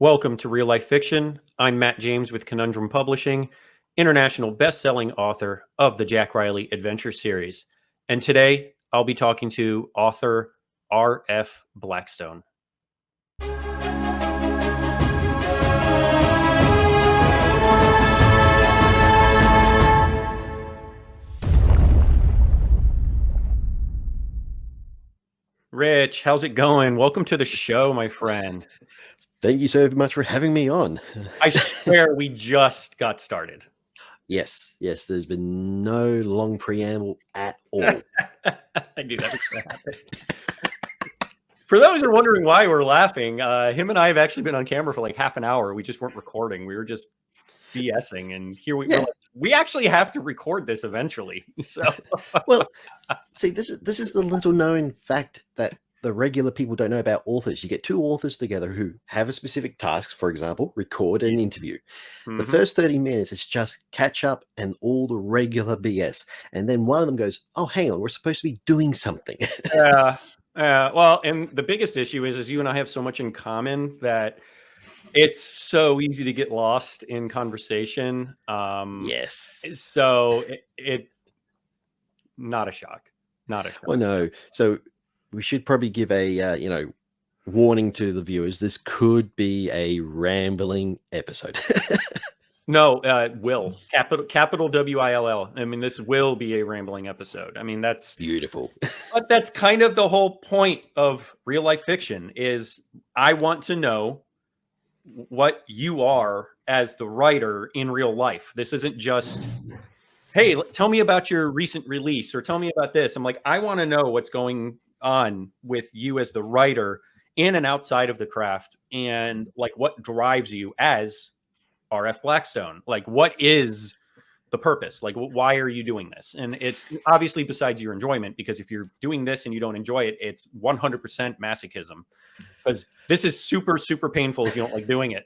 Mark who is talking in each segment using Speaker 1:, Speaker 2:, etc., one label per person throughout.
Speaker 1: Welcome to Real Life Fiction. I'm Matt James with Conundrum Publishing, international best-selling author of the Jack Riley Adventure Series. And today I'll be talking to author R.F. Blackstone. Rich, how's it going? Welcome to the show, my friend.
Speaker 2: Thank you so much for having me on.
Speaker 1: I swear we just got started.
Speaker 2: Yes, there's been no long preamble at all.
Speaker 1: I knew that was going to happen. For those who are wondering why we're laughing, him and I have actually been on camera for like half an hour. We just weren't recording. We were just BSing, and here we're like, we actually have to record this eventually. So,
Speaker 2: well, see, this is the little known fact that the regular people don't know about authors. You get two authors together who have a specific task, for example, record an interview. Mm-hmm. The first 30 minutes is just catch up and all the regular BS. And then one of them goes, oh, hang on, we're supposed to be doing something.
Speaker 1: Well, and the biggest issue is you and I have so much in common that it's so easy to get lost in conversation.
Speaker 2: Yes.
Speaker 1: So it not a shock. Not a shock.
Speaker 2: Well, no. So we should probably give a, warning to the viewers. This could be a rambling episode.
Speaker 1: No, will. Capital W-I-L-L. I mean, this will be a rambling episode. I mean, that's
Speaker 2: beautiful.
Speaker 1: But that's kind of the whole point of real life fiction is I want to know what you are as the writer in real life. This isn't just, hey, tell me about your recent release or tell me about this. I'm like, I want to know what's going on with you as the writer in and outside of the craft and like what drives you as R.F. Blackstone. Like, what is the purpose? Like, why are you doing this? And it's obviously besides your enjoyment, because if you're doing this and you don't enjoy it, it's 100% masochism, because this is super, super painful if you don't like doing it.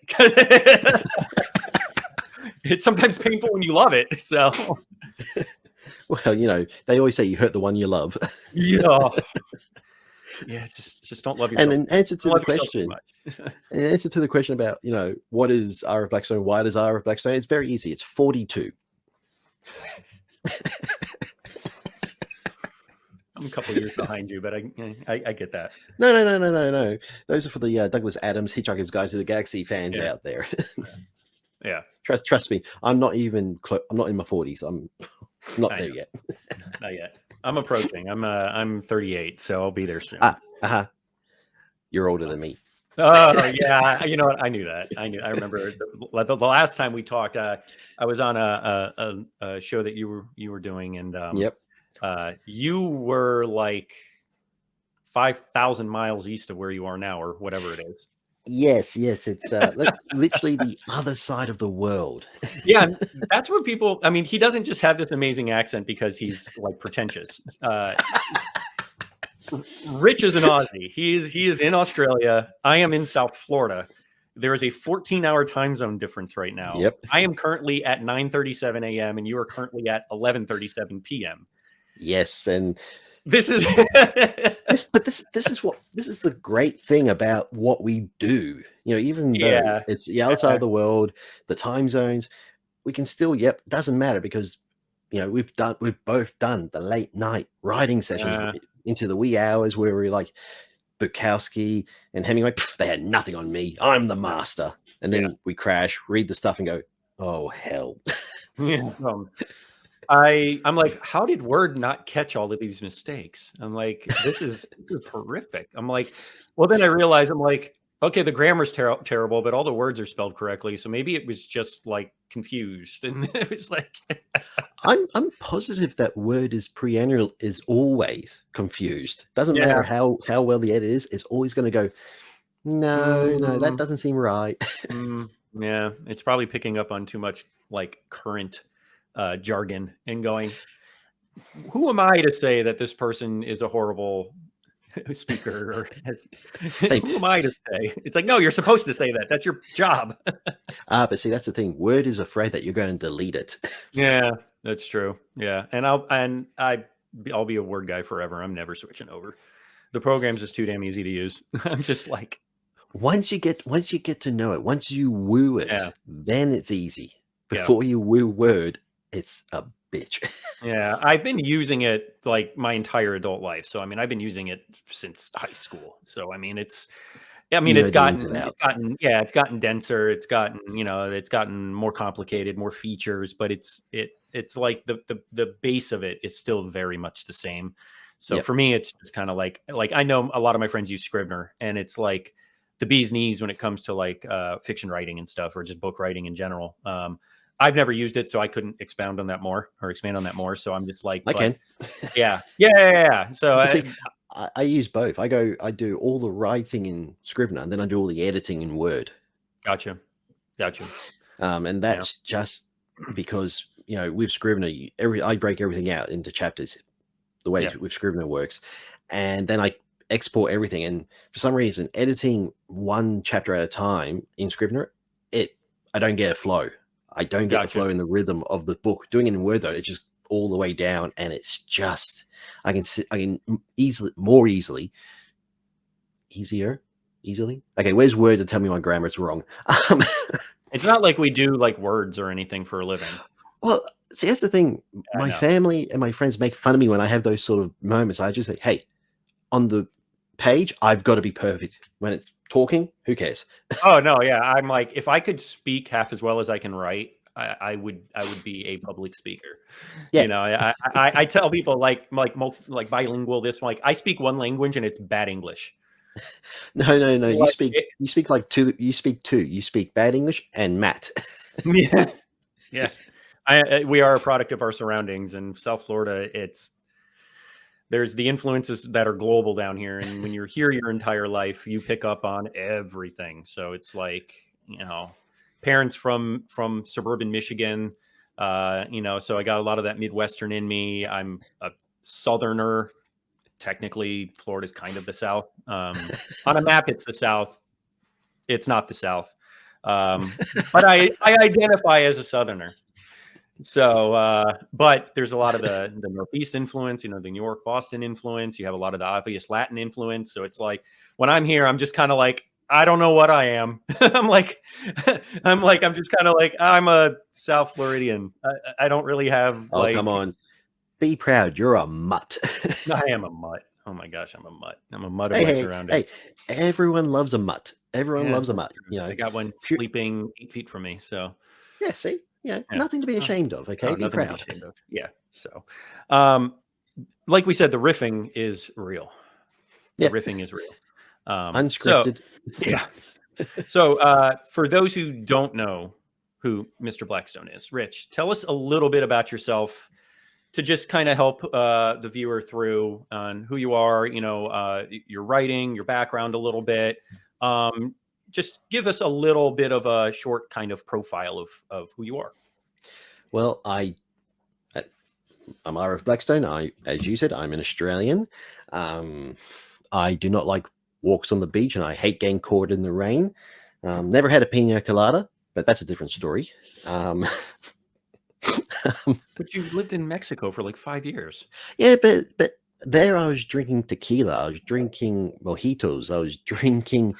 Speaker 1: It's sometimes painful when you love it. So,
Speaker 2: well, they always say you hurt the one you love.
Speaker 1: Yeah. Yeah, just don't love yourself.
Speaker 2: And in answer to the question, about, what is R.F. Blackstone? Why does R.F. Blackstone? It's very easy. It's 42.
Speaker 1: I'm a couple years behind you, but I get that.
Speaker 2: No. Those are for the Douglas Adams Hitchhiker's Guide to the Galaxy fans out there.
Speaker 1: Yeah.
Speaker 2: Trust me. I'm not even I'm not in my 40s. I'm not there yet.
Speaker 1: Not yet. I'm approaching. I'm 38, so I'll be there soon.
Speaker 2: You're older than me.
Speaker 1: Oh yeah, you know what? I knew that. I remember the last time we talked. I was on a show that you were doing, and you were like 5,000 miles east of where you are now, or whatever it is.
Speaker 2: Yes, it's literally the other side of the world.
Speaker 1: Yeah, that's what people. I mean, he doesn't just have this amazing accent because he's like pretentious. Rich is an Aussie. He is in Australia. I am in South Florida. There is a 14-hour time zone difference right now.
Speaker 2: Yep.
Speaker 1: I am currently at 9:37 a.m. and you are currently at 11:37 p.m.
Speaker 2: Yes, and
Speaker 1: this is
Speaker 2: this is the great thing about what we do. Even though it's the other side of the world, the time zones, we can still doesn't matter, because we've both done the late night writing sessions into the wee hours where we're like Bukowski and Hemingway. They had nothing on me. I'm the master. And then we crash, read the stuff, and go, oh hell.
Speaker 1: I'm like, how did Word not catch all of these mistakes? I'm like, this is horrific. I'm like, well, then I realize I'm like, okay, the grammar's terrible, but all the words are spelled correctly. So maybe it was just like confused. And it was like,
Speaker 2: I'm positive that Word is preannual is always confused. Doesn't matter how well the edit is. It's always going to go, no, that doesn't seem right.
Speaker 1: Yeah, it's probably picking up on too much like current jargon and going, who am I to say that this person is a horrible speaker? Or who am I to say? It's like, no, you're supposed to say that. That's your job.
Speaker 2: But see, that's the thing. Word is afraid that you're going to delete it.
Speaker 1: Yeah, that's true. Yeah, and I'll be a Word guy forever. I'm never switching over. The program's just too damn easy to use. I'm just like,
Speaker 2: once you get to know it, once you woo it,
Speaker 1: Yeah.
Speaker 2: then it's easy.
Speaker 1: Yeah.
Speaker 2: Before you woo Word, it's a bitch.
Speaker 1: Yeah, I've been using it like my entire adult life. So I mean, I've been using it since high school. So I mean, it's
Speaker 2: You know the ins and outs.
Speaker 1: it's gotten denser. It's gotten, it's gotten more complicated, more features, but it's like the base of it is still very much the same. So
Speaker 2: Yep.
Speaker 1: for me, it's just kind of like I know a lot of my friends use Scrivener, and it's like the bee's knees when it comes to like fiction writing and stuff, or just book writing in general. I've never used it, so I couldn't expand on that more. So I'm just like,
Speaker 2: I can.
Speaker 1: Yeah. So
Speaker 2: See, I use both. I do all the writing in Scrivener, and then I do all the editing in Word.
Speaker 1: Gotcha.
Speaker 2: And that's just because, with Scrivener, I break everything out into chapters, the way with Scrivener works, and then I export everything. And for some reason, editing one chapter at a time in Scrivener, I don't get a flow. I don't get the flow in the rhythm of the book. Doing it in Word though, it's just all the way down, and it's just I can easily. Okay, where's Word to tell me my grammar is wrong?
Speaker 1: It's not like we do like words or anything for a living.
Speaker 2: Well, see, that's the thing. My family and my friends make fun of me when I have those sort of moments. I just say, hey, on the page, I've got to be perfect. When it's talking, who cares?
Speaker 1: Oh no, yeah. I'm like, if I could speak half as well as I can write, I would be a public speaker.
Speaker 2: Yeah.
Speaker 1: I tell people like bilingual. Like I speak one language and it's bad English.
Speaker 2: No. You speak like two. You speak two. You speak bad English and Matt.
Speaker 1: Yeah. We are a product of our surroundings, and South Florida. There's the influences that are global down here, and when you're here your entire life, you pick up on everything. So it's like, parents from suburban Michigan, so I got a lot of that Midwestern in me. I'm a Southerner. Technically, Florida's kind of the South. On a map, it's the South. It's not the South. But I identify as a Southerner. So, but there's a lot of the Northeast influence, the New York, Boston influence. You have a lot of the obvious Latin influence. So it's like when I'm here, I'm just kind of like, I don't know what I am. I'm just kind of like, I'm a South Floridian. I don't really have
Speaker 2: come on. Be proud. You're a mutt.
Speaker 1: I am a mutt. Oh my gosh, I'm a mutt. I'm a mutt of my surroundings.
Speaker 2: Hey, everyone loves a mutt. Everyone loves a mutt.
Speaker 1: I got one sleeping 8 feet from me. So
Speaker 2: yeah, see, nothing to be ashamed of. Okay, be proud.
Speaker 1: Yeah. So, like we said, the riffing is real. The riffing is real.
Speaker 2: Unscripted.
Speaker 1: So, for those who don't know who Mr. Blackstone is, Rich, tell us a little bit about yourself to just kind of help the viewer through on who you are, your writing, your background a little bit. Just give us a little bit of a short kind of profile of who you are.
Speaker 2: Well, I'm R.F. Blackstone. As you said, I'm an Australian. I do not like walks on the beach, and I hate getting caught in the rain. Never had a pina colada, but that's a different story.
Speaker 1: But you lived in Mexico for like 5 years.
Speaker 2: Yeah, but there I was drinking tequila. I was drinking mojitos. I was drinking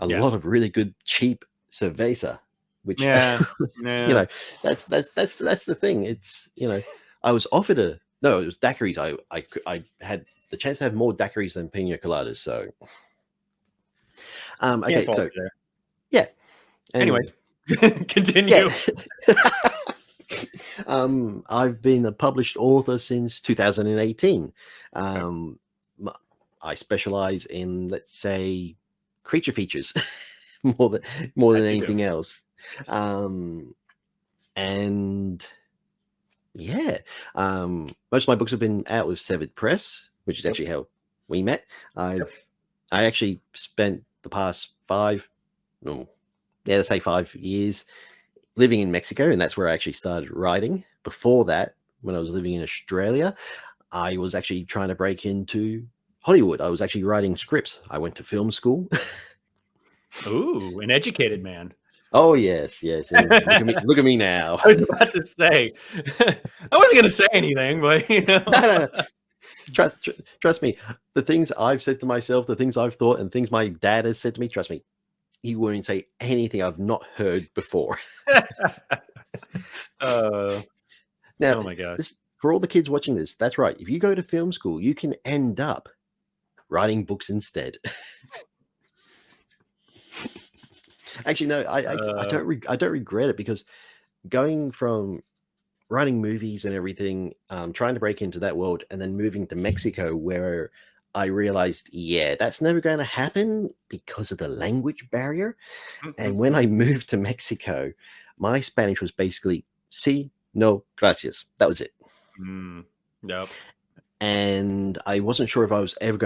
Speaker 2: a lot of really good cheap cerveza, which that's the thing. It's I was offered it was daiquiris. I had the chance to have more daiquiris than pina coladas. So okay, so yeah.
Speaker 1: Anyways, continue.
Speaker 2: I've been a published author since 2018. I specialize in, let's say, creature features more than anything else. And yeah, most of my books have been out with Severed Press, which is actually how we met. I actually spent the past 5 years living in Mexico, and that's where I actually started writing. Before that, when I was living in Australia, I was actually trying to break into Hollywood. I was actually writing scripts. I went to film school.
Speaker 1: Ooh, an educated man.
Speaker 2: Oh yes. Look at me now.
Speaker 1: I was about to say, I wasn't going to say anything, but
Speaker 2: No. trust me, the things I've said to myself, the things I've thought, and things my dad has said to me, trust me, he wouldn't say anything I've not heard before.
Speaker 1: Now, oh my gosh.
Speaker 2: For all the kids watching this, that's right. If you go to film school, you can end up writing books instead. Actually, no, I don't regret it, because going from writing movies and everything, trying to break into that world, and then moving to Mexico, where I realized, yeah, that's never going to happen because of the language barrier. And when I moved to Mexico, my Spanish was basically "sí, no, gracias." That was it.
Speaker 1: Yep.
Speaker 2: And I wasn't sure if I was ever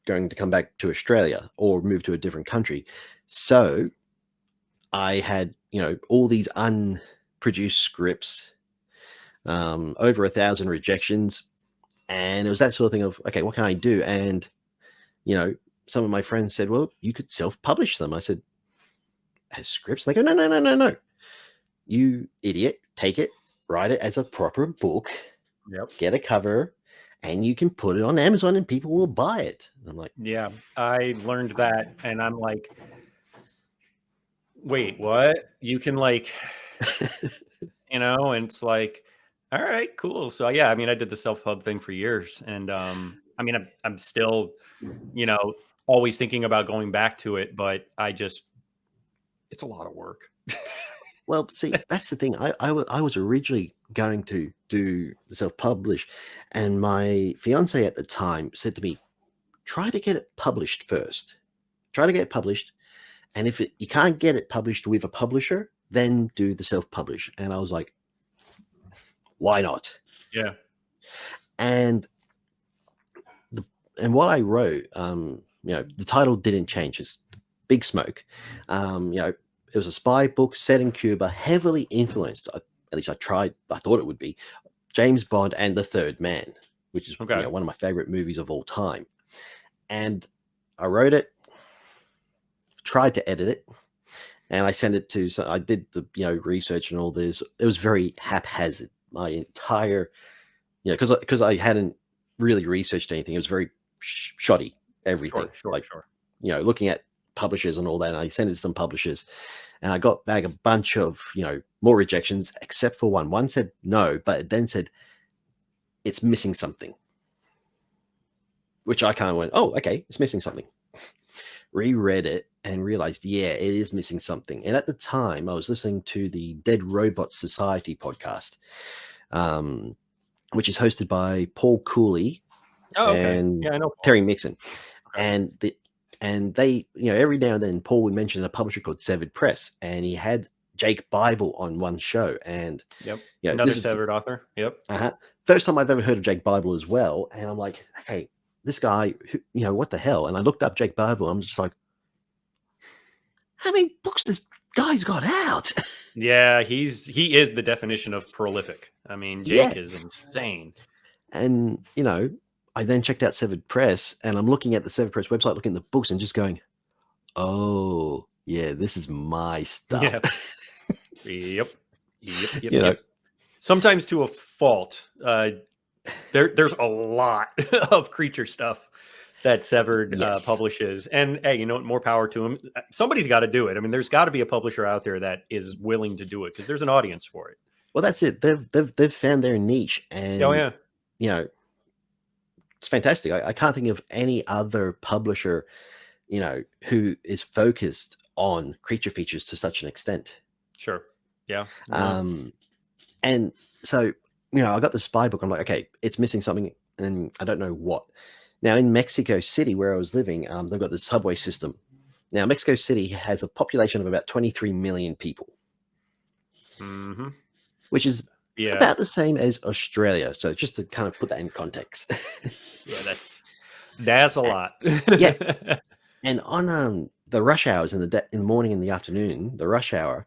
Speaker 2: going to come back to Australia or move to a different country. So I had, all these unproduced scripts, over 1,000 rejections. And it was that sort of thing of, okay, what can I do? And, some of my friends said, well, you could self-publish them. I said, as scripts? They go, no. You idiot, take it, write it as a proper book, get a cover, and you can put it on Amazon and people will buy it. And I'm like,
Speaker 1: yeah, I learned that, and I'm like, wait, what? You can and it's like, all right, cool. So yeah, I mean, I did the self-pub thing for years, and I mean, I'm still, always thinking about going back to it, but it's a lot of work.
Speaker 2: Well, see, that's the thing. I was originally going to do the self-publish, and my fiance at the time said to me, try to get it published first. Try to get it published. And if you can't get it published with a publisher, then do the self-publish. And I was like, why not?
Speaker 1: Yeah.
Speaker 2: And what I wrote, the title didn't change. It's Big Smoke. It was a spy book set in Cuba, heavily influenced, at least I thought it would be, James Bond and The Third Man, which is one of my favorite movies of all time. And I wrote it, tried to edit it, and I sent it to, so I did the, research and all this. It was very haphazard. My entire, because I hadn't really researched anything. It was very shoddy, everything.
Speaker 1: Sure.
Speaker 2: Looking at publishers and all that, and I sent it to some publishers, and I got back a bunch of more rejections, except for one. One said no, but it then said it's missing something, which I kind of went, oh, okay, it's missing something. Reread it and realized, yeah, it is missing something. And at the time, I was listening to the Dead Robots Society podcast, which is hosted by Paul Cooley and Terry Mixon. Okay. And they, every now and then Paul would mention a publisher called Severed Press, and he had Jake Bible on one show. And
Speaker 1: another Severed author. Yep.
Speaker 2: First time I've ever heard of Jake Bible as well. And I'm like, okay, this guy, what the hell? And I looked up Jake Bible. I'm just like, how many books this guy's got out?
Speaker 1: Yeah, he is the definition of prolific. I mean, Jake is insane.
Speaker 2: And I then checked out Severed Press, and I'm looking at the Severed Press website, looking at the books, and just going, oh, yeah, this is my stuff.
Speaker 1: Yep. Sometimes to a fault. There's a lot of creature stuff that Severed publishes. And hey, more power to them. Somebody's got to do it. I mean, there's got to be a publisher out there that is willing to do it, because there's an audience for it.
Speaker 2: Well, that's it. They've found their niche, and it's fantastic. I can't think of any other publisher, who is focused on creature features to such an extent.
Speaker 1: Sure. Yeah.
Speaker 2: And so, I got the spy book. I'm like, okay, it's missing something, and I don't know what. Now, in Mexico City, where I was living, they've got the subway system. Now, Mexico City has a population of about 23 million people, which is about the same as Australia. So just to kind of put that in context.
Speaker 1: Yeah, that's a lot.
Speaker 2: Yeah. And on the rush hours in the morning and the afternoon, the rush hour,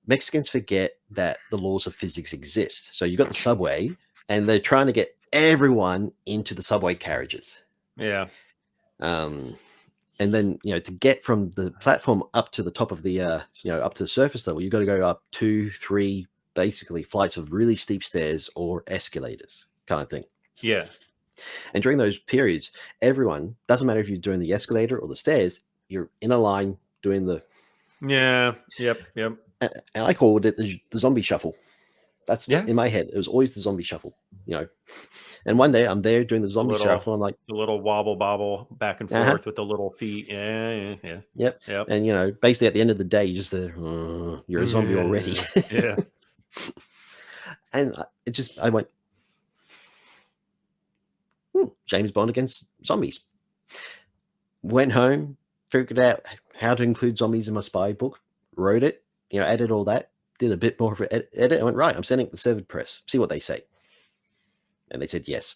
Speaker 2: Mexicans forget that the laws of physics exist. So you got the subway, and they're trying to get everyone into the subway carriages.
Speaker 1: Yeah.
Speaker 2: And then, to get from the platform up to the top of the, up to the surface level, you got to go up 2, 3, basically flights of really steep stairs or escalators kind of thing.
Speaker 1: Yeah.
Speaker 2: And during those periods, everyone, doesn't matter if you're doing the escalator or the stairs, you're in a line doing the...
Speaker 1: Yep.
Speaker 2: And I called it the zombie shuffle. That's in my head. It was always the zombie shuffle, And one day I'm there doing the zombie shuffle. I'm like,
Speaker 1: the little wobble bobble back and forth with the little feet.
Speaker 2: Yep. And basically at the end of the day, you just you're a zombie already.
Speaker 1: Yeah.
Speaker 2: And I went, James Bond against zombies. Went home, figured out how to include zombies in my spy book, wrote it, added all that, did a bit more of an edit. I went, right, I'm sending it to the served press, see what they say. And they said yes.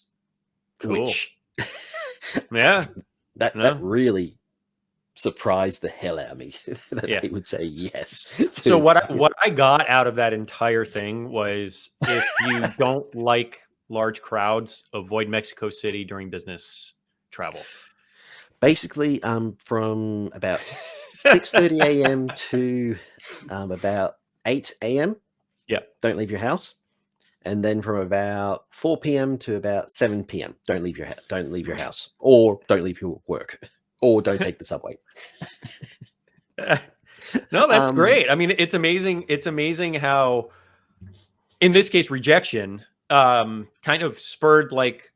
Speaker 1: Cool.
Speaker 2: Which,
Speaker 1: that
Speaker 2: really surprised the hell out of me that they would say yes.
Speaker 1: So what I got out of that entire thing was, if you don't like large crowds, avoid Mexico City during business travel.
Speaker 2: Basically, from about 6:30 a.m. to about 8 a.m. Don't leave your house. And then from about 4 p.m. to about 7 p.m. don't leave your house, or don't leave your work, or don't take the subway.
Speaker 1: No, that's great. I mean, it's amazing. It's amazing how, in this case, rejection kind of spurred like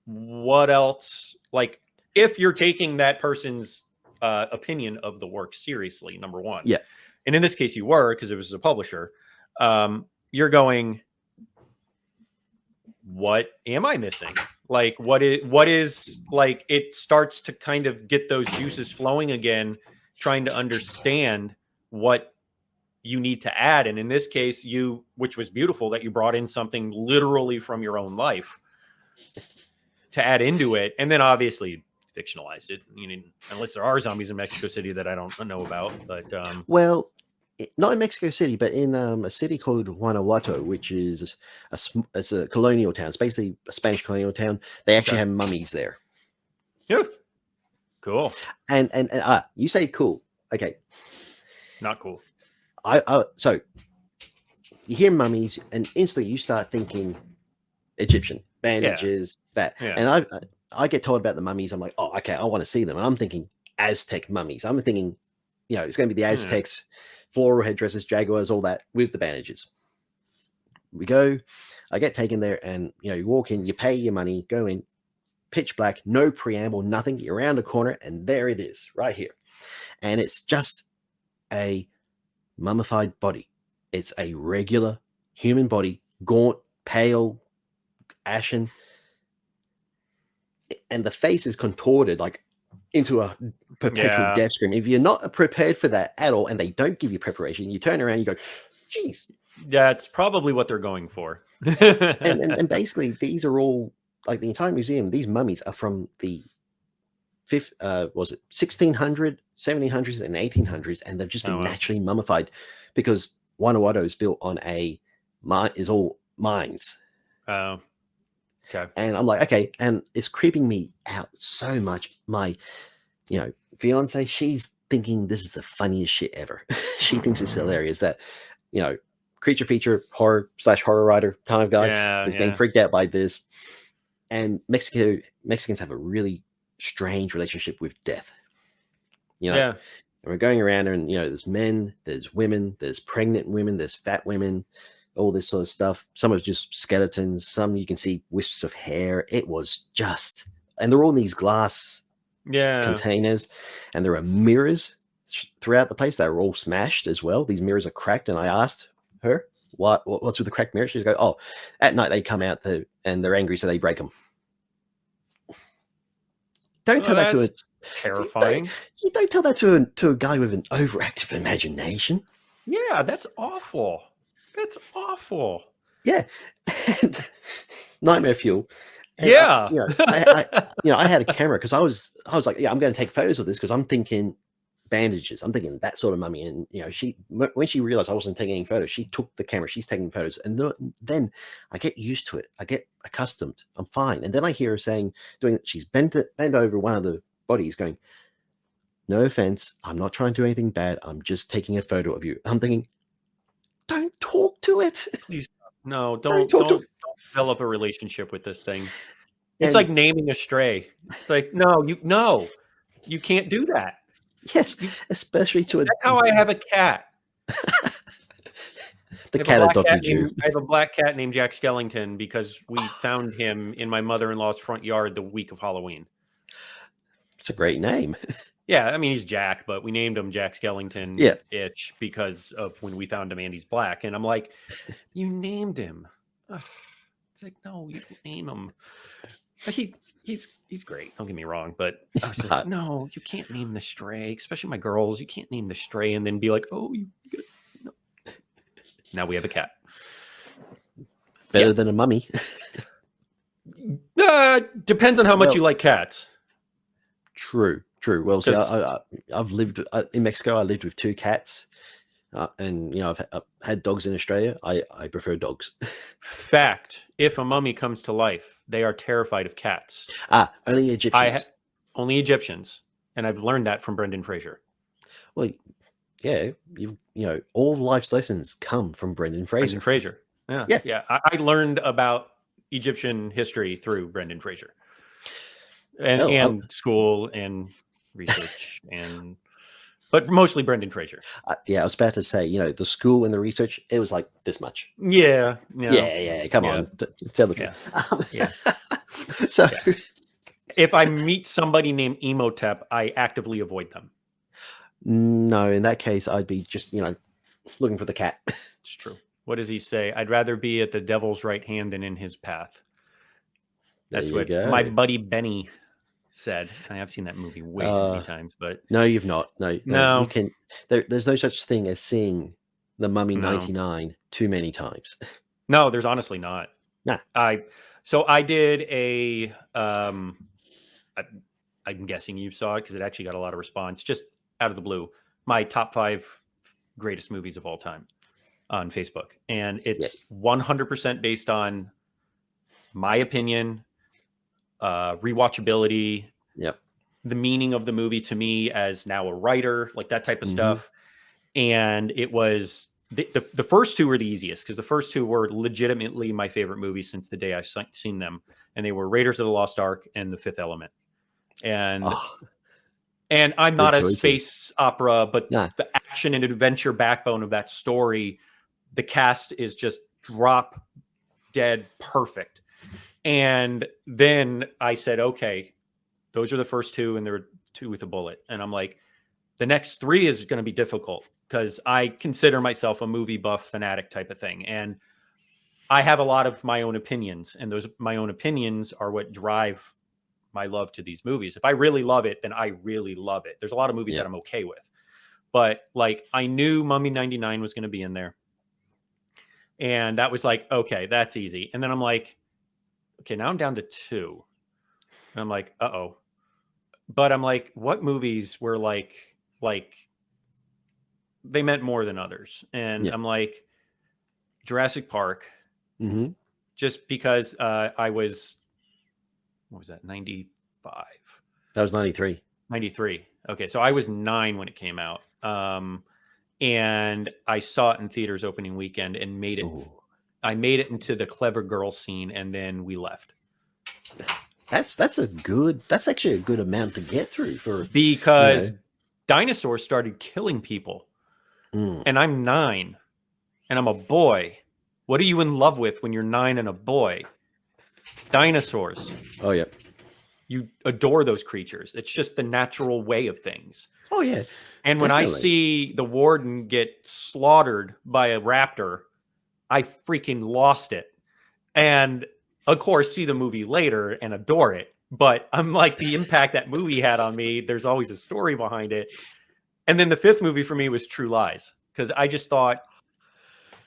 Speaker 1: what else, like if you're taking that person's opinion of the work seriously, number one.
Speaker 2: Yeah.
Speaker 1: And in this case you were, because it was a publisher. You're going, what am I missing? Like, what is like, it starts to kind of get those juices flowing again, trying to understand what you need to add. And in this case, which was beautiful, that you brought in something literally from your own life to add into it. And then obviously fictionalized it. Unless there are zombies in Mexico City that I don't know about, but
Speaker 2: well, not in Mexico City, but in a city called Guanajuato, which is it's a colonial town. It's basically a Spanish colonial town. They actually have mummies there.
Speaker 1: Yeah, cool.
Speaker 2: And you say cool, okay?
Speaker 1: Not cool.
Speaker 2: So you hear mummies, and instantly you start thinking Egyptian bandages, and I get told about the mummies. I'm like, oh, okay, I want to see them. And I'm thinking Aztec mummies. I'm thinking, it's going to be the Aztecs, floral headdresses, jaguars, all that with the bandages. We go, I get taken there, and you walk in, you pay your money, go in, pitch black, no preamble, nothing. You're around a corner, and there it is, right here. And it's just a mummified body. It's a regular human body, gaunt, pale, ashen, and the face is contorted like into a perpetual death scream. If you're not prepared for that at all, and they don't give you preparation, you turn around and you go, geez.
Speaker 1: Yeah, it's probably what they're going for.
Speaker 2: and basically, these are all, like, the entire museum, these mummies are from the 1600, 1700s, and 1800s, and they've just been naturally mummified, because Guanajuato is built on all mines.
Speaker 1: Oh. Okay.
Speaker 2: And I'm like, okay, and it's creeping me out so much. My, fiance, she's thinking this is the funniest shit ever. She thinks it's hilarious that, creature feature horror/horror writer kind of guy is getting freaked out by this. And Mexicans have a really strange relationship with death. And we're going around, and there's men, there's women, there's pregnant women, there's fat women, all this sort of stuff. Some are just skeletons, some you can see wisps of hair. It was just, and they're all in these glass containers, and there are mirrors throughout the place. They're all smashed as well. These mirrors are cracked, and I asked her what's with the cracked mirrors. She's go, oh, at night they come out and they're angry, so they break them. Don't tell that to a
Speaker 1: terrifying.
Speaker 2: You don't tell that to a guy with an overactive imagination.
Speaker 1: Yeah, that's awful. That's awful.
Speaker 2: Yeah. Nightmare fuel. And I had a camera, because I was like, I'm going to take photos of this, because I'm thinking bandages. I'm thinking that sort of mummy. And when she realized I wasn't taking any photos, she took the camera. She's taking photos, and then I get used to it. I get accustomed. I'm fine. And then I hear her she's bent over one of the bodies, going, no offense, I'm not trying to do anything bad. I'm just taking a photo of you. I'm thinking, don't talk to it.
Speaker 1: Please, no, don't develop a relationship with this thing. It's like naming a stray. It's like, no, you can't do that.
Speaker 2: Yes, especially to
Speaker 1: That's how I have a cat.
Speaker 2: The cat adopted
Speaker 1: I
Speaker 2: you.
Speaker 1: have a black cat named Jack Skellington because we found him in my mother-in-law's front yard the week of Halloween.
Speaker 2: It's a great name.
Speaker 1: Yeah, I mean, he's Jack, but we named him Jack Skellington because of when we found him and he's black. And I'm like, you named him. Ugh. It's like, no, you can name him. He's great. Don't get me wrong, but I was like, no, you can't name the stray, especially my girls. You can't name the stray and then be like, oh, no. Now we have a cat.
Speaker 2: Better than a mummy.
Speaker 1: Depends on how much you like cats.
Speaker 2: True. Well, see, I've lived in Mexico. I lived with 2 cats, and I've had dogs in Australia. I prefer dogs.
Speaker 1: Fact: if a mummy comes to life, they are terrified of cats.
Speaker 2: Only Egyptians.
Speaker 1: Only Egyptians, and I've learned that from Brendan Fraser.
Speaker 2: Well, yeah, all life's lessons come from Brendan Fraser.
Speaker 1: Yeah. I learned about Egyptian history through Brendan Fraser, and school and research but mostly Brendan Fraser.
Speaker 2: I was about to say, the school and the research, it was like this much.
Speaker 1: Yeah.
Speaker 2: Come on, tell the truth.
Speaker 1: Yeah.
Speaker 2: So,
Speaker 1: if I meet somebody named Emotep, I actively avoid them.
Speaker 2: No, in that case, I'd be just looking for the cat.
Speaker 1: It's true. What does he say? I'd rather be at the devil's right hand than in his path. That's what my buddy Benny said. I have seen that movie way too many times, but
Speaker 2: no, you've not. No. You can. There's no such thing as seeing The Mummy 99 too many times.
Speaker 1: No, there's honestly not.
Speaker 2: Nah.
Speaker 1: So I did a. I'm guessing you saw it because it actually got a lot of response. Just out of the blue, my top 5 greatest movies of all time on Facebook, and it's 100% based on my opinion. Rewatchability, the meaning of the movie to me as now a writer, like that type of stuff. And it was the first 2 were the easiest because the first 2 were legitimately my favorite movies since the day I've seen them, and they were Raiders of the Lost Ark and The Fifth Element. And I'm not a space opera, but the action and adventure backbone of that story, the cast is just drop dead perfect. And then I said, okay, those are the first 2, and there were 2 with a bullet. And I'm like, the next 3 is going to be difficult because I consider myself a movie buff fanatic type of thing. And I have a lot of my own opinions, and my own opinions are what drive my love to these movies. If I really love it, then I really love it. There's a lot of movies that I'm okay with, but like I knew Mummy 99 was going to be in there. And that was like, okay, that's easy. And then I'm like, okay, now I'm down to 2. And I'm like, uh-oh. But I'm like, what movies were like they meant more than others? And I'm like, Jurassic Park. Just because I was, what was that, 95?
Speaker 2: That was 93.
Speaker 1: 93. Okay, so I was 9 when it came out. And I saw it in theaters opening weekend and made it. I made it into the clever girl scene, and then we left.
Speaker 2: That's actually a good amount to get through
Speaker 1: because dinosaurs started killing people, and I'm 9, and I'm a boy. What are you in love with when you're 9 and a boy? Dinosaurs.
Speaker 2: Oh yeah.
Speaker 1: You adore those creatures. It's just the natural way of things.
Speaker 2: Oh yeah.
Speaker 1: And when I see the warden get slaughtered by a raptor, I freaking lost it. And of course, see the movie later and adore it. But I'm like, the impact that movie had on me, there's always a story behind it. And then the 5th movie for me was True Lies. Because I just thought,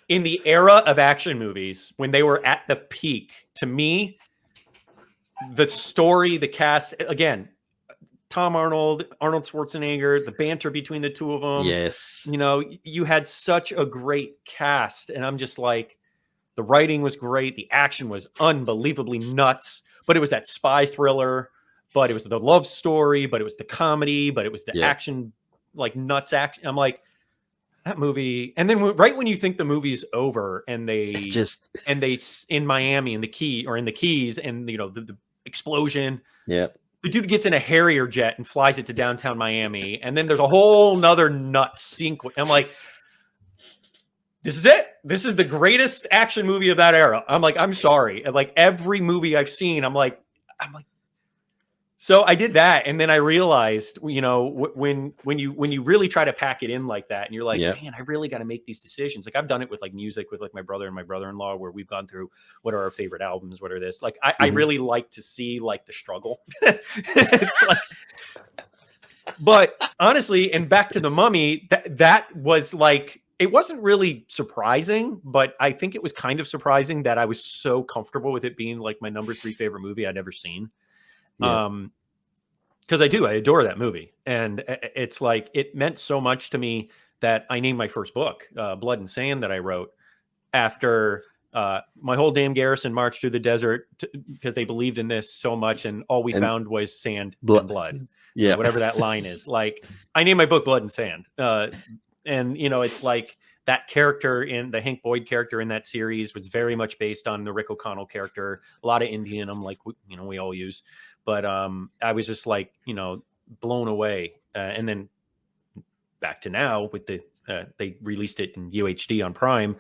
Speaker 1: in the era of action movies, when they were at the peak, to me, the story, the cast, again, Tom Arnold, Arnold Schwarzenegger, the banter between the 2 of them.
Speaker 2: Yes.
Speaker 1: You had such a great cast. And I'm just like, the writing was great. The action was unbelievably nuts. But it was that spy thriller. But it was the love story. But it was the comedy. But it was the action, like nuts action. I'm like, that movie. And then right when you think the movie's over, and they in Miami in the Keys, and the explosion.
Speaker 2: Yeah.
Speaker 1: The dude gets in a Harrier jet and flies it to downtown Miami. And then there's a whole nother nut sequence. I'm like, this is it. This is the greatest action movie of that era. I'm like, I'm sorry. And like every movie I've seen, I'm like, so I did that. And then I realized, you know, when you really try to pack it in like that and you're like, man, I really got to make these decisions. Like I've done it with like music with like my brother and my brother-in-law, where we've gone through what are our favorite albums, what are this, like, I really like to see like the struggle. It's like, but honestly, and back to The Mummy, that was like, it wasn't really surprising, but I think it was kind of surprising that I was so comfortable with it being like my number 3 favorite movie I'd ever seen. Because I adore that movie, and it's like it meant so much to me that I named my first book Blood and Sand, that I wrote after my whole damn garrison marched through the desert because they believed in this so much, and all we found was sand and blood.
Speaker 2: Yeah,
Speaker 1: whatever that line is. Like I named my book Blood and Sand, and you know, it's like that character in the Hank Boyd character in that series was very much based on the Rick O'Connell character. A lot of Indianum, like, you know, we all use. But I was just like, you know, blown away. And then back to now with the, they released it in UHD on Prime,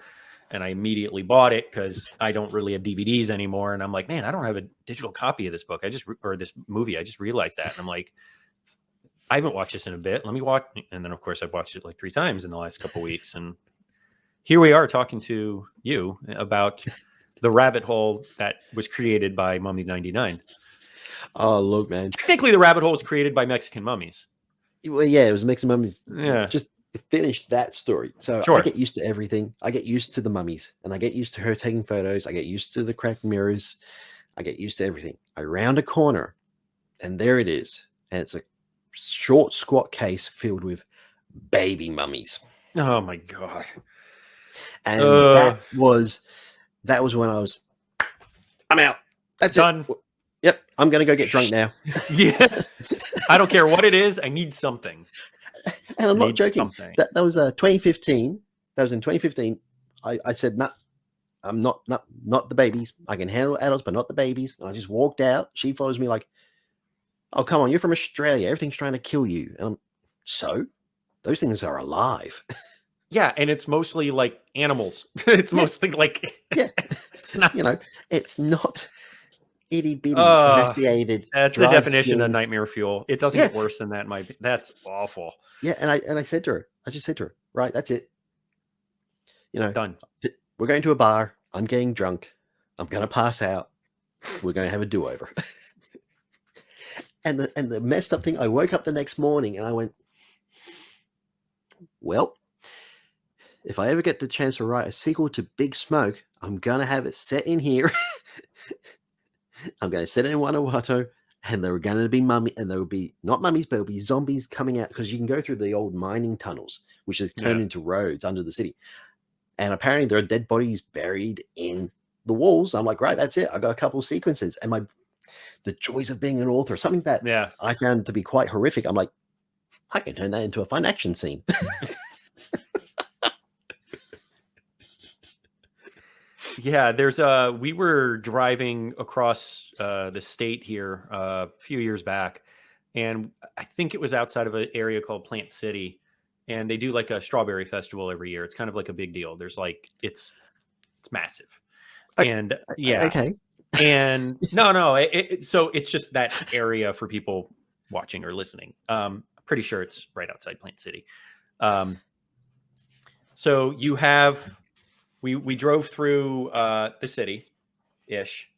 Speaker 1: and I immediately bought it because I don't really have DVDs anymore. And I'm like, man, I don't have a digital copy of this book. Or this movie. I just realized that. And I'm like, I haven't watched this in a bit. Let me watch. And then of course I've watched it like 3 times in the last couple of weeks. And here we are talking to you about the rabbit hole that was created by Mummy 99.
Speaker 2: Oh, look, man.
Speaker 1: Technically, the rabbit hole was created by Mexican mummies.
Speaker 2: Well, yeah, it was Mexican mummies.
Speaker 1: Yeah.
Speaker 2: Just finish that story. So I get used to everything. I get used to the mummies, and I get used to her taking photos. I get used to the cracked mirrors. I get used to everything. I round a corner, and there it is. And it's a short, squat case filled with baby mummies.
Speaker 1: Oh, my God.
Speaker 2: And that was when I was, I'm out. That's
Speaker 1: done.
Speaker 2: It. Yep, I'm going to go get drunk now.
Speaker 1: Yeah. I don't care what it is. I need something.
Speaker 2: And I'm not joking. That was 2015. That was in 2015. I said, no, I'm not the babies. I can handle adults, but not the babies. And I just walked out. She follows me like, oh, come on, you're from Australia. Everything's trying to kill you. And so those things are alive.
Speaker 1: Yeah, and it's mostly like animals. It's mostly like, it's not,
Speaker 2: you know, it's not itty bitty emaciated.
Speaker 1: That's the definition of nightmare fuel. It doesn't get worse than that. That's awful.
Speaker 2: Yeah, and I said to her, I just said to her, right, that's it. You know,
Speaker 1: done.
Speaker 2: We're going to a bar. I'm getting drunk. I'm gonna pass out. We're gonna have a do-over. and the messed up thing, I woke up the next morning and I went, well, if I ever get the chance to write a sequel to Big Smoke, I'm gonna have it set in here. I'm going to set it in Guanajuato, and there are going to be there will be not mummies, but there'll be zombies coming out, because you can go through the old mining tunnels, which have turned into roads under the city. And apparently there are dead bodies buried in the walls. I'm like, right, that's it. I got a couple of sequences, and the joys of being an author, something that I found to be quite horrific. I'm like, I can turn that into a fun action scene.
Speaker 1: Yeah, we were driving across the state here a few years back, and I think it was outside of an area called Plant City, and they do like a strawberry festival every year. It's kind of like a big deal. There's like, it's massive. And
Speaker 2: okay.
Speaker 1: And no, so it's just that area for people watching or listening. Pretty sure it's right outside Plant City. So you have, we drove through the city-ish,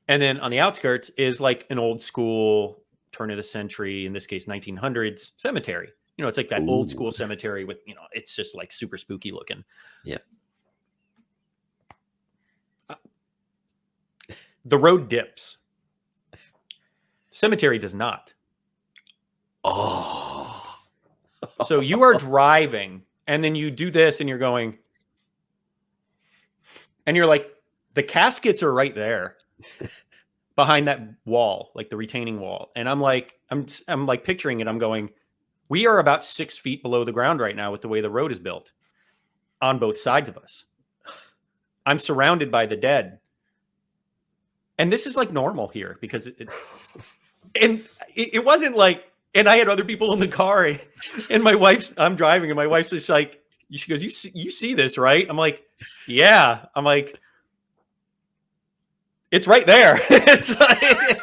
Speaker 1: and then on the outskirts is like an old school, turn of the century, in this case 1900s cemetery. You know, it's like that old school cemetery with, you know, it's just like super spooky looking.
Speaker 2: Yeah.
Speaker 1: The road dips. Cemetery does not.
Speaker 2: Oh.
Speaker 1: So you are driving, and then you do this, and you're going, and you're like, the caskets are right there behind that wall, like the retaining wall. And I'm like, I'm like picturing it. I'm going, we are about 6 feet below the ground right now with the way the road is built on both sides of us. I'm surrounded by the dead. And this is like normal here because it wasn't like, and I had other people in the car, and I'm driving, and my wife's just like, she goes, you see this, right? I'm like, yeah. I'm like, it's right there. It's like,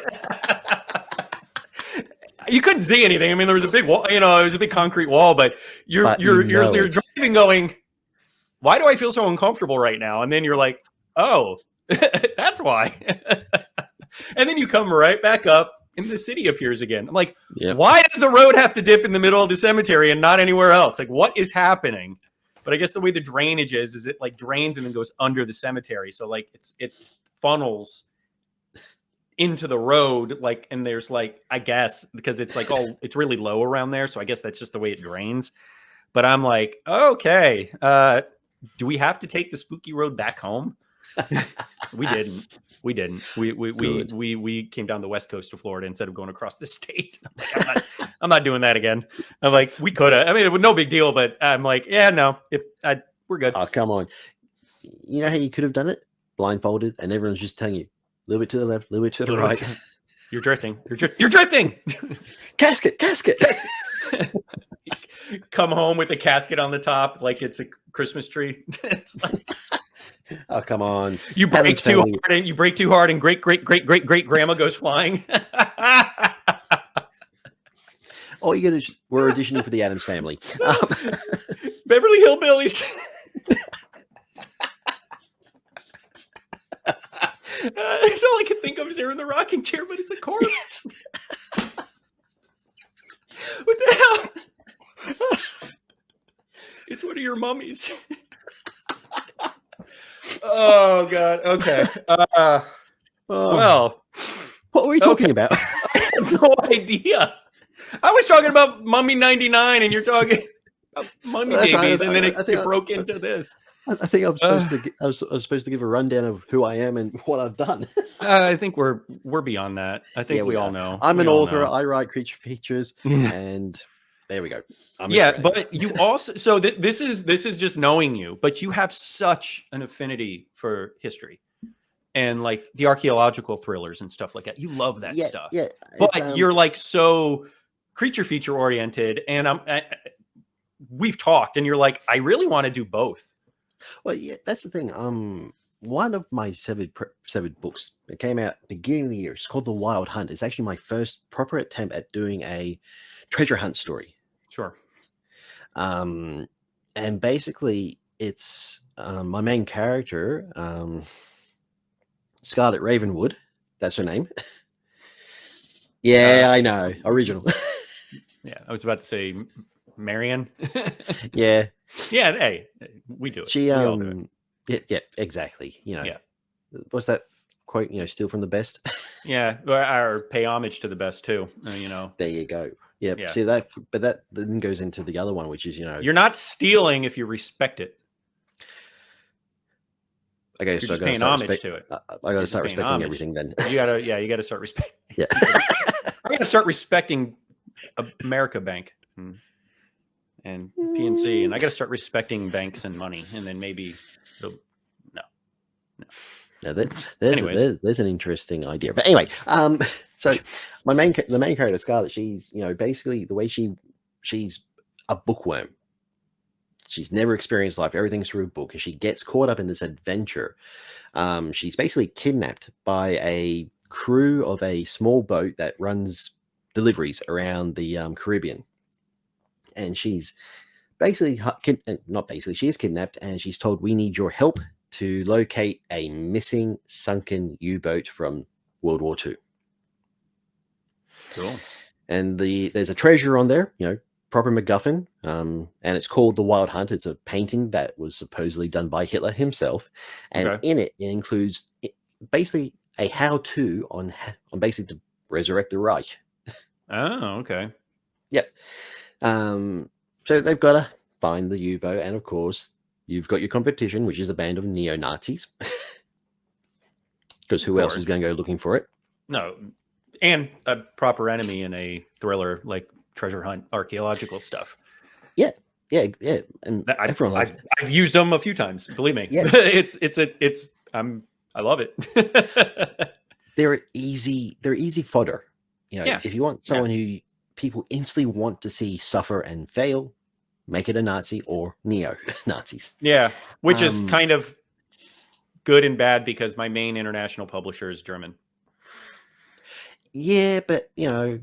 Speaker 1: you couldn't see anything. I mean, there was a big wall, it was a big concrete wall, but you're driving going, why do I feel so uncomfortable right now? And then you're like, oh, that's why. And then you come right back up and the city appears again. I'm like, why does the road have to dip in the middle of the cemetery and not anywhere else? Like, what is happening? But I guess the way the drainage is it like drains and then goes under the cemetery. So like it funnels into the road, like, and there's like, I guess because it's like, it's really low around there. So I guess that's just the way it drains. But I'm like, okay, do we have to take the spooky road back home? We didn't. We came down the west coast of Florida instead of going across the state. I'm not doing that again. I'm like, we could have. I mean, it was no big deal, but I'm like, yeah, no, we're good.
Speaker 2: Oh, come on. You know how you could have done it? Blindfolded, and everyone's just telling you, a little bit to the left, a little bit to the right.
Speaker 1: You're drifting. You're drifting.
Speaker 2: Casket.
Speaker 1: Come home with a casket on the top like it's a Christmas tree. It's like,
Speaker 2: oh, come on.
Speaker 1: You break too hard and great grandma goes flying.
Speaker 2: All you get is we're auditioning for the Addams Family.
Speaker 1: Beverly Hillbillies. That's all I can think of is they're in the rocking chair, but it's a corpse. What the hell? It's one of your mummies. Oh God. Okay. Well,
Speaker 2: what were we talking about?
Speaker 1: I have no idea. I was talking about Mummy 99, and you're talking about mummy babies, and then it broke into this.
Speaker 2: I think I'm supposed to give a rundown of who I am and what I've done.
Speaker 1: I think we're beyond that. I think we all know.
Speaker 2: I'm an author. I write creature features, and there we go.
Speaker 1: But you also this is just knowing you, but you have such an affinity for history and like the archaeological thrillers and stuff like that. You love that stuff. Yeah, but you're like so creature feature oriented, and we've talked, and you're like, I really want to do both.
Speaker 2: Well, yeah, that's the thing. One of my severed books that came out beginning of the year. It's called The Wild Hunt. It's actually my first proper attempt at doing a treasure hunt story.
Speaker 1: Sure.
Speaker 2: And basically, it's my main character, Scarlet Ravenwood. That's her name. Yeah, I know. Original.
Speaker 1: Yeah, I was about to say Marion.
Speaker 2: Yeah.
Speaker 1: Yeah, hey, we do it.
Speaker 2: She
Speaker 1: we all do
Speaker 2: it. Yeah, exactly.
Speaker 1: Yeah.
Speaker 2: What's that quote? Steal from the best.
Speaker 1: Yeah, or pay homage to the best too.
Speaker 2: There you go. Yep. Yeah. See that, but that then goes into the other one, which is
Speaker 1: you're not stealing if you respect it.
Speaker 2: Okay,
Speaker 1: you're just paying homage to it.
Speaker 2: I got to start respecting everything then.
Speaker 1: You got to start respecting.
Speaker 2: Yeah.
Speaker 1: I'm gonna start respecting America Bank and PNC, and I got to start respecting banks and money, and then maybe no.
Speaker 2: There's an interesting idea, but anyway, so the main character Scarlet, she's basically the way she's a bookworm. She's never experienced life. Everything's through a book, and she gets caught up in this adventure. She's basically kidnapped by a crew of a small boat that runs deliveries around the Caribbean. And she's basically she is kidnapped, and she's told, we need your help to locate a missing sunken U-boat from World War II.
Speaker 1: Cool.
Speaker 2: And there's a treasure on there, proper MacGuffin, and it's called The Wild Hunt. It's a painting that was supposedly done by Hitler himself, and in it includes basically a how-to on basically to resurrect the Reich.
Speaker 1: Oh, okay.
Speaker 2: Yep. So they've got to find the U-boat, and of course, you've got your competition, which is a band of neo-Nazis. Because who else is going to go looking for it?
Speaker 1: No, and a proper enemy in a thriller like treasure hunt, archaeological stuff.
Speaker 2: Yeah. And
Speaker 1: I've used them a few times. Believe me.
Speaker 2: Yeah.
Speaker 1: I love it.
Speaker 2: they're easy fodder. You know,
Speaker 1: Yeah.
Speaker 2: if you want someone who people instantly want to see suffer and fail, make it a Nazi or neo-Nazis.
Speaker 1: Yeah, which is kind of good and bad because my main international publisher is German.
Speaker 2: Yeah, but you know,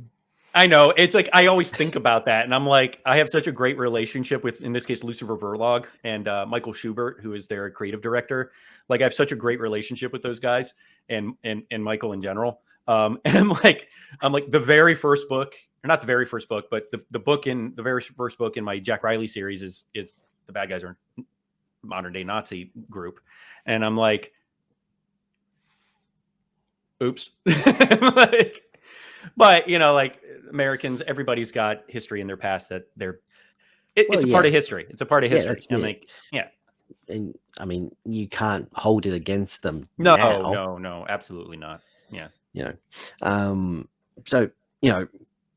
Speaker 1: I know it's like I always think about that, and I'm like, I have such a great relationship with, in this case, Lucifer Verlog and Michael Schubert, who is their creative director. Like, I have such a great relationship with those guys and Michael in general. And I'm like the very first book, or not the very first book, but the book in the very first book in my Jack Riley series is the bad guys are modern day Nazi group, and I'm like, oops, like. But you know, like Americans, everybody's got history in their past that it's a part of history. It's a part of history. I'm like,
Speaker 2: and I mean, you can't hold it against them.
Speaker 1: No, absolutely not. Yeah,
Speaker 2: you know, so you know,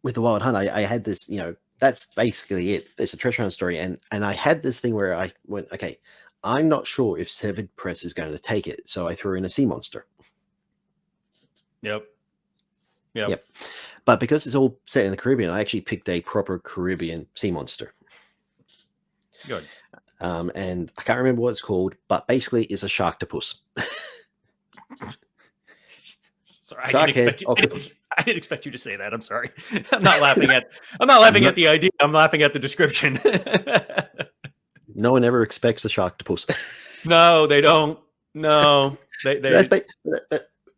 Speaker 2: with the Wild Hunt, I had this. You know, that's basically it. It's a treasure hunt story, and I had this thing where I went, okay, I'm not sure if Severed Press is going to take it, so I threw in a sea monster.
Speaker 1: Yep.
Speaker 2: But because it's all set in the Caribbean, I actually picked a proper Caribbean sea monster.
Speaker 1: Good.
Speaker 2: And I can't remember what it's called, but basically it's a sharktopus.
Speaker 1: Sorry, I didn't expect you to say that. I'm sorry. I'm not laughing at the idea. I'm laughing at the description.
Speaker 2: No one ever expects a sharktopus.
Speaker 1: No, they don't. No, they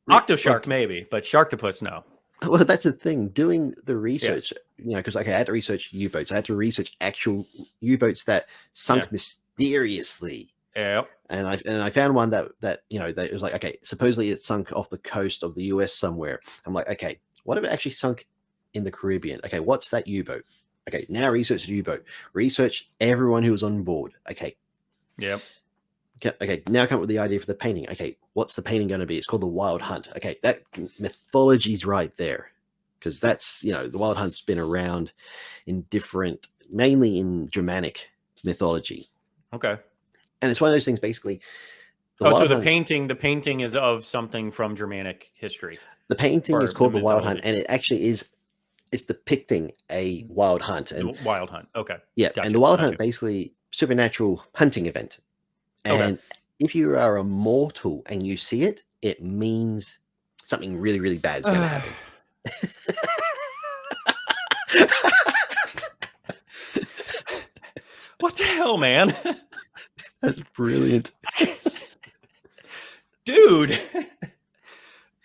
Speaker 1: Octoshark maybe, but sharktopus no.
Speaker 2: Well, that's the thing. Doing the research, you know, because I had to research U-boats. I had to research actual U-boats that sunk mysteriously.
Speaker 1: Yeah.
Speaker 2: And I found one that you know, that it was like, okay, supposedly it sunk off the coast of the US somewhere. I'm like, okay, what if it actually sunk in the Caribbean? Okay, what's that U-boat? Okay, now research the U-boat. Research everyone who was on board. Okay.
Speaker 1: Yep.
Speaker 2: Okay, now come up with the idea for the painting. Okay, what's the painting going to be? It's called the Wild Hunt. Okay, that mythology's right there, because that's, you know, the Wild Hunt's been around in different, mainly in Germanic mythology.
Speaker 1: Okay,
Speaker 2: and it's one of those things. Basically,
Speaker 1: the painting is of something from Germanic history.
Speaker 2: The painting is called the Wild Hunt, and it actually is. It's depicting a wild hunt. And
Speaker 1: the Wild Hunt. Okay.
Speaker 2: Yeah, gotcha, and the Wild Hunt basically supernatural hunting event. And if you are a mortal and you see it, it means something really, really bad is going to happen.
Speaker 1: What the hell, man?
Speaker 2: That's brilliant.
Speaker 1: Dude.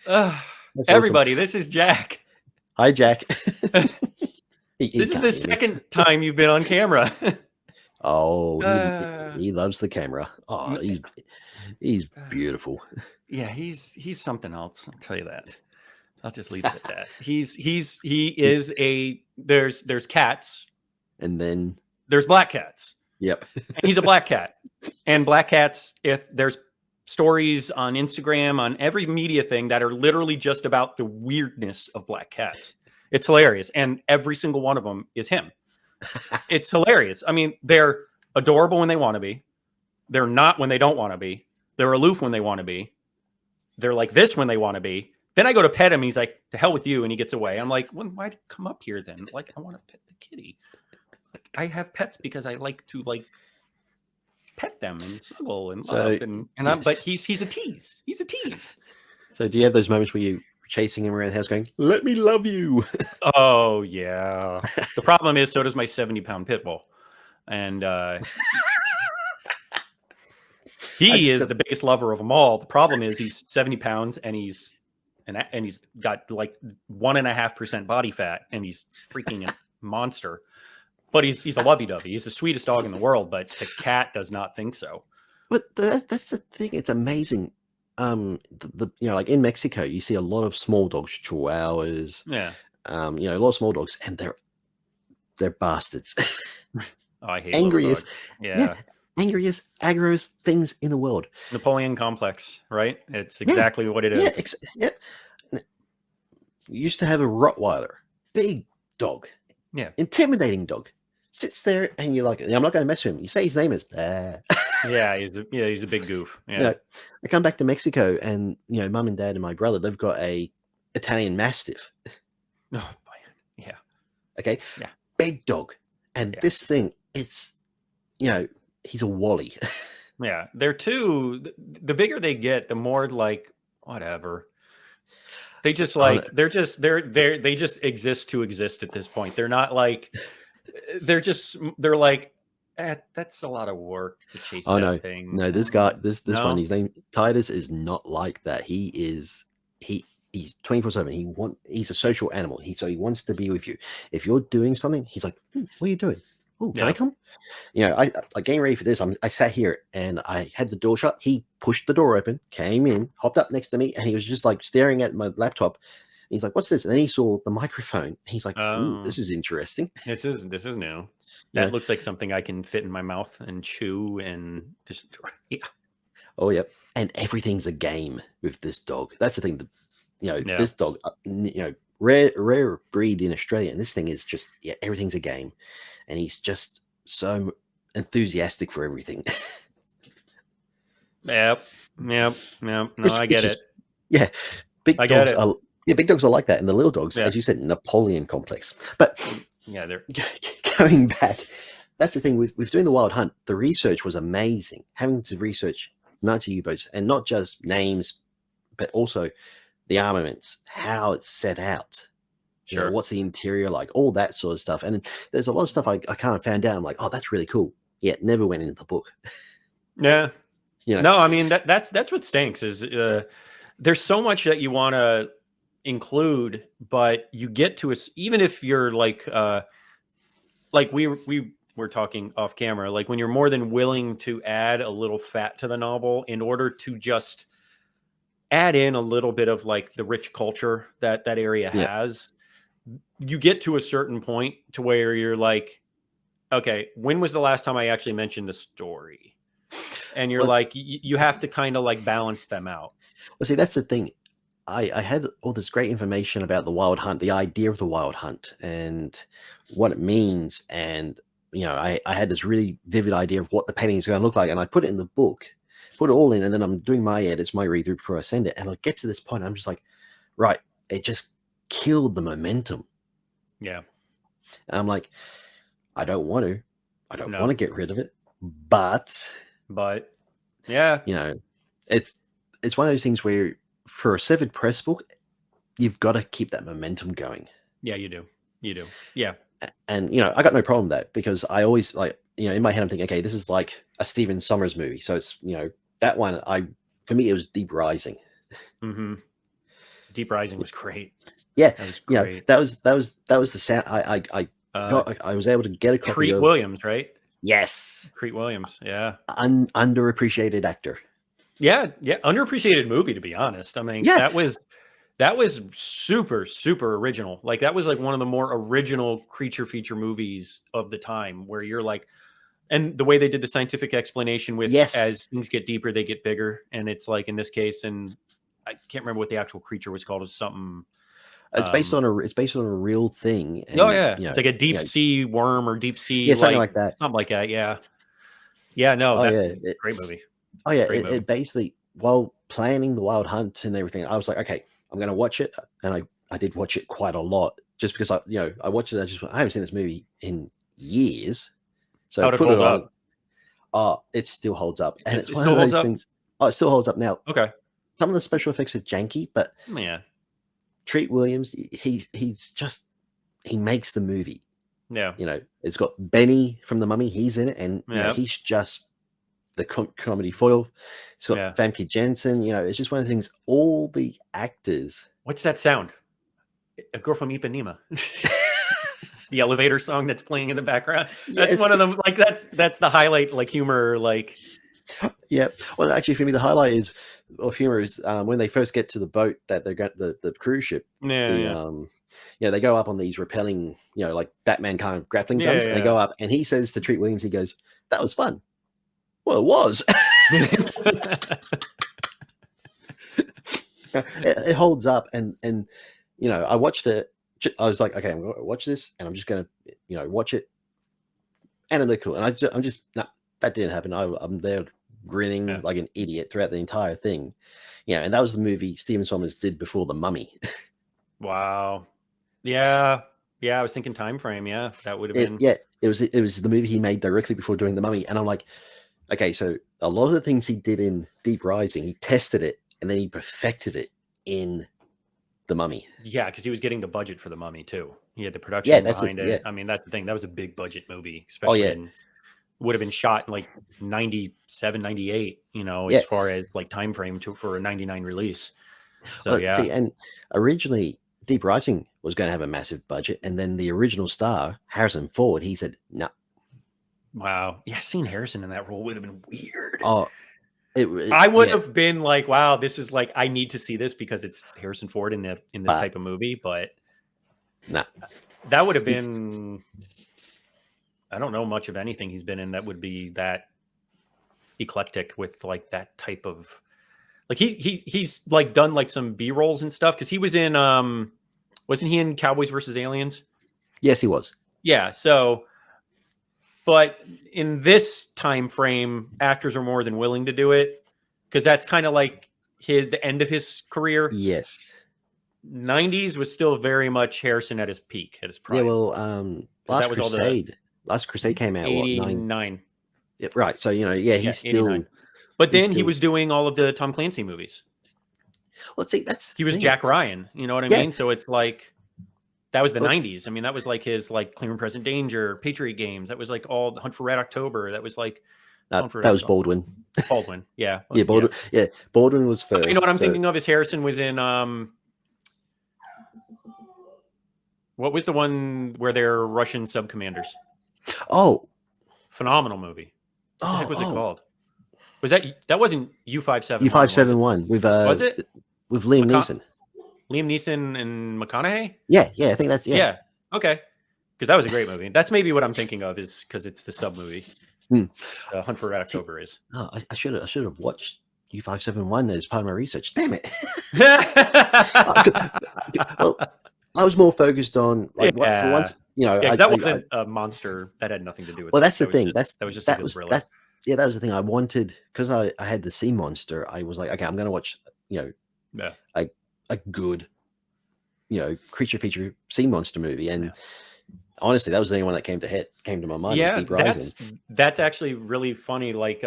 Speaker 1: Everybody, awesome. This is Jack.
Speaker 2: Hi, Jack.
Speaker 1: This is the second time you've been on camera.
Speaker 2: Oh, he loves the camera. Oh, he's beautiful.
Speaker 1: Yeah, he's something else. I'll tell you that. I'll just leave it at that. He is a there's cats,
Speaker 2: and then
Speaker 1: there's black cats.
Speaker 2: Yep.
Speaker 1: And he's a black cat. And black cats, if there's stories on Instagram, on every media thing that are literally just about the weirdness of black cats. It's hilarious. And every single one of them is him. It's hilarious. I mean, they're adorable when they want to be. They're not when they don't want to be. They're aloof when they want to be. They're like this when they want to be. Then I go to pet him. He's like, to hell with you. And he gets away. I'm like, well, why'd you come up here then? Like, I want to pet the kitty. Like, I have pets because I like to pet them and snuggle and love. But he's a tease. He's a tease.
Speaker 2: So do you have those moments where you chasing him around the house going, let me love you?
Speaker 1: Oh, yeah. The problem is, so does my 70-pound pit bull. And he is the biggest lover of them all. The problem is he's 70 pounds and he's got like 1.5% body fat and he's freaking a monster. But he's a lovey-dovey. He's the sweetest dog in the world, but the cat does not think so.
Speaker 2: But that's the thing. It's amazing. Like in Mexico, you see a lot of small dogs, chihuahuas.
Speaker 1: Yeah.
Speaker 2: A lot of small dogs, and they're bastards.
Speaker 1: Oh, I hate
Speaker 2: angriest.
Speaker 1: Yeah.
Speaker 2: Angriest, aggroest things in the world.
Speaker 1: Napoleon complex, right? It's exactly what it is.
Speaker 2: Yeah. You used to have a Rottweiler, big dog.
Speaker 1: Yeah.
Speaker 2: Intimidating dog. sits there, and you're like, I'm not going to mess with him. You say his name is.
Speaker 1: Yeah, he's a big goof. Yeah.
Speaker 2: You know, I come back to Mexico, and mum and dad and my brother, they've got a Italian Mastiff.
Speaker 1: Oh, yeah.
Speaker 2: Okay.
Speaker 1: Yeah.
Speaker 2: Big dog, and this thing, it's he's a Wally.
Speaker 1: Yeah, they're too. The bigger they get, the more like whatever. They just like they just exist to exist at this point. They're not like they're like that's a lot of work to chase that thing.
Speaker 2: No, this guy, this one, his name Titus is not like that. He's 24/7. He's a social animal. So he wants to be with you. If you're doing something, he's like, what are you doing? Oh, can I come? I like getting ready for this. I sat here and I had the door shut. He pushed the door open, came in, hopped up next to me, and he was just like staring at my laptop. He's like, "What's this?" And then he saw the microphone. He's like, "Ooh, this is interesting.
Speaker 1: This is new. That looks like something I can fit in my mouth and chew and just
Speaker 2: Oh, yep. And everything's a game with this dog. That's the thing. This dog, rare breed in Australia, and this thing is just everything's a game, and he's just so enthusiastic for everything.
Speaker 1: Yep. No, I get it.
Speaker 2: Yeah, big dogs are like that, and the little dogs, as you said, Napoleon complex. But
Speaker 1: they're
Speaker 2: going back. That's the thing with doing the Wild Hunt. The research was amazing. Having to research Nazi U-boats, and not just names, but also the armaments, how it's set out.
Speaker 1: Sure.
Speaker 2: What's the interior like, all that sort of stuff. And there's a lot of stuff I kind of found out. I'm like, oh, that's really cool. Yeah, it never went into the book.
Speaker 1: Yeah. No, I mean, that's what stinks is there's so much that you want to include, but you get to even if you're like we were talking off camera, like when you're more than willing to add a little fat to the novel in order to just add in a little bit of like the rich culture that area has, you get to a certain point to where you're like, okay, when was the last time I actually mentioned the story? And you're like, you have to kind of like balance them out.
Speaker 2: Well, see, that's the thing. I had all this great information about the Wild Hunt, the idea of the Wild Hunt and what it means. And, I had this really vivid idea of what the painting is going to look like. And I put it in the book, put it all in, and then I'm doing my edits, my read through before I send it. And I get to this point, I'm just like, right, it just killed the momentum.
Speaker 1: Yeah.
Speaker 2: And I'm like, I don't want to get rid of it, but
Speaker 1: yeah,
Speaker 2: it's one of those things where for a severed press book, you've got to keep that momentum going.
Speaker 1: Yeah, you do. Yeah.
Speaker 2: And I got no problem with that, because I always in my head I'm thinking, okay, this is like a Stephen Sommers movie, so it's that one. For me it was Deep Rising.
Speaker 1: Mm-hmm. Deep Rising was great.
Speaker 2: Yeah,
Speaker 1: that was great.
Speaker 2: That was the sound. I was able to get a copy
Speaker 1: Treat
Speaker 2: of
Speaker 1: Williams, right?
Speaker 2: Yes,
Speaker 1: Treat Williams. Yeah,
Speaker 2: underappreciated actor.
Speaker 1: Yeah, underappreciated movie, to be honest. I mean, that was super, super original. Like that was like one of the more original creature feature movies of the time, where you're like, and the way they did the scientific explanation with as things get deeper, they get bigger. And it's like in this case, and I can't remember what the actual creature was called. It was something.
Speaker 2: It's based on a real thing. And,
Speaker 1: it's like a deep sea worm or deep sea,
Speaker 2: something like that.
Speaker 1: Something like that. Yeah. No, great movie.
Speaker 2: Oh yeah, it basically, while planning the Wild Hunt and everything, I was like, okay, I'm going to watch it, and I did watch it quite a lot, just because I watched it. I haven't seen this movie in years, so
Speaker 1: how'd it hold up?
Speaker 2: Oh, it still holds up, and it's one
Speaker 1: still
Speaker 2: of those
Speaker 1: holds
Speaker 2: things. Oh, it still holds up now.
Speaker 1: Okay,
Speaker 2: some of the special effects are janky, but Treat Williams, he makes the movie.
Speaker 1: Yeah,
Speaker 2: it's got Benny from The Mummy. He's in it, and he's just the comedy foil. It's got Famke Janssen. It's just one of the things. All the actors.
Speaker 1: What's that sound? A girl from Ipanema. The elevator song that's playing in the background. That's one of them. Like that's the highlight. Like humor. Like.
Speaker 2: Yeah. Well, actually, for me, the highlight is humor is when they first get to the boat that they're got the cruise ship. They go up on these rappelling, like Batman kind of grappling guns. And they go up, and he says to Treat Williams, he goes, "That was fun." Well, it was. It holds up, and I watched it. I was like, okay, I'm going to watch this, and I'm just going to watch it analytical, and I'm just nah, that didn't happen. I'm there grinning like an idiot throughout the entire thing. Yeah, and that was the movie Stephen Sommers did before The Mummy.
Speaker 1: Wow. Yeah. I was thinking time frame. Yeah, that would have been.
Speaker 2: Yeah, it was the movie he made directly before doing The Mummy, and I'm like, okay, so a lot of the things he did in Deep Rising, he tested it and then he perfected it in The Mummy.
Speaker 1: Yeah, because he was getting the budget for The Mummy too. He had the production behind it.
Speaker 2: Yeah.
Speaker 1: I mean, that's the thing. That was a big budget movie, especially would have been shot in like 97, 98, as far as like time frame for a 99 release. So
Speaker 2: see, and originally Deep Rising was going to have a massive budget, and then the original star, Harrison Ford, he said no.
Speaker 1: Wow. Yeah, seeing Harrison in that role would have been weird.
Speaker 2: Oh,
Speaker 1: I would have been like, wow, this is like, I need to see this because it's Harrison Ford in this type of movie, but that would have been, I don't know much of anything he's been in that would be that eclectic with like that type of, like he's like done like some B-rolls and stuff, because he was in wasn't he in Cowboys versus Aliens?
Speaker 2: Yes, he was.
Speaker 1: Yeah, so but in this time frame, actors are more than willing to do it, because that's kind of like the end of his career.
Speaker 2: Yes.
Speaker 1: 90s was still very much Harrison at his peak, at his prime.
Speaker 2: Yeah, well, Last Crusade came out
Speaker 1: 89.
Speaker 2: Yeah, right. So he's still.
Speaker 1: 89. But then he was doing all of the Tom Clancy movies.
Speaker 2: Well, see, he
Speaker 1: was Jack Ryan. You know what I mean? So it's like that was the 90s. I mean, that was like his like Clear and Present Danger, Patriot Games. That was like all the Hunt for Red October. That was like
Speaker 2: that was Baldwin.
Speaker 1: Baldwin, yeah.
Speaker 2: Yeah, Baldwin. Yeah, Baldwin was first.
Speaker 1: You know what I'm thinking of is Harrison was in what was the one where they're Russian sub-commanders?
Speaker 2: Oh,
Speaker 1: phenomenal movie. What the heck was it called? Was that wasn't U-571?
Speaker 2: U-571 with
Speaker 1: was it
Speaker 2: with Liam Neeson?
Speaker 1: Liam Neeson and McConaughey?
Speaker 2: Yeah, I think that's
Speaker 1: yeah. Okay, because that was a great movie. That's maybe what I'm thinking of, is because it's the sub movie. Hunt for Red October is.
Speaker 2: Oh, I should have watched U-571 as part of my research. Damn it! Well, I was more focused on like once
Speaker 1: that wasn't a monster. That had nothing to do with.
Speaker 2: Well, that's the thing.
Speaker 1: That was just a good thriller.
Speaker 2: That was the thing I wanted, because I had the sea monster. I was like, okay, I'm going to watch a good creature feature sea monster movie, and honestly, that was the only one that came to my mind.
Speaker 1: Yeah,
Speaker 2: Deep Rising.
Speaker 1: That's actually really funny. Like,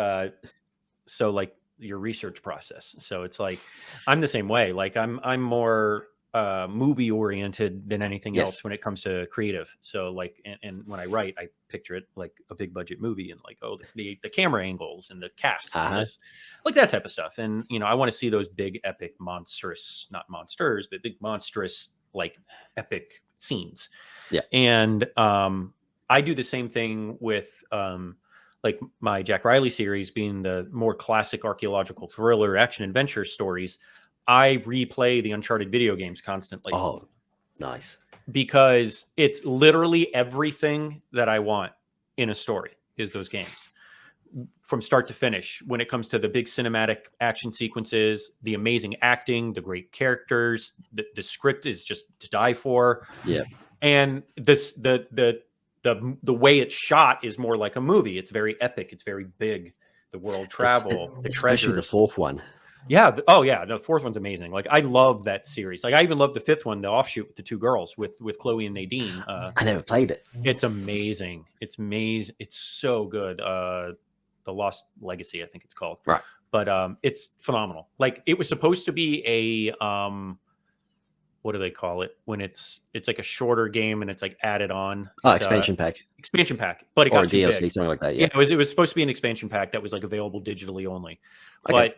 Speaker 1: so like your research process. So it's like I'm the same way. Like I'm more movie oriented than anything else when it comes to creative. So like, and when I write, I picture it like a big budget movie, and like, oh, the camera angles and the cast, and this, like that type of stuff. And I want to see those big epic monstrous, not monsters, but big monstrous like epic scenes.
Speaker 2: Yeah.
Speaker 1: And I do the same thing with like my Jack Riley series, being the more classic archaeological thriller action adventure stories. I replay the Uncharted video games constantly.
Speaker 2: Oh, nice.
Speaker 1: Because it's literally everything that I want in a story is those games, from start to finish. When it comes to the big cinematic action sequences, the amazing acting, the great characters, the script is just to die for.
Speaker 2: Yeah.
Speaker 1: And the way it's shot is more like a movie. It's very epic. It's very big. The world travel, the treasures.
Speaker 2: Especially the fourth one.
Speaker 1: Yeah. Oh, yeah. The fourth one's amazing. Like, I love that series. Like, I even love the fifth one, the offshoot with the two girls, with Chloe and Nadine.
Speaker 2: I never played it.
Speaker 1: It's amazing. It's amazing. It's so good. The Lost Legacy, I think it's called.
Speaker 2: Right.
Speaker 1: But it's phenomenal. Like, it was supposed to be a what do they call it when it's like a shorter game and it's like added on?
Speaker 2: Expansion pack.
Speaker 1: Expansion pack, but it got too
Speaker 2: DLC,
Speaker 1: big.
Speaker 2: Something like that. Yeah,
Speaker 1: it was supposed to be an expansion pack that was like available digitally only,
Speaker 2: okay.
Speaker 1: But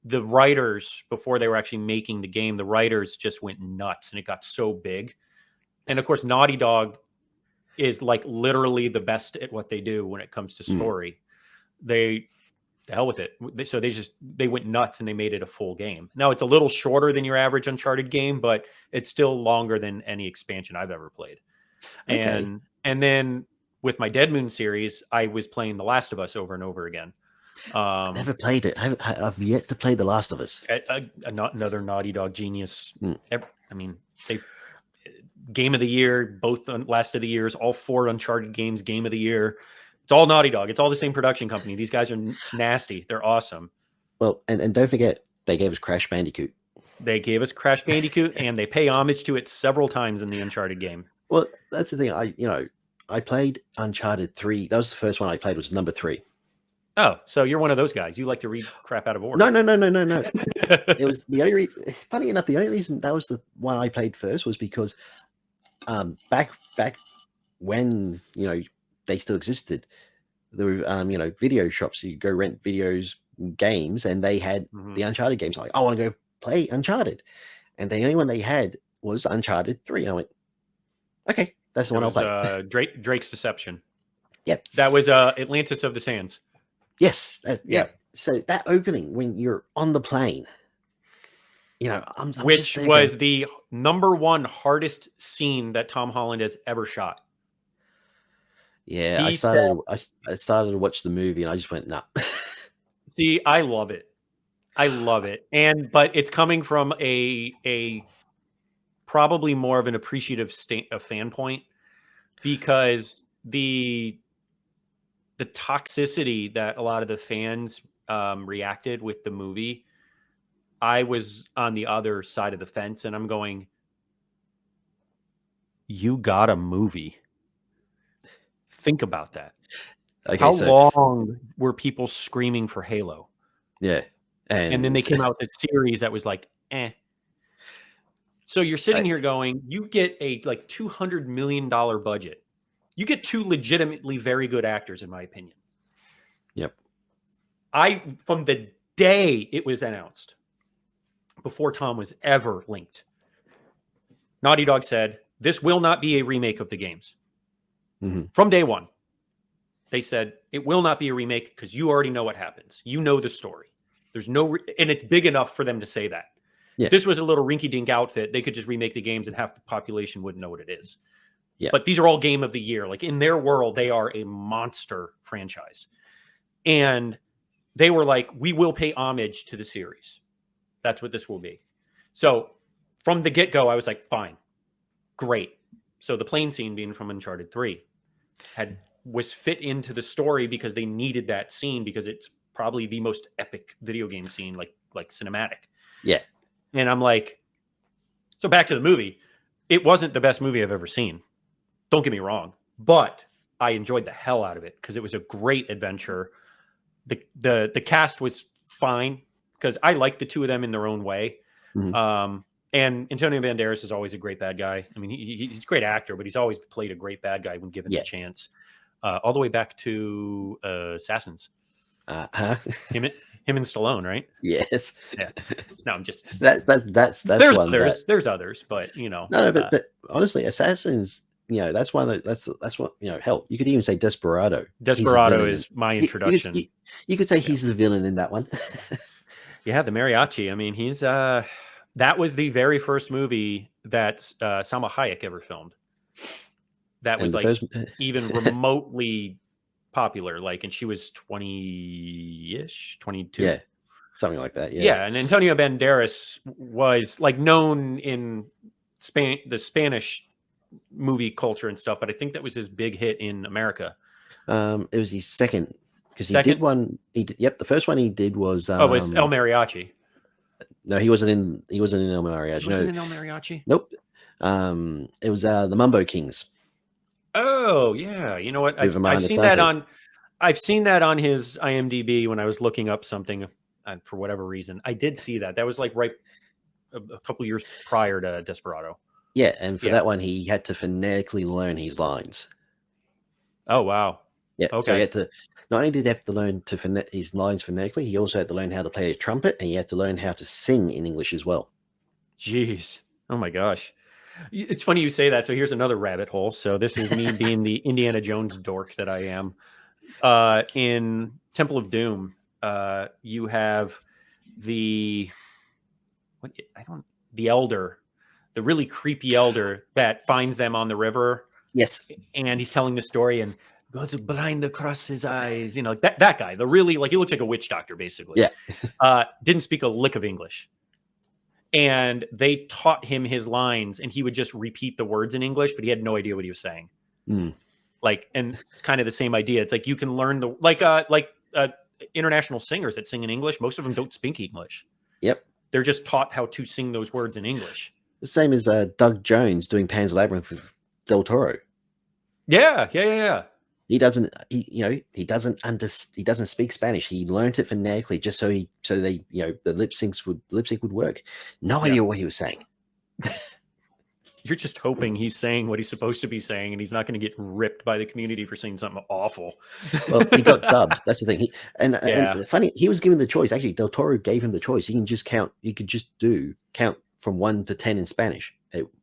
Speaker 1: the writers, before they were actually making the game, the writers just went nuts, and it got so big. And of course, Naughty Dog is like literally the best at what they do when it comes to story. The hell with it. So they went nuts and they made it a full game. Now it's a little shorter than your average Uncharted game, but it's still longer than any expansion I've ever played. Okay. And then with my Dead Moon series, I was playing The Last of Us over and over again.
Speaker 2: I've never played it. I've yet to play The Last of Us.
Speaker 1: Another Naughty Dog genius. I mean, Game of the Year, both Last of the Years, all 4 Uncharted games, Game of the Year. It's all Naughty Dog. It's all the same production company. These guys are nasty. They're awesome.
Speaker 2: Well, and don't forget, they gave us Crash Bandicoot.
Speaker 1: They gave us Crash Bandicoot, and they pay homage to it several times in the Uncharted game.
Speaker 2: Well, that's the thing. I played Uncharted 3. That was the first one I played, was number 3.
Speaker 1: Oh, so you're one of those guys. You like to read crap out of order.
Speaker 2: No. It was the only funny enough, the only reason that was the one I played first was because back when, they still existed, there were video shops. You go rent videos, games, and they had the Uncharted games. Like, I want to go play Uncharted. And the only one they had was Uncharted 3. And I went, okay, that's the one I'll play.
Speaker 1: Drake's Deception.
Speaker 2: Yep.
Speaker 1: That was Atlantis of the Sands.
Speaker 2: Yes. Yeah. So that opening when you're on the plane,
Speaker 1: which was the #1 hardest scene that Tom Holland has ever shot.
Speaker 2: Yeah, I started to watch the movie and I just went, nah.
Speaker 1: See, I love it. But it's coming from a probably more of an appreciative fan point, because the toxicity that a lot of the fans reacted with the movie, I was on the other side of the fence, and I'm going, you got a movie. Think about that.
Speaker 2: Okay,
Speaker 1: How long were people screaming for Halo?
Speaker 2: Yeah.
Speaker 1: And then they came out with a series that was like, eh. So you're sitting here going, you get a like $200 million budget. You get 2 legitimately very good actors, in my opinion.
Speaker 2: Yep.
Speaker 1: From the day it was announced, before Tom was ever linked, Naughty Dog said, this will not be a remake of the games. From day one, they said, it will not be a remake because you already know what happens. You know the story. There's no, and it's big enough for them to say that.
Speaker 2: Yeah.
Speaker 1: If this was a little rinky-dink outfit, they could just remake the games and half the population wouldn't know what it is.
Speaker 2: Yeah.
Speaker 1: But these are all Game of the Year. Like, in their world, they are a monster franchise. And they were like, we will pay homage to the series. That's what this will be. So from the get-go, I was like, fine, great. So the plane scene being from Uncharted 3 was fit into the story because they needed that scene, because it's probably the most epic video game scene, like cinematic.
Speaker 2: Yeah.
Speaker 1: And I'm like, so back to the movie. It wasn't the best movie I've ever seen. Don't get me wrong, but I enjoyed the hell out of it because it was a great adventure. The cast was fine because I like the two of them in their own way. And Antonio Banderas is always a great bad guy. I mean, he's a great actor, but he's always played a great bad guy when given the chance. All the way back to Assassins. Him and Stallone, right?
Speaker 2: Yes.
Speaker 1: Yeah. No, I'm just
Speaker 2: that's
Speaker 1: there's
Speaker 2: one
Speaker 1: others. There's others, but
Speaker 2: no, but honestly, Assassins, that's one that's what hell, you could even say Desperado.
Speaker 1: Desperado is my introduction.
Speaker 2: You could say he's the villain in that one.
Speaker 1: Yeah, the mariachi. I mean, he's that was the very first movie that Salma Hayek ever filmed. That was like even remotely popular. Like, and she was 20-ish, 22.
Speaker 2: Yeah, something like that. Yeah.
Speaker 1: Yeah, and Antonio Banderas was like known in the Spanish movie culture and stuff, but I think that was his big hit in America.
Speaker 2: It was his second, because he did one. Yep, the first one he did was
Speaker 1: it was El Mariachi.
Speaker 2: No, he wasn't in El Mariachi.
Speaker 1: Wasn't in El Mariachi?
Speaker 2: Nope. It was the Mumbo Kings.
Speaker 1: Oh yeah, you know what? I've seen that on his IMDb when I was looking up something for whatever reason. I did see that. That was like right a couple years prior to Desperado.
Speaker 2: Yeah, and for that one, he had to phonetically learn his lines.
Speaker 1: Oh wow!
Speaker 2: Yeah,
Speaker 1: okay.
Speaker 2: So he had to not only did he have to learn his lines phonetically, he also had to learn how to play a trumpet, and he had to learn how to sing in English as well.
Speaker 1: Jeez! Oh my gosh! It's funny you say that. So here's another rabbit hole. So this is me being the Indiana Jones dork that I am. In Temple of Doom, you have the elder, the really creepy elder that finds them on the river.
Speaker 2: Yes,
Speaker 1: and he's telling the story and goes blind across his eyes. You know, like that guy. The really, like, he looks like a witch doctor basically.
Speaker 2: Yeah,
Speaker 1: didn't speak a lick of English. And they taught him his lines, and he would just repeat the words in English, but he had no idea what he was saying. Like, and it's kind of the same idea. It's like you can learn the international singers that sing in English. Most of them don't speak English.
Speaker 2: Yep.
Speaker 1: They're just taught how to sing those words in English.
Speaker 2: The same as Doug Jones doing Pan's Labyrinth with Del Toro.
Speaker 1: Yeah.
Speaker 2: He doesn't speak Spanish. He learned it phonetically just so they, the lip sync would work. No idea what he was saying.
Speaker 1: You're just hoping he's saying what he's supposed to be saying, and he's not going to get ripped by the community for saying something awful.
Speaker 2: Well, he got dubbed. That's the thing. And funny, he was given the choice. Actually, Del Toro gave him the choice. You can just count. You could just count from 1 to 10 in Spanish,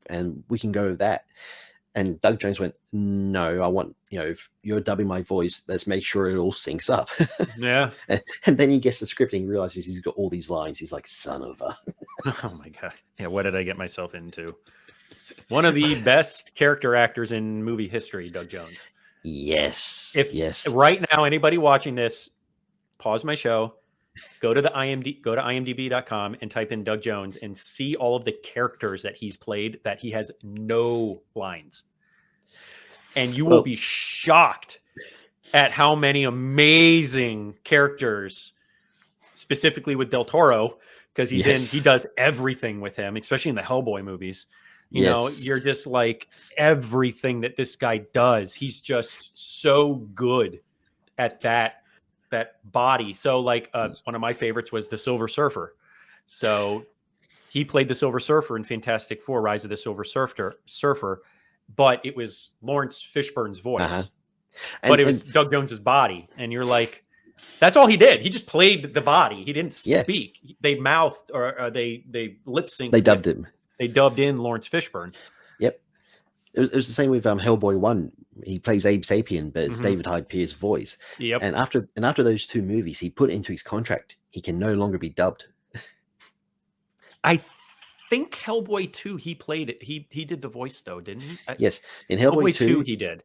Speaker 2: and we can go with that. And Doug Jones went, no, I want, if you're dubbing my voice, let's make sure it all syncs up.
Speaker 1: Yeah.
Speaker 2: And then he gets the script and he realizes he's got all these lines. He's like, son of a.
Speaker 1: Oh my God. Yeah. What did I get myself into? One of the best character actors in movie history, Doug Jones.
Speaker 2: Yes.
Speaker 1: Yes. Right now, anybody watching this, pause my show, go to imdb.com and type in Doug Jones and see all of the characters that he's played that he has no lines. And you will be shocked at how many amazing characters, specifically with Del Toro, because he does everything with him, especially in the Hellboy movies. You know, you're just like, everything that this guy does, he's just so good at that body. So like one of my favorites was the Silver Surfer. So he played the Silver Surfer in Fantastic Four, Rise of the Silver Surfer, but it was Lawrence Fishburne's voice. But it was Doug Jones's body. And you're like, that's all he did. He just played the body. He didn't speak. They mouthed or they lip synced.
Speaker 2: They dubbed him.
Speaker 1: They dubbed in Lawrence Fishburne.
Speaker 2: Yep. It was the same with Hellboy 1. He plays Abe Sapien, but it's David Hyde Pierce's voice.
Speaker 1: Yep.
Speaker 2: And after those 2 movies, he put into his contract he can no longer be dubbed.
Speaker 1: I think Hellboy 2 he played it. He did the voice though, didn't he?
Speaker 2: Yes. In Hellboy 2
Speaker 1: he did.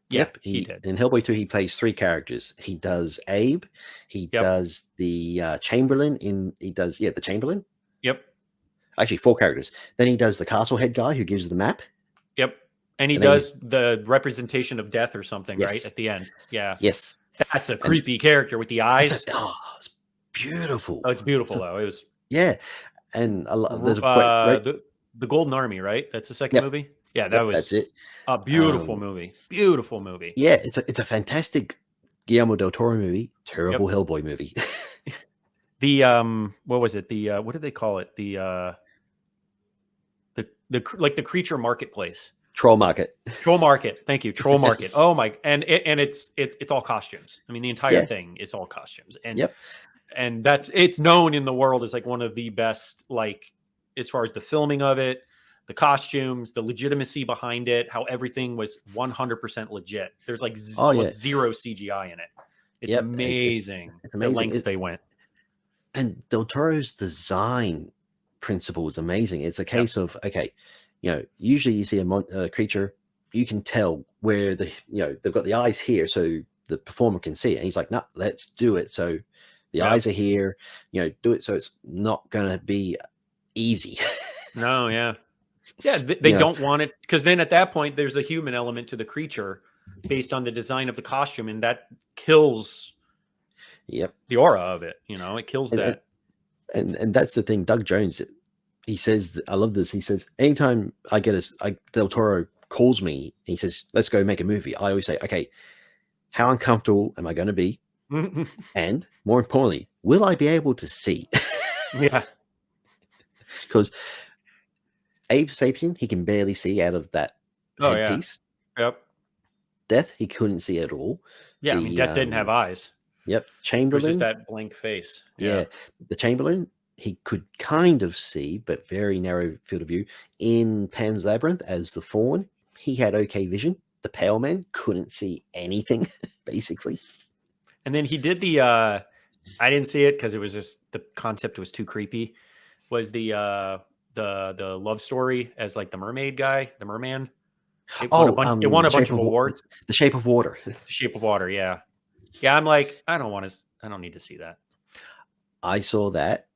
Speaker 2: Yep, he did. In Hellboy 2 he plays 3 characters. He does Abe, he does the Chamberlain the Chamberlain.
Speaker 1: Yep.
Speaker 2: Actually 4 characters. Then he does the castle head guy who gives the map.
Speaker 1: Yep. And he does the representation of death or something, right? At the end. Yeah.
Speaker 2: Yes.
Speaker 1: That's a creepy character with the eyes.
Speaker 2: It's beautiful.
Speaker 1: Oh, it's beautiful though. It was.
Speaker 2: Yeah. And there's
Speaker 1: the Golden Army, right? That's the second movie. Yeah,
Speaker 2: that's it.
Speaker 1: A beautiful movie. Beautiful movie.
Speaker 2: Yeah, it's a fantastic Guillermo del Toro movie. Terrible Hellboy movie.
Speaker 1: The what was it? The what did they call it? The creature marketplace.
Speaker 2: Troll market.
Speaker 1: Thank you. Troll market. Oh my! And it's all costumes. I mean, the entire thing is all costumes. And and it's known in the world as like one of the best, like as far as the filming of it, the costumes, the legitimacy behind it, how everything was 100% legit. There's like zero CGI in it. It's amazing. It's amazing the lengths they went.
Speaker 2: And Del Toro's design principle is amazing. It's a case of, usually you see a creature, you can tell where they've got the eyes here so the performer can see it. And he's like, no, let's do it. So the eyes are here, do it so it's not going to be easy.
Speaker 1: No, yeah. Yeah, they don't want it, because then at that point there's a human element to the creature based on the design of the costume, and that kills the aura of it. It kills that.
Speaker 2: And that's the thing. Doug Jones, he says, I love this. He says, anytime Del Toro calls me, he says, let's go make a movie. I always say, okay, how uncomfortable am I going to be? And more importantly, will I be able to see?
Speaker 1: Yeah.
Speaker 2: Because Abe Sapien, he can barely see out of that headpiece.
Speaker 1: Yep.
Speaker 2: Death, he couldn't see at all.
Speaker 1: Yeah, I mean, Death didn't have eyes.
Speaker 2: Yep. Chamberlain.
Speaker 1: It was just that blank face.
Speaker 2: Yeah. The Chamberlain, he could kind of see, but very narrow field of view. In Pan's Labyrinth, as the Fawn, he had okay vision. The Pale Man couldn't see anything, basically.
Speaker 1: And then he did the, I didn't see it because it was just, the concept was too creepy, was the love story as like the mermaid guy, the merman. It won a bunch of awards.
Speaker 2: The Shape of Water.
Speaker 1: The Shape of Water, yeah. Yeah, I'm like, I don't need to see that.
Speaker 2: I saw that,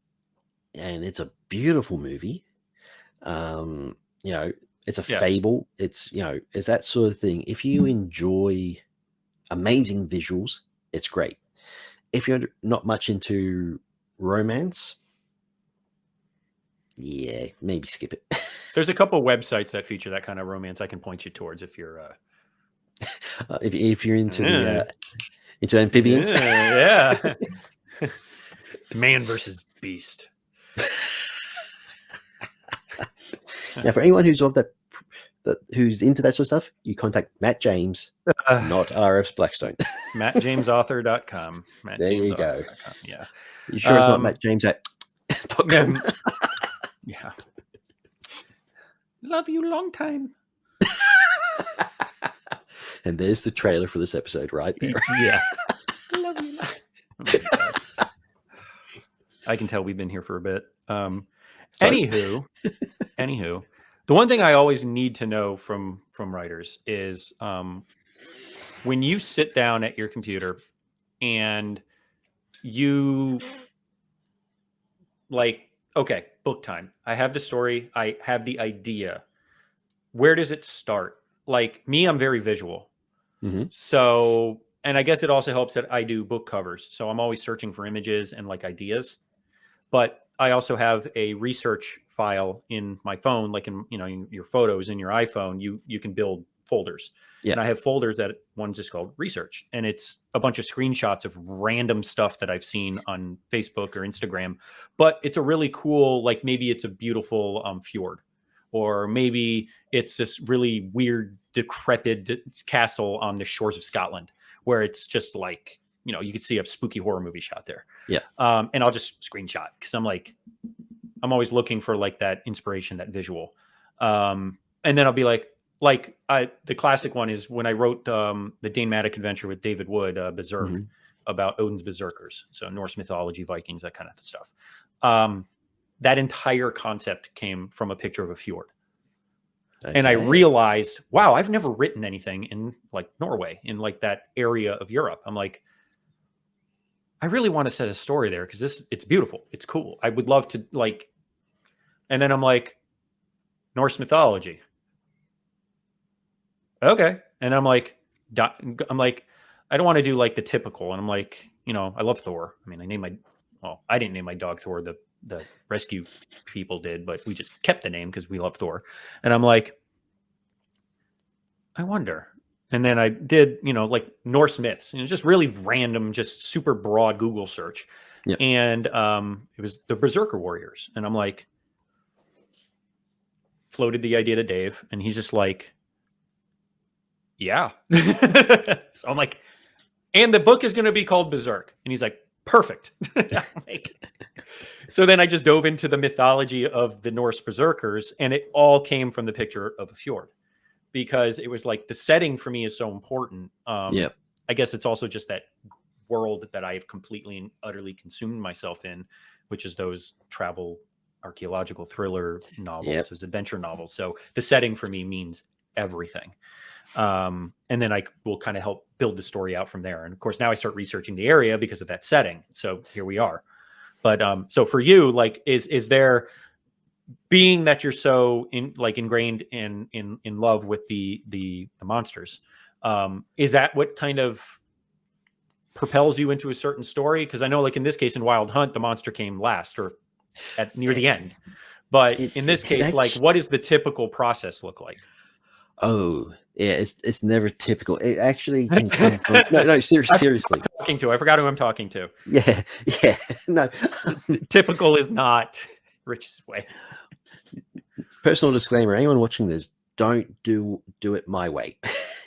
Speaker 2: and it's a beautiful movie. It's a fable. It's, it's that sort of thing. If you enjoy amazing visuals, it's great. If you're not much into romance, yeah, maybe skip it.
Speaker 1: There's a couple websites that feature that kind of romance I can point you towards if you're
Speaker 2: if you're into into amphibians.
Speaker 1: Yeah. Man versus beast.
Speaker 2: Now, for anyone who's who's into that sort of stuff, you contact Matt James, not RF's Blackstone.
Speaker 1: MattJamesAuthor.com.
Speaker 2: There you go.
Speaker 1: Yeah.
Speaker 2: You sure it's not Matt James at .com?
Speaker 1: Yeah. Love you long time.
Speaker 2: And there's the trailer for this episode right there.
Speaker 1: Yeah. Love you. Oh, I can tell we've been here for a bit. Anywho, the one thing I always need to know from writers is when you sit down at your computer and you okay, book time. I have the story. I have the idea. Where does it start? Like me, I'm very visual.
Speaker 2: Mm-hmm.
Speaker 1: So, and I guess it also helps that I do book covers. So I'm always searching for images and ideas. But I also have a research file in my phone, like in your photos in your iPhone. You can build folders. Yeah. And I have folders that one's just called research, and it's a bunch of screenshots of random stuff that I've seen on Facebook or Instagram. But it's a really cool, maybe it's a beautiful fjord, or maybe it's this really weird, decrepit castle on the shores of Scotland, where it's just you could see a spooky horror movie shot there.
Speaker 2: Yeah.
Speaker 1: And I'll just screenshot because I'm always looking for that inspiration, that visual. And then I'll be the classic one is when I wrote the Dane Maddock adventure with David Wood, Berserk, mm-hmm. about Odin's berserkers. So Norse mythology, Vikings, that kind of stuff. That entire concept came from a picture of a fjord. Okay. And I realized, wow, I've never written anything in Norway, in that area of Europe. I'm I really want to set a story there because it's beautiful. It's cool. I would love to and then I'm Norse mythology. Okay. And I'm I don't want to do the typical. And I'm I love Thor. I mean, I didn't name my dog Thor. The rescue people did, but we just kept the name because we love Thor. And I'm I wonder. And then I did, Norse myths, just really random, just super broad Google search. Yep. And it was the Berserker Warriors. And I'm floated the idea to Dave, and he's just yeah. So I'm and the book is going to be called Berserk. And he's perfect. So then I just dove into the mythology of the Norse berserkers, and it all came from the picture of a fjord. Because it was the setting for me is so important. I guess it's also just that world that I have completely and utterly consumed myself in, which is those travel archaeological thriller novels, those adventure novels. So the setting for me means everything. And then I will kind of help build the story out from there. And of course, now I start researching the area because of that setting. So here we are. But so for you, is there, being that you're so ingrained in love with the monsters, is that what kind of propels you into a certain story? Because I know in this case in Wild Hunt, the monster came last or near the end. But in this case, what does the typical process look like?
Speaker 2: Oh, yeah, it's never typical. It actually can come from no, seriously.
Speaker 1: I forgot who I'm talking to.
Speaker 2: Yeah. No.
Speaker 1: Typical is not Rich's way.
Speaker 2: Personal disclaimer, anyone watching this, don't do it my way.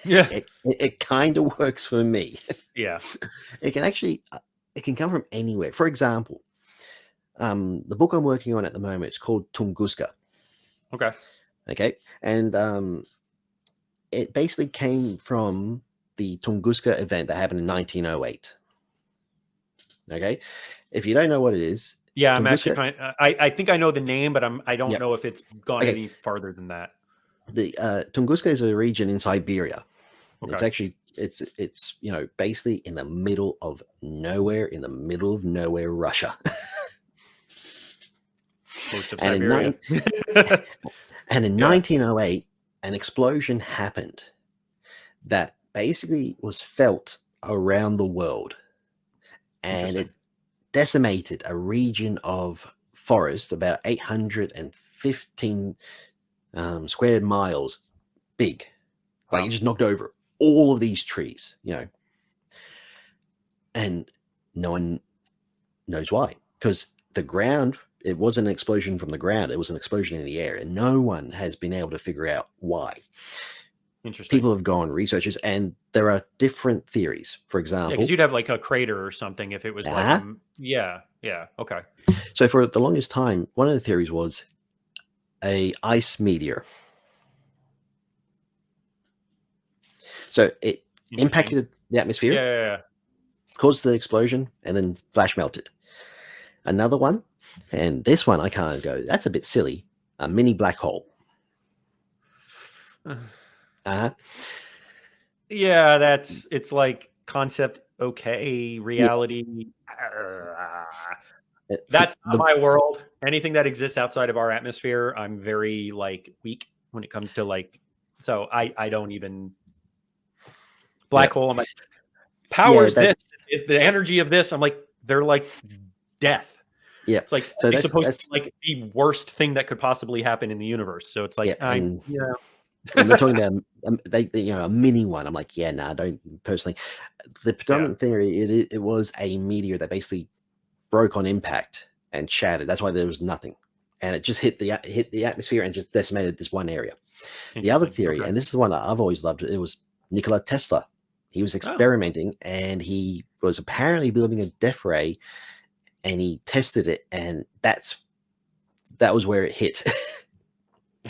Speaker 1: Yeah.
Speaker 2: It kind of works for me.
Speaker 1: Yeah.
Speaker 2: It can come from anywhere. For example, the book I'm working on at the moment is called Tunguska. Okay. And it basically came from the Tunguska event that happened in 1908. Okay. If you don't know what it is,
Speaker 1: yeah, I'm actually trying. I think I know the name, but I don't know if it's gone any farther than that.
Speaker 2: The Tunguska is a region in Siberia.
Speaker 1: Okay.
Speaker 2: It's actually it's basically in the middle of nowhere, Russia.
Speaker 1: Most of Siberia.
Speaker 2: And in 1908, an explosion happened that basically was felt around the world. And it decimated a region of forest about 815 square miles big. Like, it just knocked over all of these trees, you know. And no one knows why. Because the ground, it wasn't an explosion from the ground. It was an explosion in the air. And no one has been able to figure out why.
Speaker 1: Interesting.
Speaker 2: People have gone, researchers, and there are different theories. For example,
Speaker 1: because you'd have like a crater or something if it was like, okay.
Speaker 2: So for the longest time, one of the theories was a ice meteor. So it impacted the atmosphere, caused the explosion, and then flash melted. Another one, and this one I kind of go, that's a bit silly, a mini black hole.
Speaker 1: Yeah, it's like concept okay, reality. That's not my world. Anything that exists outside of our atmosphere, I'm very like weak when it comes to like, so I don't even black hole. I'm like, powers this is the energy of this. I'm like, they're like death.
Speaker 2: Yeah,
Speaker 1: it's like so it's supposed to be like the worst thing that could possibly happen in the universe. So it's like,
Speaker 2: when they're talking about a mini one, I'm like, I don't personally. The predominant theory, it was a meteor that basically broke on impact and shattered. That's why there was nothing, and it just hit the atmosphere and just decimated this one area. The other theory, and this is the one I've always loved, it was Nikola Tesla. He was experimenting, and he was apparently building a death ray, and he tested it, and that was where it hit.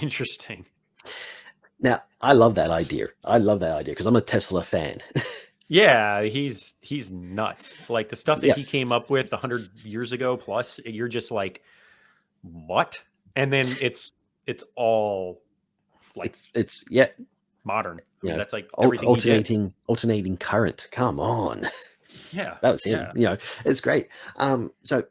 Speaker 1: Interesting.
Speaker 2: Now, I love that idea. Because I'm a Tesla fan.
Speaker 1: Yeah, he's nuts. Like the stuff that he came up with 100 years ago plus, you're just like, what? And then it's all like
Speaker 2: it's
Speaker 1: modern. I mean, that's like
Speaker 2: everything alternating current. Come on.
Speaker 1: Yeah,
Speaker 2: that was him. It's great. So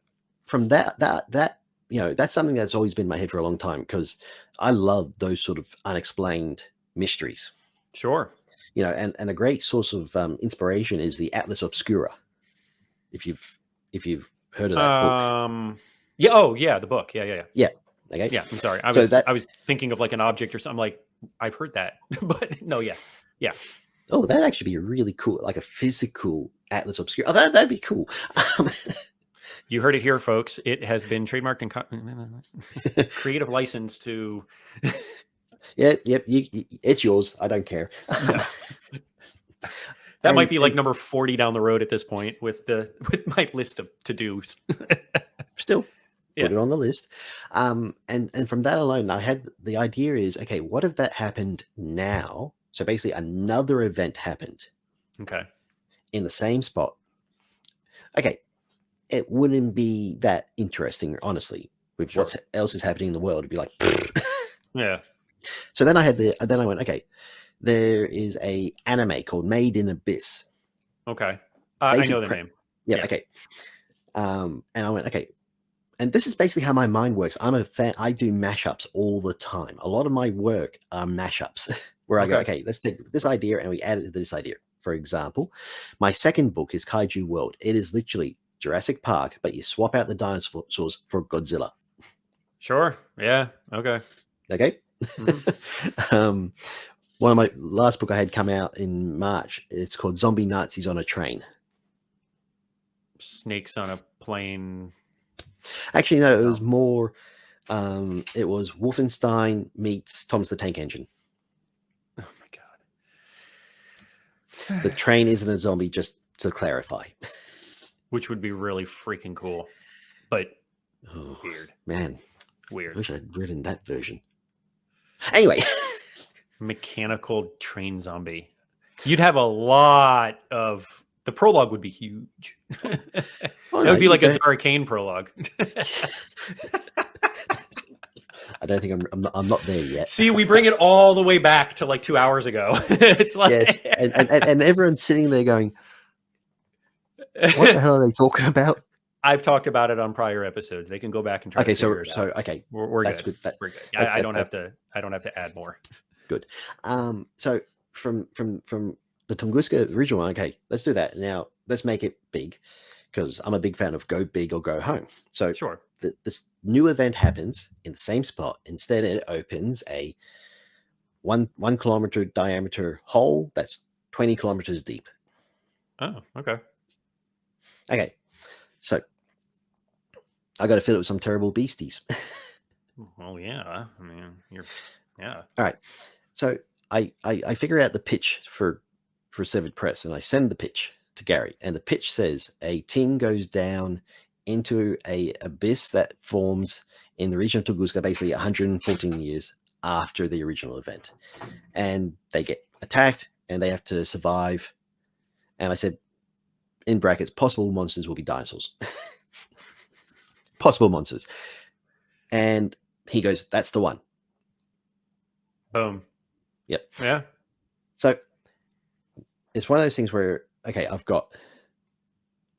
Speaker 2: from that that's something that's always been in my head for a long time, because I love those sort of unexplained mysteries.
Speaker 1: Sure.
Speaker 2: And a great source of inspiration is the Atlas Obscura. If you've heard of that book.
Speaker 1: Yeah. Oh, yeah. The book. Yeah.
Speaker 2: Okay.
Speaker 1: Yeah. I'm sorry. I was thinking of like an object or something. Like, I've heard that, but no. Yeah.
Speaker 2: Oh, that'd actually be really cool. Like a physical Atlas Obscura. Oh, that'd be cool.
Speaker 1: You heard it here, folks. It has been trademarked and creative license to.
Speaker 2: Yep. It's yours. I don't care.
Speaker 1: That might be like number 40 down the road at this point with my list of to-dos.
Speaker 2: Still put it on the list. And from that alone, I had the idea is, okay, what if that happened now? So basically another event happened.
Speaker 1: Okay.
Speaker 2: In the same spot. Okay. It wouldn't be that interesting, honestly, with what else is happening in the world. It'd be like,
Speaker 1: yeah.
Speaker 2: So then I went, okay, there is a anime called Made in Abyss.
Speaker 1: Okay. I know the name.
Speaker 2: Yeah. Okay. And I went, okay. And this is basically how my mind works. I'm a fan. I do mashups all the time. A lot of my work are mashups where I go, okay, let's take this idea and we add it to this idea. For example, my second book is Kaiju World. It is literally Jurassic Park, but you swap out the dinosaurs for Godzilla.
Speaker 1: Sure. Yeah. Okay.
Speaker 2: Mm-hmm. One of my last book I had come out in March. It's called Zombie Nazis on a Train.
Speaker 1: Snakes on a plane.
Speaker 2: Actually, no, it was more. It was Wolfenstein meets Thomas the Tank Engine.
Speaker 1: Oh my god!
Speaker 2: The train isn't a zombie, just to clarify.
Speaker 1: Which would be really freaking cool, but weird.
Speaker 2: Man,
Speaker 1: weird.
Speaker 2: I wish I'd written that version. Anyway,
Speaker 1: mechanical train zombie. You'd have a lot of. The prologue would be huge. It would be like a Hurricane prologue.
Speaker 2: I don't think I'm not there yet.
Speaker 1: See, we bring it all the way back to like 2 hours ago. It's like
Speaker 2: yes, and everyone's sitting there going, "What the hell are they talking about?"
Speaker 1: I've talked about it on prior episodes. They can go back and try to figure it out.
Speaker 2: Okay,
Speaker 1: we're
Speaker 2: that's
Speaker 1: good.
Speaker 2: good.
Speaker 1: We're good. I don't have to add more.
Speaker 2: Good. So from the Tunguska original one, okay, let's do that. Now let's make it big, because I'm a big fan of go big or go home. So
Speaker 1: Sure.
Speaker 2: This new event happens in the same spot. Instead, it opens a 1 kilometer diameter hole that's 20 kilometers deep.
Speaker 1: Oh, okay.
Speaker 2: Okay, so I got to fill it with some terrible beasties.
Speaker 1: Well, yeah. I mean, yeah.
Speaker 2: All right. So I figure out the pitch for Severed Press, and I send the pitch to Gary, and the pitch says a team goes down into a abyss that forms in the region of Tunguska, basically 114 years after the original event, and they get attacked and they have to survive. And I said, in brackets, possible monsters will be dinosaurs. Possible monsters. And he goes, that's the one.
Speaker 1: Boom.
Speaker 2: Yep.
Speaker 1: Yeah.
Speaker 2: So it's one of those things where, okay, I've got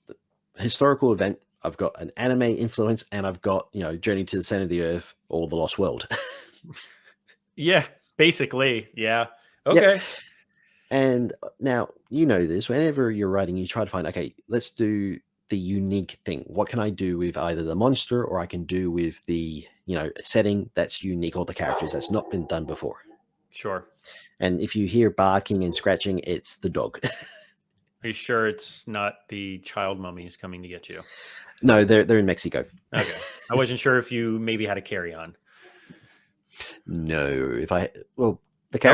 Speaker 2: the historical event, I've got an anime influence, and I've got, Journey to the Center of the Earth or The Lost World.
Speaker 1: Yeah, basically. Yeah. Okay.
Speaker 2: Yep. And now, this, whenever you're writing, you try to find, okay, let's do the unique thing. What can I do with either the monster, or I can do with the, setting that's unique, or the characters that's not been done before.
Speaker 1: Sure.
Speaker 2: And if you hear barking and scratching, it's the dog.
Speaker 1: Are you sure it's not the child mummies coming to get you?
Speaker 2: No, they're in Mexico.
Speaker 1: Okay. I wasn't sure if you maybe had a carry-on.
Speaker 2: No, the
Speaker 1: that would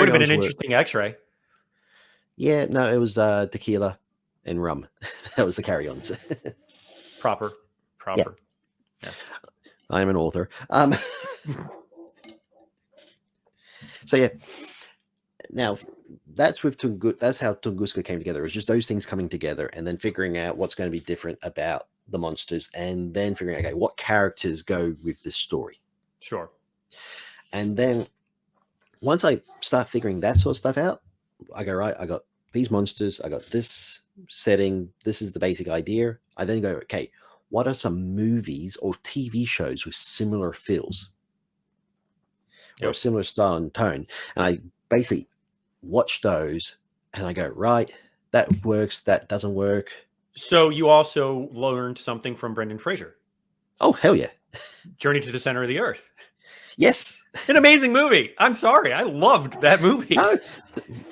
Speaker 1: have been an interesting X-ray.
Speaker 2: Yeah, no, it was tequila and rum. That was the carry-ons.
Speaker 1: Proper.
Speaker 2: Yeah. I'm an author. So yeah. Now that's how Tunguska came together. It was just those things coming together, and then figuring out what's going to be different about the monsters, and then figuring out, okay, what characters go with this story.
Speaker 1: Sure.
Speaker 2: And then once I start figuring that sort of stuff out, I go, right, I got these monsters, I got this setting, this is the basic idea. I then go, okay, what are some movies or TV shows with similar feels? Or similar style and tone? And I basically watch those, and I go, right, that works, that doesn't work.
Speaker 1: So you also learned something from Brendan Fraser.
Speaker 2: Oh, hell yeah.
Speaker 1: Journey to the Center of the Earth.
Speaker 2: Yes.
Speaker 1: An amazing movie. I'm sorry. I loved that movie.
Speaker 2: No.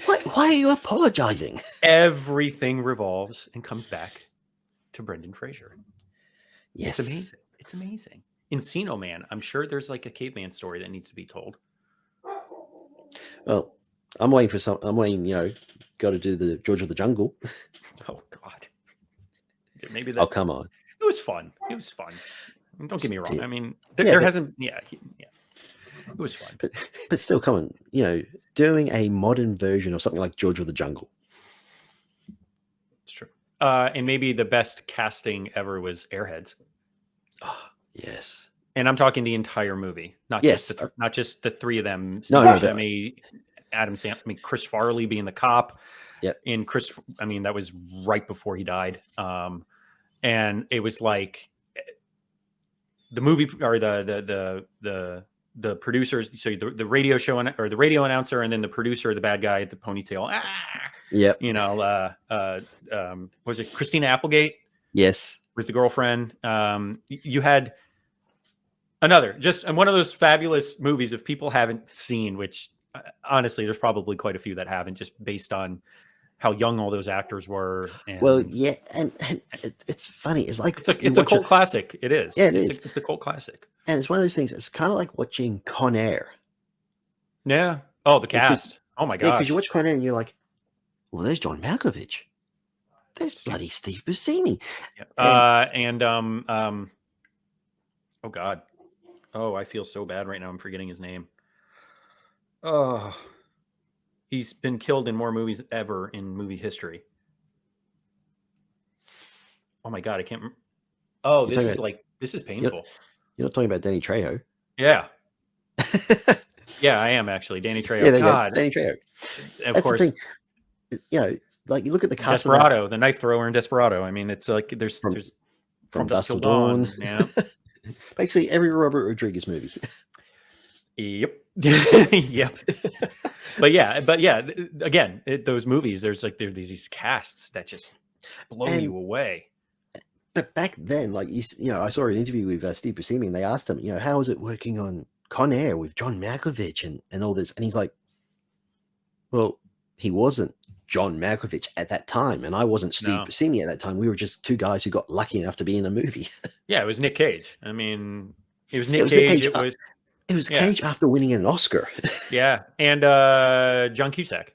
Speaker 2: Why are you apologizing?
Speaker 1: Everything revolves and comes back to Brendan Fraser.
Speaker 2: Yes.
Speaker 1: It's amazing. It's amazing. Encino Man. I'm sure there's like a caveman story that needs to be told.
Speaker 2: Well, I'm waiting, got to do the George of the Jungle.
Speaker 1: Oh, God. Maybe that.
Speaker 2: Oh, come on.
Speaker 1: It was fun. Don't get me wrong. I mean, there hasn't. Yeah. It was fun.
Speaker 2: But still, come on. Doing a modern version of something like George of the Jungle.
Speaker 1: It's true. And maybe the best casting ever was Airheads.
Speaker 2: Oh, yes.
Speaker 1: And I'm talking the entire movie, not just the three of them. Adam Sandler, Chris Farley being the cop.
Speaker 2: Yep.
Speaker 1: And that was right before he died. And it was like the movie, or the producers. So the radio show or the radio announcer, and then the producer, the bad guy at the ponytail.
Speaker 2: Yep.
Speaker 1: Was it Christina Applegate?
Speaker 2: Yes.
Speaker 1: Was the girlfriend. You had another, just one of those fabulous movies if people haven't seen, which honestly, there's probably quite a few that haven't, just based on how young all those actors were. And
Speaker 2: well, yeah, and it's funny. It's like
Speaker 1: it's a cult classic. It is.
Speaker 2: Yeah, it is.
Speaker 1: It's a cult classic.
Speaker 2: And it's one of those things. It's kind of like watching Con Air.
Speaker 1: Yeah. Oh, the cast. Oh my gosh.
Speaker 2: Yeah, because you watch Con Air and you're like, well, there's John Malkovich. There's bloody Steve Buscemi.
Speaker 1: Oh God. Oh, I feel so bad right now. I'm forgetting his name. Oh, he's been killed in more movies ever in movie history. Oh my God, I can't. Oh, this is painful.
Speaker 2: You're not talking about Danny Trejo.
Speaker 1: Yeah. Yeah, I am actually. Danny Trejo.
Speaker 2: Yeah, God. Danny Trejo.
Speaker 1: Of
Speaker 2: That's
Speaker 1: course.
Speaker 2: The thing. Like you look at the cast.
Speaker 1: Desperado, the knife thrower in Desperado. I mean, it's like there's
Speaker 2: From Dusk Till Dawn.
Speaker 1: Yeah.
Speaker 2: Basically every Robert Rodriguez movie.
Speaker 1: Yep. Yep. But yeah, again, those movies, there's these casts that just blow you away.
Speaker 2: But back then, like, I saw an interview with Steve Buscemi, and they asked him, how was it working on Con Air with John Malkovich and all this? And he's like, well, he wasn't John Malkovich at that time, and I wasn't Steve Buscemi at that time. We were just two guys who got lucky enough to be in a movie.
Speaker 1: Yeah, it was Nick Cage. I mean, it was Nick Cage.
Speaker 2: It was Cage after winning an Oscar.
Speaker 1: Yeah, and John Cusack.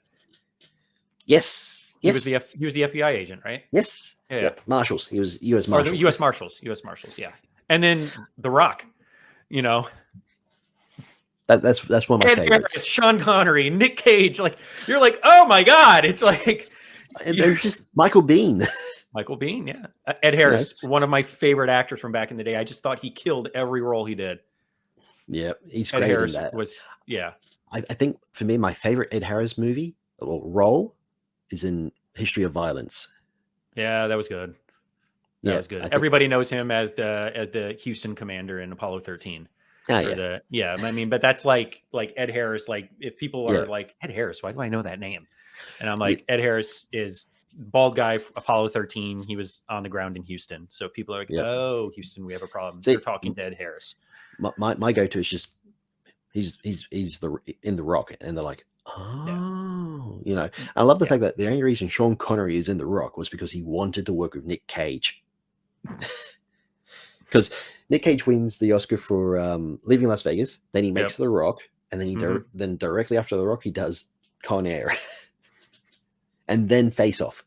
Speaker 2: Yes.
Speaker 1: He was the FBI agent, right?
Speaker 2: Yes.
Speaker 1: Yeah.
Speaker 2: Yep. Marshals. He was U.S. Marshals.
Speaker 1: Or the U.S. Marshals. U.S. Marshals. Yeah. And then The Rock.
Speaker 2: That's one of my favorites.
Speaker 1: Sean Connery, Nick Cage. Like, you're like, oh my god! It's like,
Speaker 2: and just Michael Biehn.
Speaker 1: Michael Biehn, yeah. Ed Harris, one of my favorite actors from back in the day. I just thought he killed every role he did.
Speaker 2: Yeah, he's
Speaker 1: Ed
Speaker 2: great
Speaker 1: Harris
Speaker 2: in that. I think for me, my favorite Ed Harris movie or role is in History of Violence.
Speaker 1: Yeah, that was good. That was good. Everybody knows him as the Houston commander in Apollo 13. I mean, but that's like Ed Harris. Like, if people are like, Ed Harris, why do I know that name? And I'm like, Ed Harris is bald guy, Apollo 13. He was on the ground in Houston. So people are like, oh, Houston, we have a problem. They're talking to Ed Harris.
Speaker 2: My go-to is just he's in The Rock, and they're like, oh, I love the fact that the only reason Sean Connery is in The Rock was because he wanted to work with Nick Cage. Because Nick Cage wins the Oscar for Leaving Las Vegas, then he makes The Rock, and then then directly after The Rock he does Con Air, and then Face Off.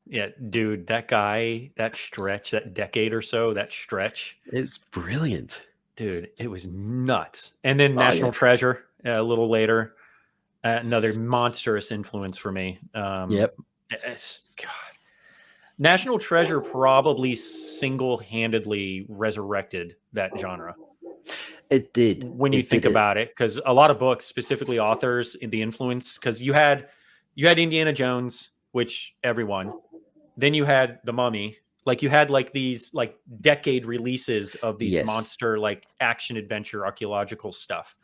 Speaker 1: Yeah, dude, that guy, that stretch, that decade or so, that stretch,
Speaker 2: it's brilliant,
Speaker 1: dude. It was nuts. And then National Treasure a little later, another monstrous influence for me. It's God. National Treasure probably single-handedly resurrected that genre.
Speaker 2: It did.
Speaker 1: When you think about it, because a lot of books, specifically authors, in the influence, because you had Indiana Jones, which everyone, then you had The Mummy, like you had like these like decade releases of these monster like action adventure archaeological stuff.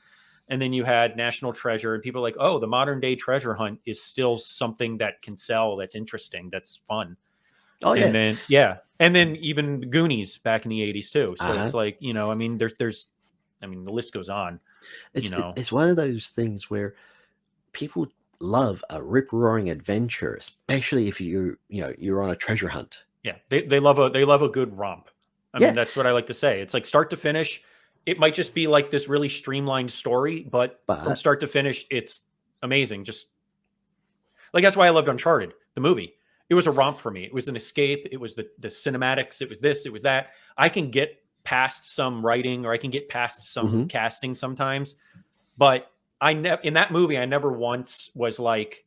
Speaker 1: And then you had National Treasure, and people are like, oh, the modern day treasure hunt is still something that can sell, that's interesting, that's fun.
Speaker 2: Oh yeah.
Speaker 1: And then and then even Goonies back in the 80s too. So it's like, I mean, there's I mean, the list goes on.
Speaker 2: It's one of those things where people love a rip-roaring adventure, especially if you're on a treasure hunt.
Speaker 1: Yeah, they love a good romp. I mean, that's what I like to say. It's like start to finish. It might just be like this really streamlined story, but from start to finish, it's amazing. Just like that's why I loved Uncharted, the movie. It was a romp for me. It was an escape. It was the cinematics. It was this. It was that. I can get past some writing, or I can get past some casting sometimes, but in that movie, I never once was like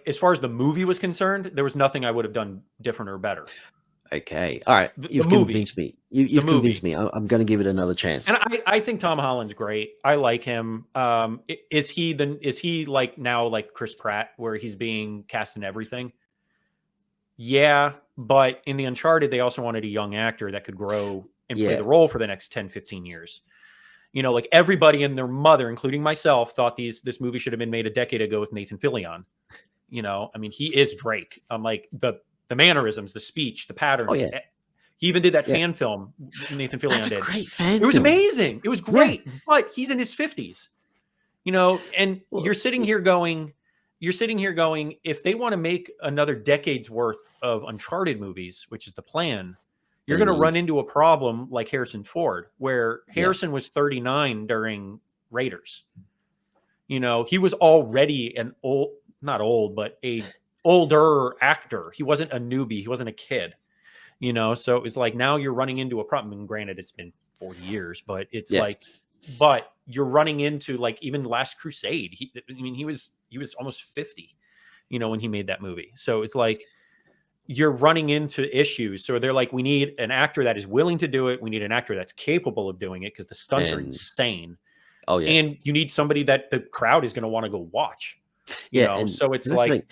Speaker 1: as far as the movie was concerned, there was nothing I would have done different or better.
Speaker 2: Okay. All right. You've convinced me. You've convinced me. I'm going to give it another chance.
Speaker 1: And I think Tom Holland's great. I like him. Is he like now like Chris Pratt, where he's being cast in everything? Yeah. But in the Uncharted, they also wanted a young actor that could grow and play the role for the next 10, 15 years. Like everybody and their mother, including myself, thought this movie should have been made a decade ago with Nathan Fillion. I mean, he is Drake. I'm like the mannerisms, the speech, the patterns. Oh, yeah. He even did that fan film Nathan Fillion did.
Speaker 2: Great fan
Speaker 1: It was amazing. It was great. But he's in his 50s. And you're sitting here going, if they want to make another decade's worth of Uncharted movies, which is the plan, you're going to run into a problem like Harrison Ford, where Harrison was 39 during Raiders. He was already an not old, but a older actor. He wasn't a newbie. He wasn't a kid, so it was like, now you're running into a problem. And granted, it's been 40 years, but it's but you're running into like even Last Crusade. He was almost 50, when he made that movie. So it's like, you're running into issues. So they're like, we need an actor that is willing to do it. We need an actor that's capable of doing it, because the stunts are insane. Oh yeah. And you need somebody that the crowd is going to want to go watch. So it's like,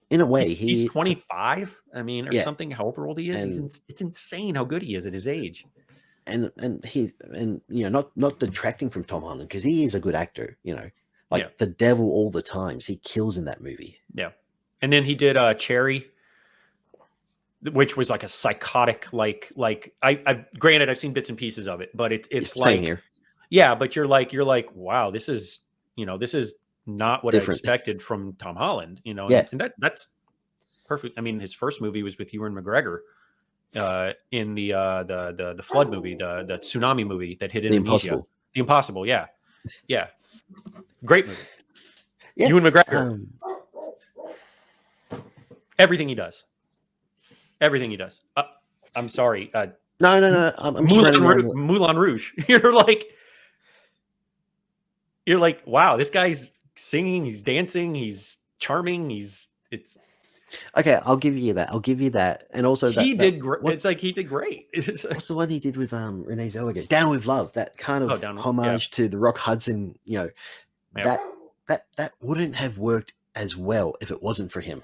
Speaker 2: in a way,
Speaker 1: he's 25. I mean, or
Speaker 2: yeah,
Speaker 1: something. However old he is, it's insane how good he is at his age.
Speaker 2: And you know, not detracting from Tom Holland, because he is a good actor. You know, like the devil all the times, he kills in that movie.
Speaker 1: Yeah, and then he did Cherry, which was like a psychotic, like I granted I've seen bits and pieces of it, but it's
Speaker 2: Same
Speaker 1: like
Speaker 2: here.
Speaker 1: Yeah, but you're like, wow, this is not what
Speaker 2: Different.
Speaker 1: I expected from Tom Holland,
Speaker 2: Yeah.
Speaker 1: and that's perfect. I mean, his first movie was with Ewan McGregor in the flood movie, the tsunami movie that hit Indonesia. The Impossible, yeah, great movie.
Speaker 2: Yeah.
Speaker 1: Ewan McGregor, everything he does. I'm sorry.
Speaker 2: No. I'm just
Speaker 1: Moulin Rouge. You're like, wow, this guy's singing, he's dancing, he's charming, it's
Speaker 2: okay. I'll give you that. And also
Speaker 1: he did great. It's like he did great.
Speaker 2: What's the one he did with Renee Zellweger? Down with Love. That kind of homage to the Rock Hudson. You know, that wouldn't have worked as well if it wasn't for him.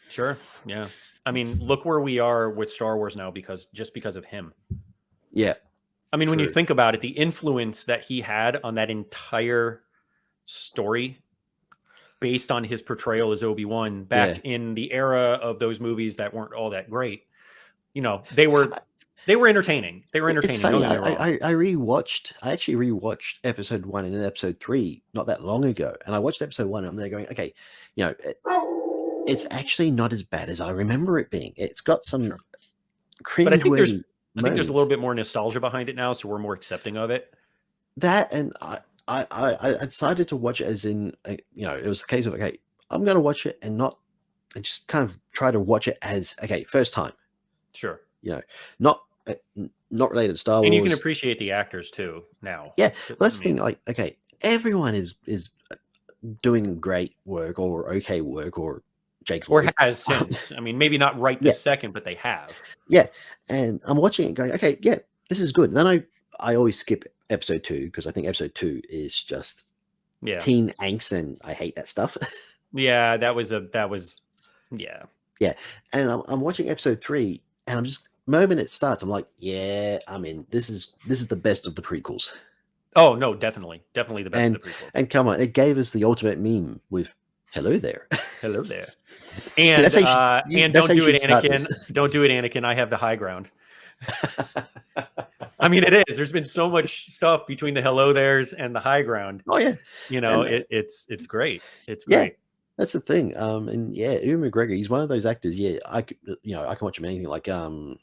Speaker 1: Sure. Yeah. I mean, look where we are with Star Wars now because of him.
Speaker 2: Yeah.
Speaker 1: I mean, when you think about it, the influence that he had on that entire story based on his portrayal as Obi-Wan back in the era of those movies that weren't all that great, they were entertaining. They were entertaining.
Speaker 2: It's funny. I actually rewatched episode 1 and then episode 3 not that long ago. And I watched episode 1 and I'm there going, okay, it's actually not as bad as I remember it being. It's got some cringeworthy
Speaker 1: I think there's a little bit more nostalgia behind it now, so we're more accepting of it.
Speaker 2: That, and I decided to watch it as in, it was a case of, okay, I'm going to watch it and just kind of try to watch it as, okay, first time.
Speaker 1: Sure.
Speaker 2: Not related to Star Wars.
Speaker 1: And you can appreciate the actors too now.
Speaker 2: Yeah. Let's think like, okay, everyone is doing great work or okay work or Jake
Speaker 1: or has since. I mean, maybe not right this second, but they have.
Speaker 2: Yeah. And I'm watching it going, okay, yeah, this is good. And then I always skip episode 2 because I think episode 2 is just teen angst and I hate that stuff.
Speaker 1: Yeah, that was
Speaker 2: yeah. And I'm watching episode 3 and I'm just, moment it starts, I'm like, yeah, I mean, this is the best of the prequels.
Speaker 1: Oh no, definitely the best of the prequels.
Speaker 2: And come on, it gave us the ultimate meme with hello there.
Speaker 1: Hello there. And don't do it, Anakin. Don't do it, Anakin. I have the high ground. I mean, it is. There's been so much stuff between the hello there's and the high ground.
Speaker 2: Oh yeah.
Speaker 1: It's great. It's great.
Speaker 2: That's the thing. And yeah, Ewan McGregor, he's one of those actors. Yeah, I can watch him anything like kind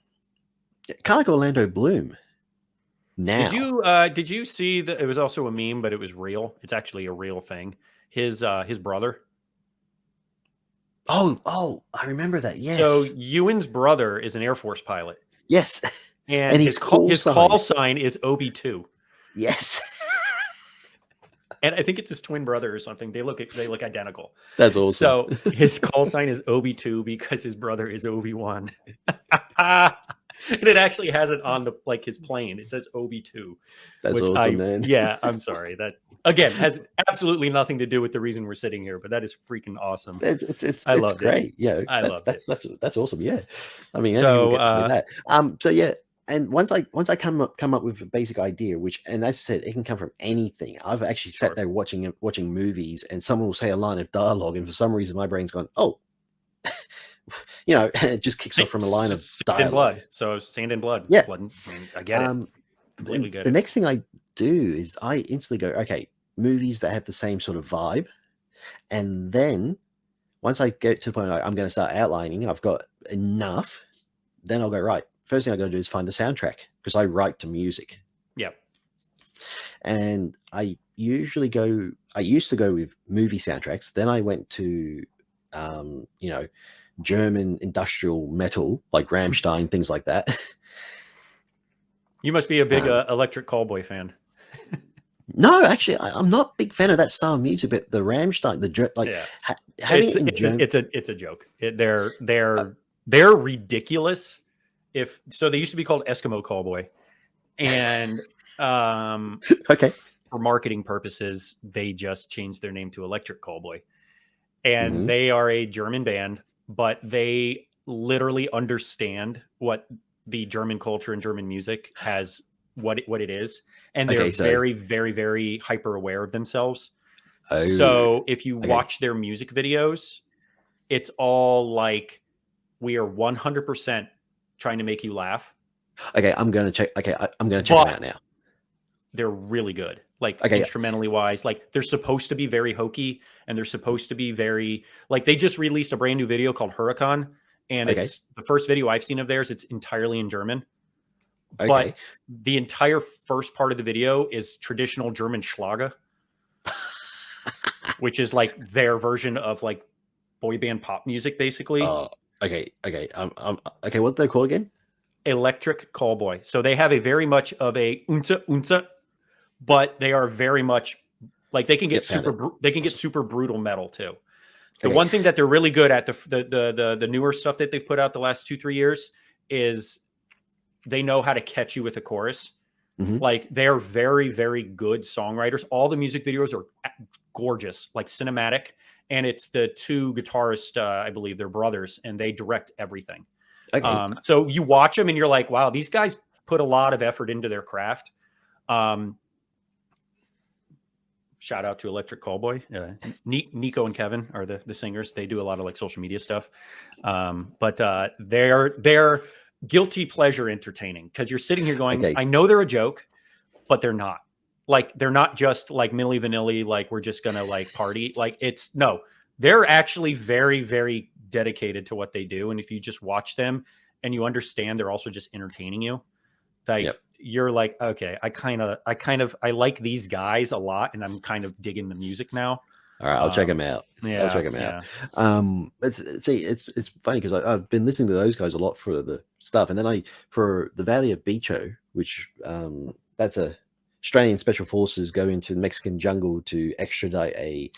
Speaker 2: of like Orlando Bloom. Now,
Speaker 1: did you see that it was also a meme, but it was real? It's actually a real thing. His brother.
Speaker 2: Oh, I remember that. Yes.
Speaker 1: So Ewan's brother is an Air Force pilot.
Speaker 2: Yes.
Speaker 1: And his call sign is Obi-2.
Speaker 2: Yes.
Speaker 1: And I think it's his twin brother or something. They look identical.
Speaker 2: That's awesome.
Speaker 1: So his call sign is Obi-2 because his brother is Obi-Wan. And it actually has it on his plane. It says Obi-2.
Speaker 2: That's awesome, man.
Speaker 1: Yeah, I'm sorry. That again has absolutely nothing to do with the reason we're sitting here, but that is freaking awesome.
Speaker 2: It's great. Yeah,
Speaker 1: I love it.
Speaker 2: That's awesome. Yeah, I mean,
Speaker 1: so
Speaker 2: that. So yeah, and once I come up with a basic idea, and as I said, it can come from anything. I've actually sat there watching movies, and someone will say a line of dialogue, and for some reason my brain's gone, oh. And it just kicks off from a line of
Speaker 1: sand and blood. So sand and blood.
Speaker 2: Yeah,
Speaker 1: I get it. Completely get it.
Speaker 2: The next thing I do is I instantly go, okay, movies that have the same sort of vibe, and then once I get to the point where I'm going to start outlining, I've got enough. Then I'll go, right. First thing I got to do is find the soundtrack because I write to music.
Speaker 1: Yeah,
Speaker 2: and I used to go with movie soundtracks. Then I went to German industrial metal like Rammstein, things like that.
Speaker 1: You must be a big Electric Callboy fan.
Speaker 2: No, actually, I'm not a big fan of that style of music, but the Rammstein,
Speaker 1: it's a joke. They're ridiculous. They used to be called Eskimo Callboy, and
Speaker 2: okay,
Speaker 1: for marketing purposes, they just changed their name to Electric Callboy, and they are a German band but they literally understand what the German culture and German music has, what it is, and they're very, very, very hyper aware of themselves. So if you watch their music videos, it's all like, we are 100% trying to make you laugh.
Speaker 2: Okay, I'm going to check. Okay, I'm going to check them out now.
Speaker 1: They're really good, like instrumentally wise. Like they're supposed to be very hokey, and they're supposed to be very, like, they just released a brand new video called Huracan, and it's the first video I've seen of theirs. It's entirely in German, but the entire first part of the video is traditional German Schlager, which is like their version of like boy band pop music, basically.
Speaker 2: Okay. What do they call again?
Speaker 1: Electric Callboy. So they have a very much of a unza, but they are very much like, they can get super brutal metal too. The one thing that they're really good at, the newer stuff that they've put out the last 2-3 years, is they know how to catch you with a chorus. Like, they're very, very good songwriters. All the music videos are gorgeous, like cinematic. And it's the two guitarists, I believe they're brothers, and they direct everything. So you watch them and you're like, wow, these guys put a lot of effort into their craft. Shout out to Electric Callboy. Nico and Kevin are the singers. They do a lot of like social media stuff. But they're guilty pleasure entertaining, because you're sitting here going, I know they're a joke, but they're not. Like, they're not just like Milli Vanilli, like we're just gonna like party. Like, they're actually very, very dedicated to what they do. And if you just watch them and you understand they're also just entertaining you, like you're like, okay, I like these guys a lot, and I'm kind of digging the music now.
Speaker 2: All right, I'll check them out.
Speaker 1: Yeah,
Speaker 2: I'll check them out. It's funny because I've been listening to those guys a lot for the stuff, and then for the Valley of Bicho, which that's a Australian Special Forces go into the Mexican jungle to extradite a.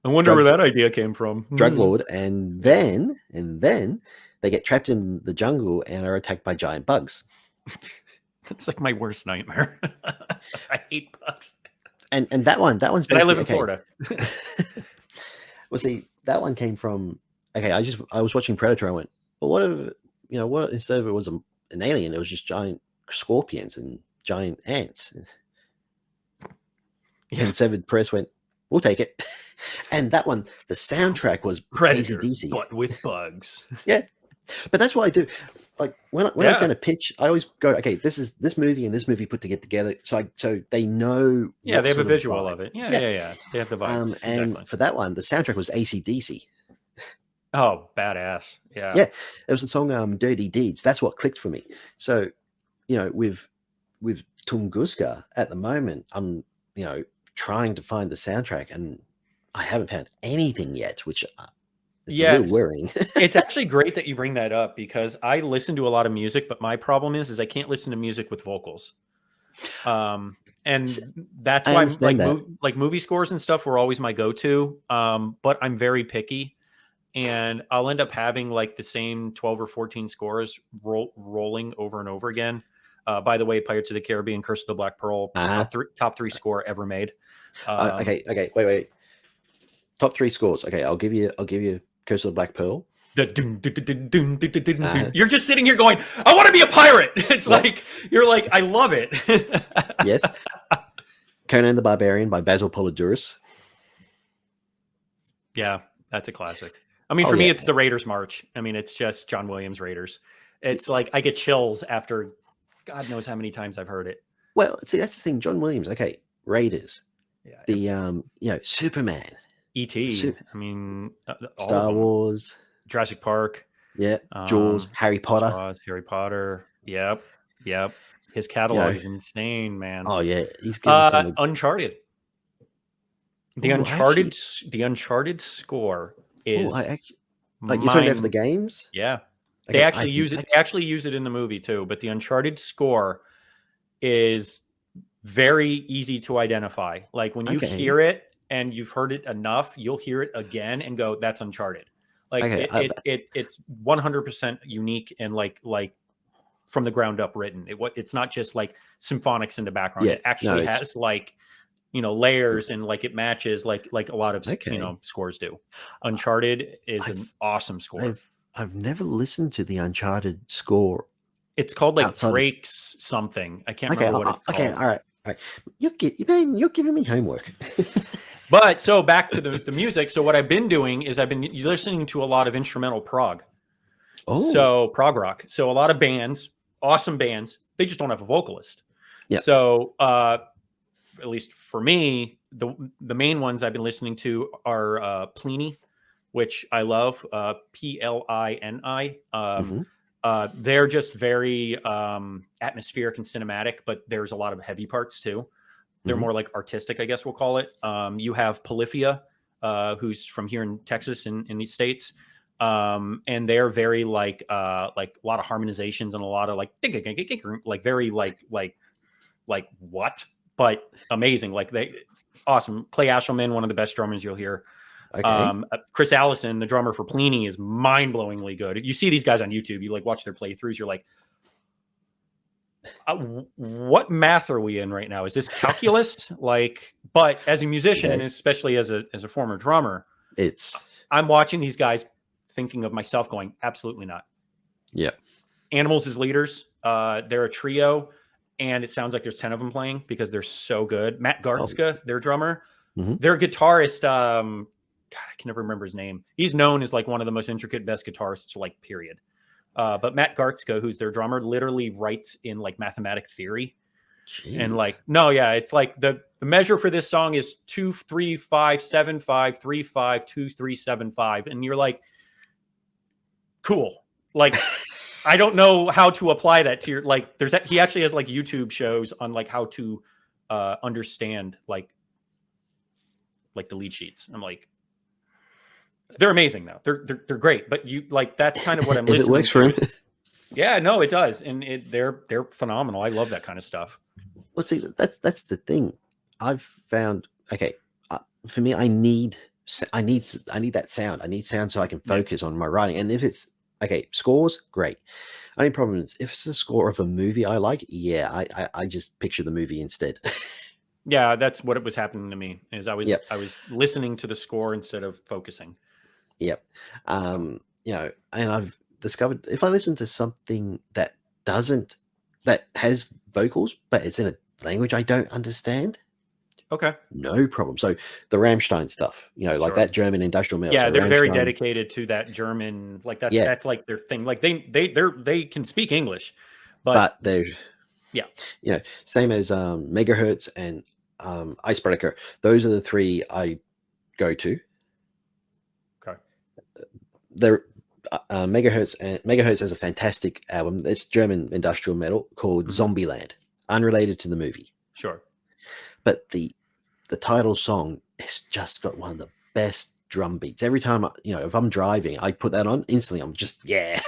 Speaker 1: I wonder where that idea came from.
Speaker 2: Drug lord, and then they get trapped in the jungle and are attacked by giant bugs.
Speaker 1: That's like my worst nightmare. I hate bugs.
Speaker 2: And that one's.
Speaker 1: And I live in Florida.
Speaker 2: Well, see, that one came from. Okay, I was watching Predator. I went, well, what if what instead of it was an alien, it was just giant scorpions and giant ants. And Severed Press went, we'll take it. And that one, the soundtrack was
Speaker 1: Predator,
Speaker 2: AC/DC,
Speaker 1: but with bugs.
Speaker 2: Yeah, but that's what I do. Like when I send a pitch, I always go, okay, this is this movie and this movie put together, so they know.
Speaker 1: Yeah, they have a visual of it. Yeah. They have the vibe.
Speaker 2: And for that one, the soundtrack was AC/DC.
Speaker 1: Oh, badass! Yeah,
Speaker 2: it was the song "Dirty Deeds." That's what clicked for me. So, with Tunguska at the moment, I'm trying to find the soundtrack, and I haven't found anything yet, which is a little worrying.
Speaker 1: It's actually great that you bring that up, because I listen to a lot of music, but my problem is I can't listen to music with vocals. And that's why like movie scores and stuff were always my go-to. But I'm very picky, and I'll end up having like the same 12 or 14 scores rolling over and over again. By the way, Pirates of the Caribbean, Curse of the Black Pearl, top three score ever made.
Speaker 2: Okay, wait. Top 3 scores. Okay, I'll give you Curse of the Black Pearl.
Speaker 1: You're just sitting here going, I want to be a pirate. It's like, you're like, I love it.
Speaker 2: Yes. Conan the Barbarian by Basil Poledouris.
Speaker 1: Yeah, that's a classic. I mean, for me, it's the Raiders March. I mean, it's just John Williams Raiders. It's like, I get chills after God knows how many times I've heard it.
Speaker 2: Well, see, that's the thing. John Williams. Okay, Raiders. Yeah. The Superman.
Speaker 1: E.T. I mean,
Speaker 2: Star Wars,
Speaker 1: Jurassic Park.
Speaker 2: Yeah, Jaws, Harry Potter.
Speaker 1: Harry Potter. Yep. His catalog is insane, man.
Speaker 2: Oh yeah, he's giving
Speaker 1: Uncharted. The Uncharted score is.
Speaker 2: Like you're talking about the games?
Speaker 1: Yeah, they actually use it. They actually use it in the movie too. But the Uncharted score is very easy to identify. Like when you hear it and you've heard it enough, you'll hear it again and go, "That's Uncharted." Like it's 100% unique and like from the ground up written. It's not just like symphonics in the background. It actually has like layers and like it matches like a lot of scores do. Uncharted is an awesome score.
Speaker 2: I've never listened to the Uncharted score.
Speaker 1: It's called like Drake's something. I can't remember what it's called.
Speaker 2: Okay, all right. You're giving me homework.
Speaker 1: But so back to the music. So what I've been doing is I've been listening to a lot of instrumental prog. Oh. So prog rock. So a lot of bands, awesome bands, they just don't have a vocalist. Yeah. So at least for me, the main ones I've been listening to are Pliny, which I love, Plini. They're just very atmospheric and cinematic, but there's a lot of heavy parts too. They're more like artistic, I guess we'll call it. You have Polyphia, who's from here in Texas in the States. And they're very like a lot of harmonizations and a lot of like very like what, but amazing. Like awesome. Clay Ashelman, one of the best drummers you'll hear. Okay. Chris Allison, the drummer for Pliny, is mind-blowingly good. You see these guys on YouTube, you like watch their playthroughs, you're like, what math are we in right now? Is this calculus? But as a musician, and especially as a former drummer, I'm watching these guys thinking of myself going, absolutely not.
Speaker 2: Yeah. Animals
Speaker 1: as leaders. They're a trio, and it sounds like there's 10 of them playing because they're so good. Matt Gartzka, their drummer, their guitarist, God, I can never remember his name. He's known as like one of the most intricate, best guitarists, like period. But Matt Gartzka, who's their drummer, literally writes in like mathematic theory. Jeez. And like, no, yeah, it's like the measure for this song is 2 3 5 7 5 3 5 2 3 7 5, and you're like, cool. Like, I don't know how to apply that to your like. He actually has like YouTube shows on like how to understand like the lead sheets. I'm like, they're amazing though. They're great, but you like that's kind of what I'm listening to. It works for him. Yeah, no, it does, and they're phenomenal. I love that kind of stuff.
Speaker 2: Well, see, that's the thing. I've found. Okay, for me, I need that sound. I need sound so I can focus on my writing. And if it's scores, great. Only problem is if it's a score of a movie I like, I just picture the movie instead.
Speaker 1: Yeah, that's what it was happening to me. Is I was listening to the score instead of focusing.
Speaker 2: Yep. And I've discovered if I listen to something that has vocals, but it's in a language I don't understand.
Speaker 1: Okay.
Speaker 2: No problem. So the Rammstein stuff, like that German industrial metal.
Speaker 1: Yeah,
Speaker 2: so
Speaker 1: they're
Speaker 2: Rammstein,
Speaker 1: very dedicated to that German, like that's like their thing. Like they can speak English, but
Speaker 2: they're same as Megahertz and Icebreaker. Those are the three I go to.
Speaker 1: Okay.
Speaker 2: They're Megahertz has a fantastic album. It's German industrial metal called Zombieland, unrelated to the movie.
Speaker 1: Sure.
Speaker 2: But the title song has just got one of the best drum beats. Every time if I'm driving, I put that on instantly. I'm just I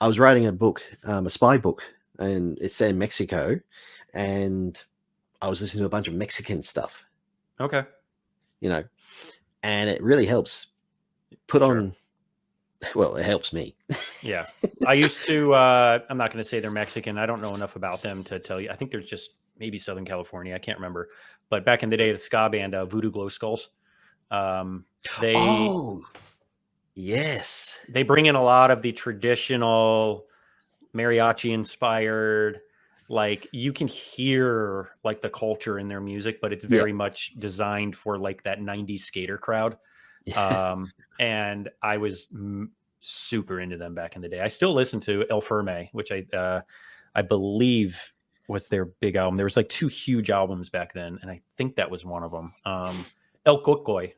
Speaker 2: was writing a book, a spy book, and it's set in Mexico, and I was listening to a bunch of Mexican stuff.
Speaker 1: Okay.
Speaker 2: And it really helps put on. Well, it helps me.
Speaker 1: Yeah. I used to, I'm not going to say they're Mexican. I don't know enough about them to tell you. I think they're just maybe Southern California. I can't remember. But back in the day, the ska band, Voodoo Glow Skulls,
Speaker 2: yes.
Speaker 1: They bring in a lot of the traditional mariachi inspired, like you can hear like the culture in their music, but it's very much designed for like that 90s skater crowd. And I was super into them back in the day. I still listen to El Ferme, which I believe was their big album. There was like 2 huge albums back then, and I think that was one of them. El Cocoy.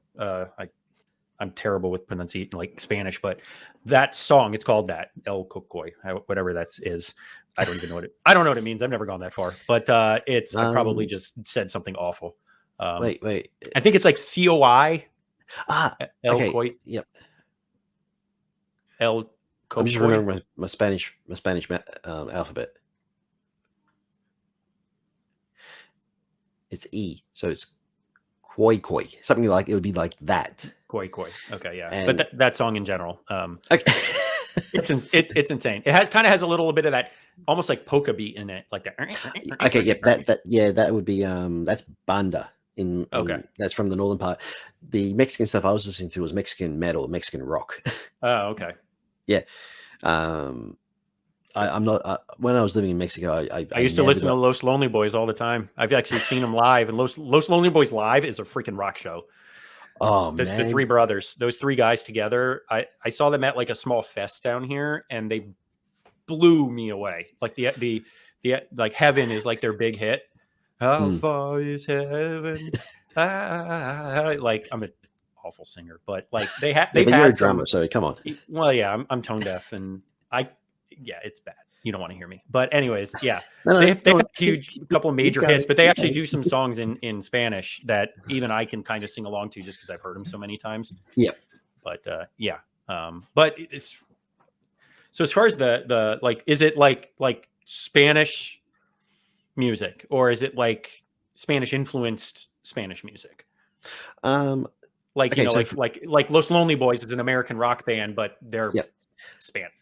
Speaker 1: I'm terrible with pronunciation like Spanish, but that song, it's called that El Cocoy, whatever that is. I don't even know I don't know what it means. I've never gone that far, but I probably just said something awful.
Speaker 2: Wait.
Speaker 1: I think it's like COI.
Speaker 2: El Coy. Yep.
Speaker 1: El Cocoy.
Speaker 2: I'm just remembering my Spanish alphabet. It's E, so it's Koi, something like it would be like that.
Speaker 1: Koi. Okay, yeah, but that song in general.
Speaker 2: Okay.
Speaker 1: It's insane. It kind of has a little bit of that almost like polka beat in it, like that.
Speaker 2: Okay, yep, that would be that's banda in that's from the northern part. The Mexican stuff I was listening to was Mexican metal, Mexican rock.
Speaker 1: Oh, okay.
Speaker 2: Yeah. I'm not. When I was living in Mexico, I
Speaker 1: used to listen to Los Lonely Boys all the time. I've actually seen them live, and Los Lonely Boys live is a freaking rock show.
Speaker 2: Oh man,
Speaker 1: the three brothers, those three guys together. I saw them at like a small fest down here, and they blew me away. Like the like Heaven is like their big hit. How far is heaven? Like I'm an awful singer, but like they've
Speaker 2: but you're
Speaker 1: had
Speaker 2: a drummer, so come on.
Speaker 1: Well, yeah, I'm tone deaf, and it's bad. You don't want to hear me. But anyways, yeah, they've had a huge couple of major hits, but they actually do some songs in Spanish that even I can kind of sing along to just because I've heard them so many times.
Speaker 2: Yeah.
Speaker 1: But yeah. But it's so as far as the like, is it like Spanish music, or is it like Spanish influenced Spanish music? Like, okay, you know, so like Los Lonely Boys is an American rock band, but they're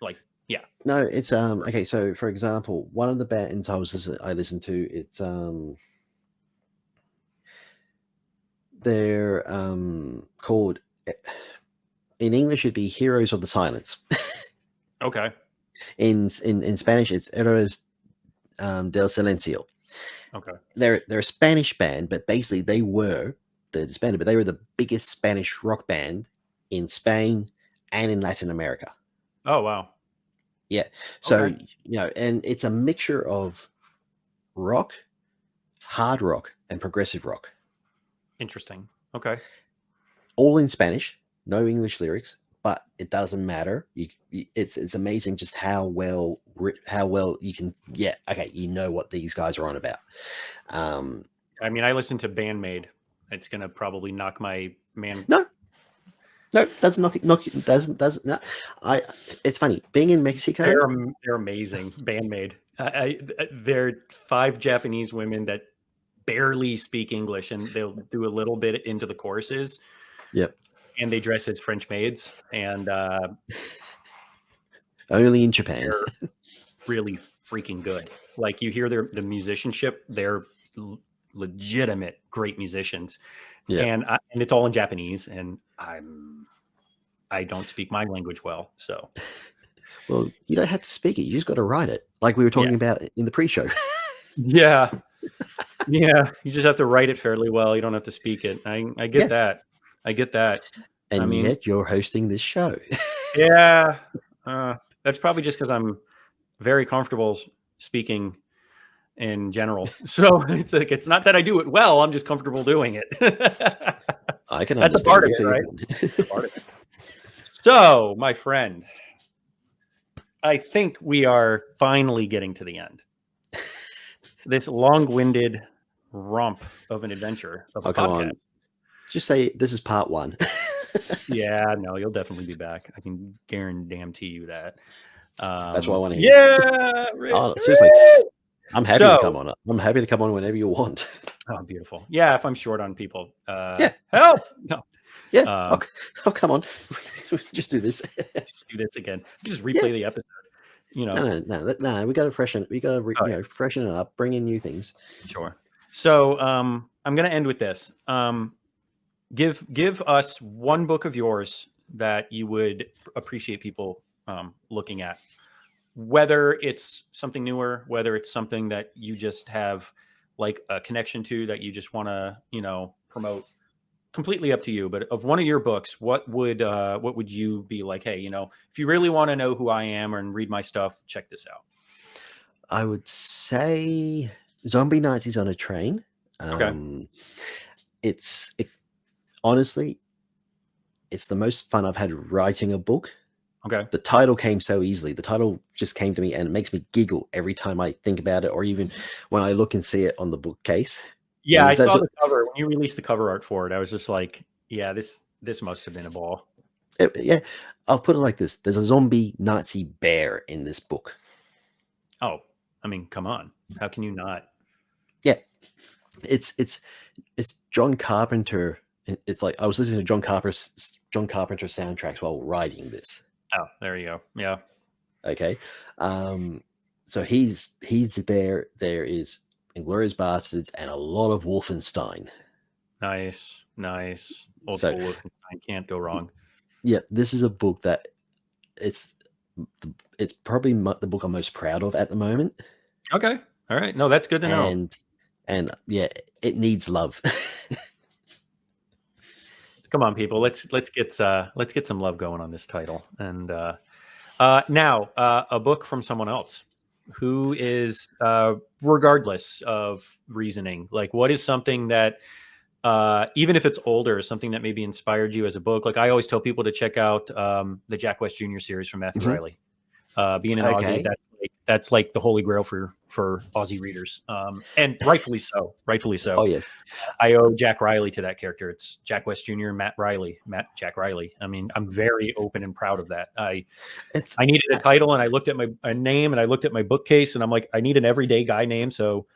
Speaker 1: like, yeah.
Speaker 2: No, it's okay. So for example, one of the bands I listened to, it's they're called, in English it'd be Heroes of the Silence.
Speaker 1: Okay.
Speaker 2: In Spanish it's Héroes del Silencio.
Speaker 1: Okay.
Speaker 2: They're a Spanish band, but basically they're disbanded, but they were the biggest Spanish rock band in Spain and in Latin America.
Speaker 1: Oh wow.
Speaker 2: Yeah. So, you know, and it's a mixture of rock, hard rock, and progressive rock.
Speaker 1: Interesting. Okay.
Speaker 2: All in Spanish, no English lyrics, but it doesn't matter. It's amazing just how well you can you know what these guys are on about.
Speaker 1: I mean, I listened to Bandmade. It's gonna probably knock my man.
Speaker 2: No, that's not. Doesn't. No. It's funny being in Mexico.
Speaker 1: They're amazing. Bandmade. They're 5 Japanese women that barely speak English, and they'll do a little bit into the choruses.
Speaker 2: Yep.
Speaker 1: And they dress as French maids, and
Speaker 2: only in Japan.
Speaker 1: They're really freaking good. Like you hear the musicianship, they're legitimate great musicians. Yeah. And it's all in Japanese, and I don't speak my language well, so.
Speaker 2: Well, you don't have to speak it. You just got to write it, like we were talking about in the pre-show.
Speaker 1: Yeah, you just have to write it fairly well. You don't have to speak it. I get that. I get that.
Speaker 2: And yet you're hosting this show.
Speaker 1: Yeah, that's probably just because I'm very comfortable speaking in general. So it's like, it's not that I do it well. I'm just comfortable doing it.
Speaker 2: I can understand.
Speaker 1: That's a part of it, right? That's a part of it. So, my friend, I think we are finally getting to the end. This long-winded romp of an adventure of a podcast. Come on.
Speaker 2: Just say this is part 1.
Speaker 1: Yeah, no, you'll definitely be back. I can guarantee you that.
Speaker 2: That's what I want to hear.
Speaker 1: Yeah,
Speaker 2: seriously, I'm happy to come on. I'm happy to come on whenever you want.
Speaker 1: Oh, beautiful. Yeah, if I'm short on people,
Speaker 2: help. No. Yeah. Come on. Just do this.
Speaker 1: Just do this again. Just replay the episode. You know.
Speaker 2: No. We got to freshen. We got to freshen it up. Bring in new things.
Speaker 1: Sure. So, I'm going to end with this. Give us one book of yours that you would appreciate people looking at, whether it's something newer, whether it's something that you just have like a connection to that you just want to, promote. Completely up to you. But of one of your books, what would you be like, hey, if you really want to know who I am and read my stuff, check this out?
Speaker 2: I would say Zombie Nazis on a Train.
Speaker 1: Okay.
Speaker 2: Honestly, it's the most fun I've had writing a book.
Speaker 1: Okay.
Speaker 2: The title came so easily. The title just came to me, and it makes me giggle every time I think about it, or even when I look and see it on the bookcase.
Speaker 1: Yeah, I saw the cover. When you released the cover art for it, I was just like, yeah, this must have been a ball.
Speaker 2: Yeah, I'll put it like this. There's a zombie Nazi bear in this book.
Speaker 1: Oh, I mean, come on. How can you not?
Speaker 2: Yeah. It's John Carpenter. It's like I was listening to John Carpenter soundtracks while writing this.
Speaker 1: Oh, there you go. Yeah.
Speaker 2: Okay. So he's there. There is Inglourious Bastards and a lot of Wolfenstein.
Speaker 1: Nice. Old
Speaker 2: So,
Speaker 1: school Wolfenstein, can't go wrong.
Speaker 2: Yeah, this is a book that it's probably the book I'm most proud of at the moment.
Speaker 1: Okay. All right. No, that's good to know.
Speaker 2: And yeah, it needs love.
Speaker 1: Come on, people. Let's get some love going on this title. And now a book from someone else who is, regardless of reasoning, like what is something that, even if it's older, something that maybe inspired you as a book. Like I always tell people to check out the Jack West Jr. series from Matthew Riley. Being an Aussie, that's like the holy grail for Aussie readers, and rightfully so.
Speaker 2: Oh yes,
Speaker 1: I owe Jack Riley to that character. It's Jack West Jr., Jack Riley. I mean, I'm very open and proud of that. I needed a title, and I looked at a name, and I looked at my bookcase, and I'm like, I need an everyday guy name. So,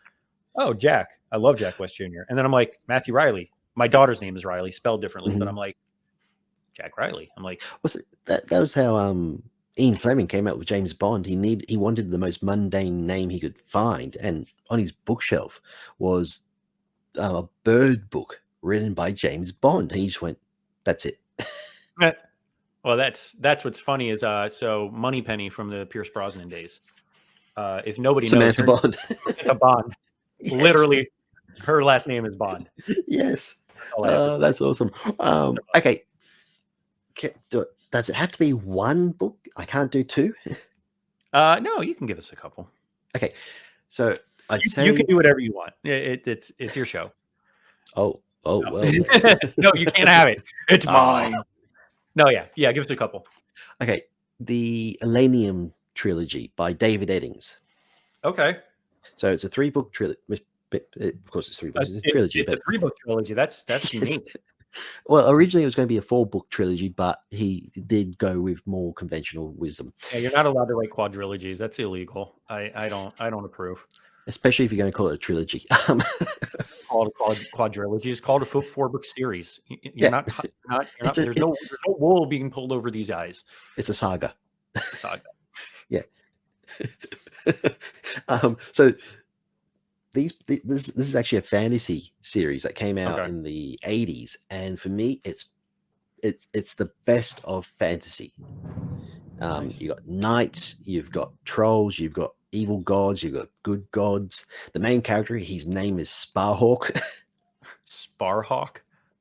Speaker 1: Jack. I love Jack West Jr. And then I'm like, Matthew Riley. My daughter's name is Riley, spelled differently, but I'm like, Jack Riley. I'm like,
Speaker 2: that was how Ian Fleming came out with James Bond. He wanted the most mundane name he could find, and on his bookshelf was a bird book written by James Bond. And he just went, "That's it."
Speaker 1: Well, that's what's funny is so Moneypenny from the Pierce Brosnan days. If nobody
Speaker 2: Samantha
Speaker 1: knows,
Speaker 2: Bond.
Speaker 1: Samantha Bond. Yes. Literally, her last name is Bond.
Speaker 2: Yes, that's awesome. Okay, does it have to be one book? I can't do two.
Speaker 1: No, you can give us a couple.
Speaker 2: Okay, so I'd say
Speaker 1: you can do whatever you want. It's your show.
Speaker 2: Oh well.
Speaker 1: No, you can't have it. It's mine. No, yeah, give us a couple.
Speaker 2: Okay, the Elenium trilogy by David Eddings.
Speaker 1: Okay.
Speaker 2: So it's a 3-book trilogy. Of course, it's 3 books. It's a trilogy.
Speaker 1: It's a 3-book trilogy. That's unique.
Speaker 2: Well, originally it was going to be a 4-book trilogy, but he did go with more conventional wisdom.
Speaker 1: Yeah, you're not allowed to write quadrilogies. That's illegal. I don't approve.
Speaker 2: Especially if you're going to call it a trilogy.
Speaker 1: Called quadrilogy. It's called a 4-book series. You're not. There's no wool being pulled over these eyes.
Speaker 2: It's a saga.
Speaker 1: It's a saga.
Speaker 2: Yeah. So this is actually a fantasy series that came out in the 80s, and for me it's the best of fantasy. Nice. You got knights, you've got trolls, you've got evil gods, you've got good gods. The main character, his name is Sparhawk.
Speaker 1: Sparhawk?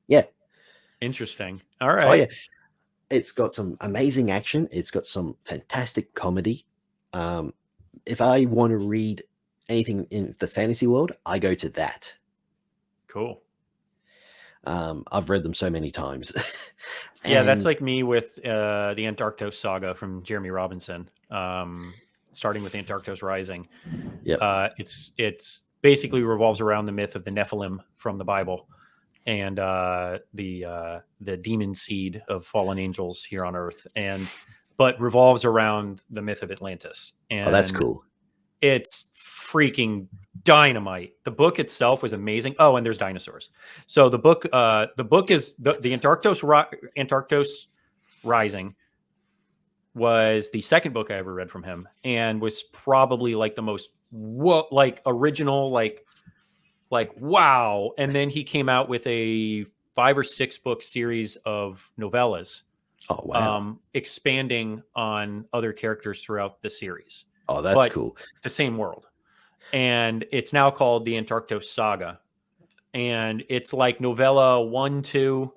Speaker 2: Yeah.
Speaker 1: Interesting. All right.
Speaker 2: Oh yeah. It's got some amazing action. It's got some fantastic comedy. If I want to read anything in the fantasy world, I go to that.
Speaker 1: Cool.
Speaker 2: I've read them so many times.
Speaker 1: Yeah, that's like me with the Antarctos saga from Jeremy Robinson. Starting with Antarctos Rising.
Speaker 2: Yeah.
Speaker 1: It's basically revolves around the myth of the Nephilim from the Bible, and the demon seed of fallen angels here on Earth, but revolves around the myth of Atlantis. And
Speaker 2: that's cool.
Speaker 1: It's freaking dynamite. The book itself was amazing. Oh, and there's dinosaurs. So the book is the Antarctos Rising was the second book I ever read from him, and was probably like the most original, like wow. And then he came out with a 5 or 6 book series of novellas.
Speaker 2: Oh wow!
Speaker 1: Expanding on other characters throughout the series.
Speaker 2: Oh, that's cool.
Speaker 1: The same world. And it's now called the Antarctos Saga. And it's like novella 1, 2,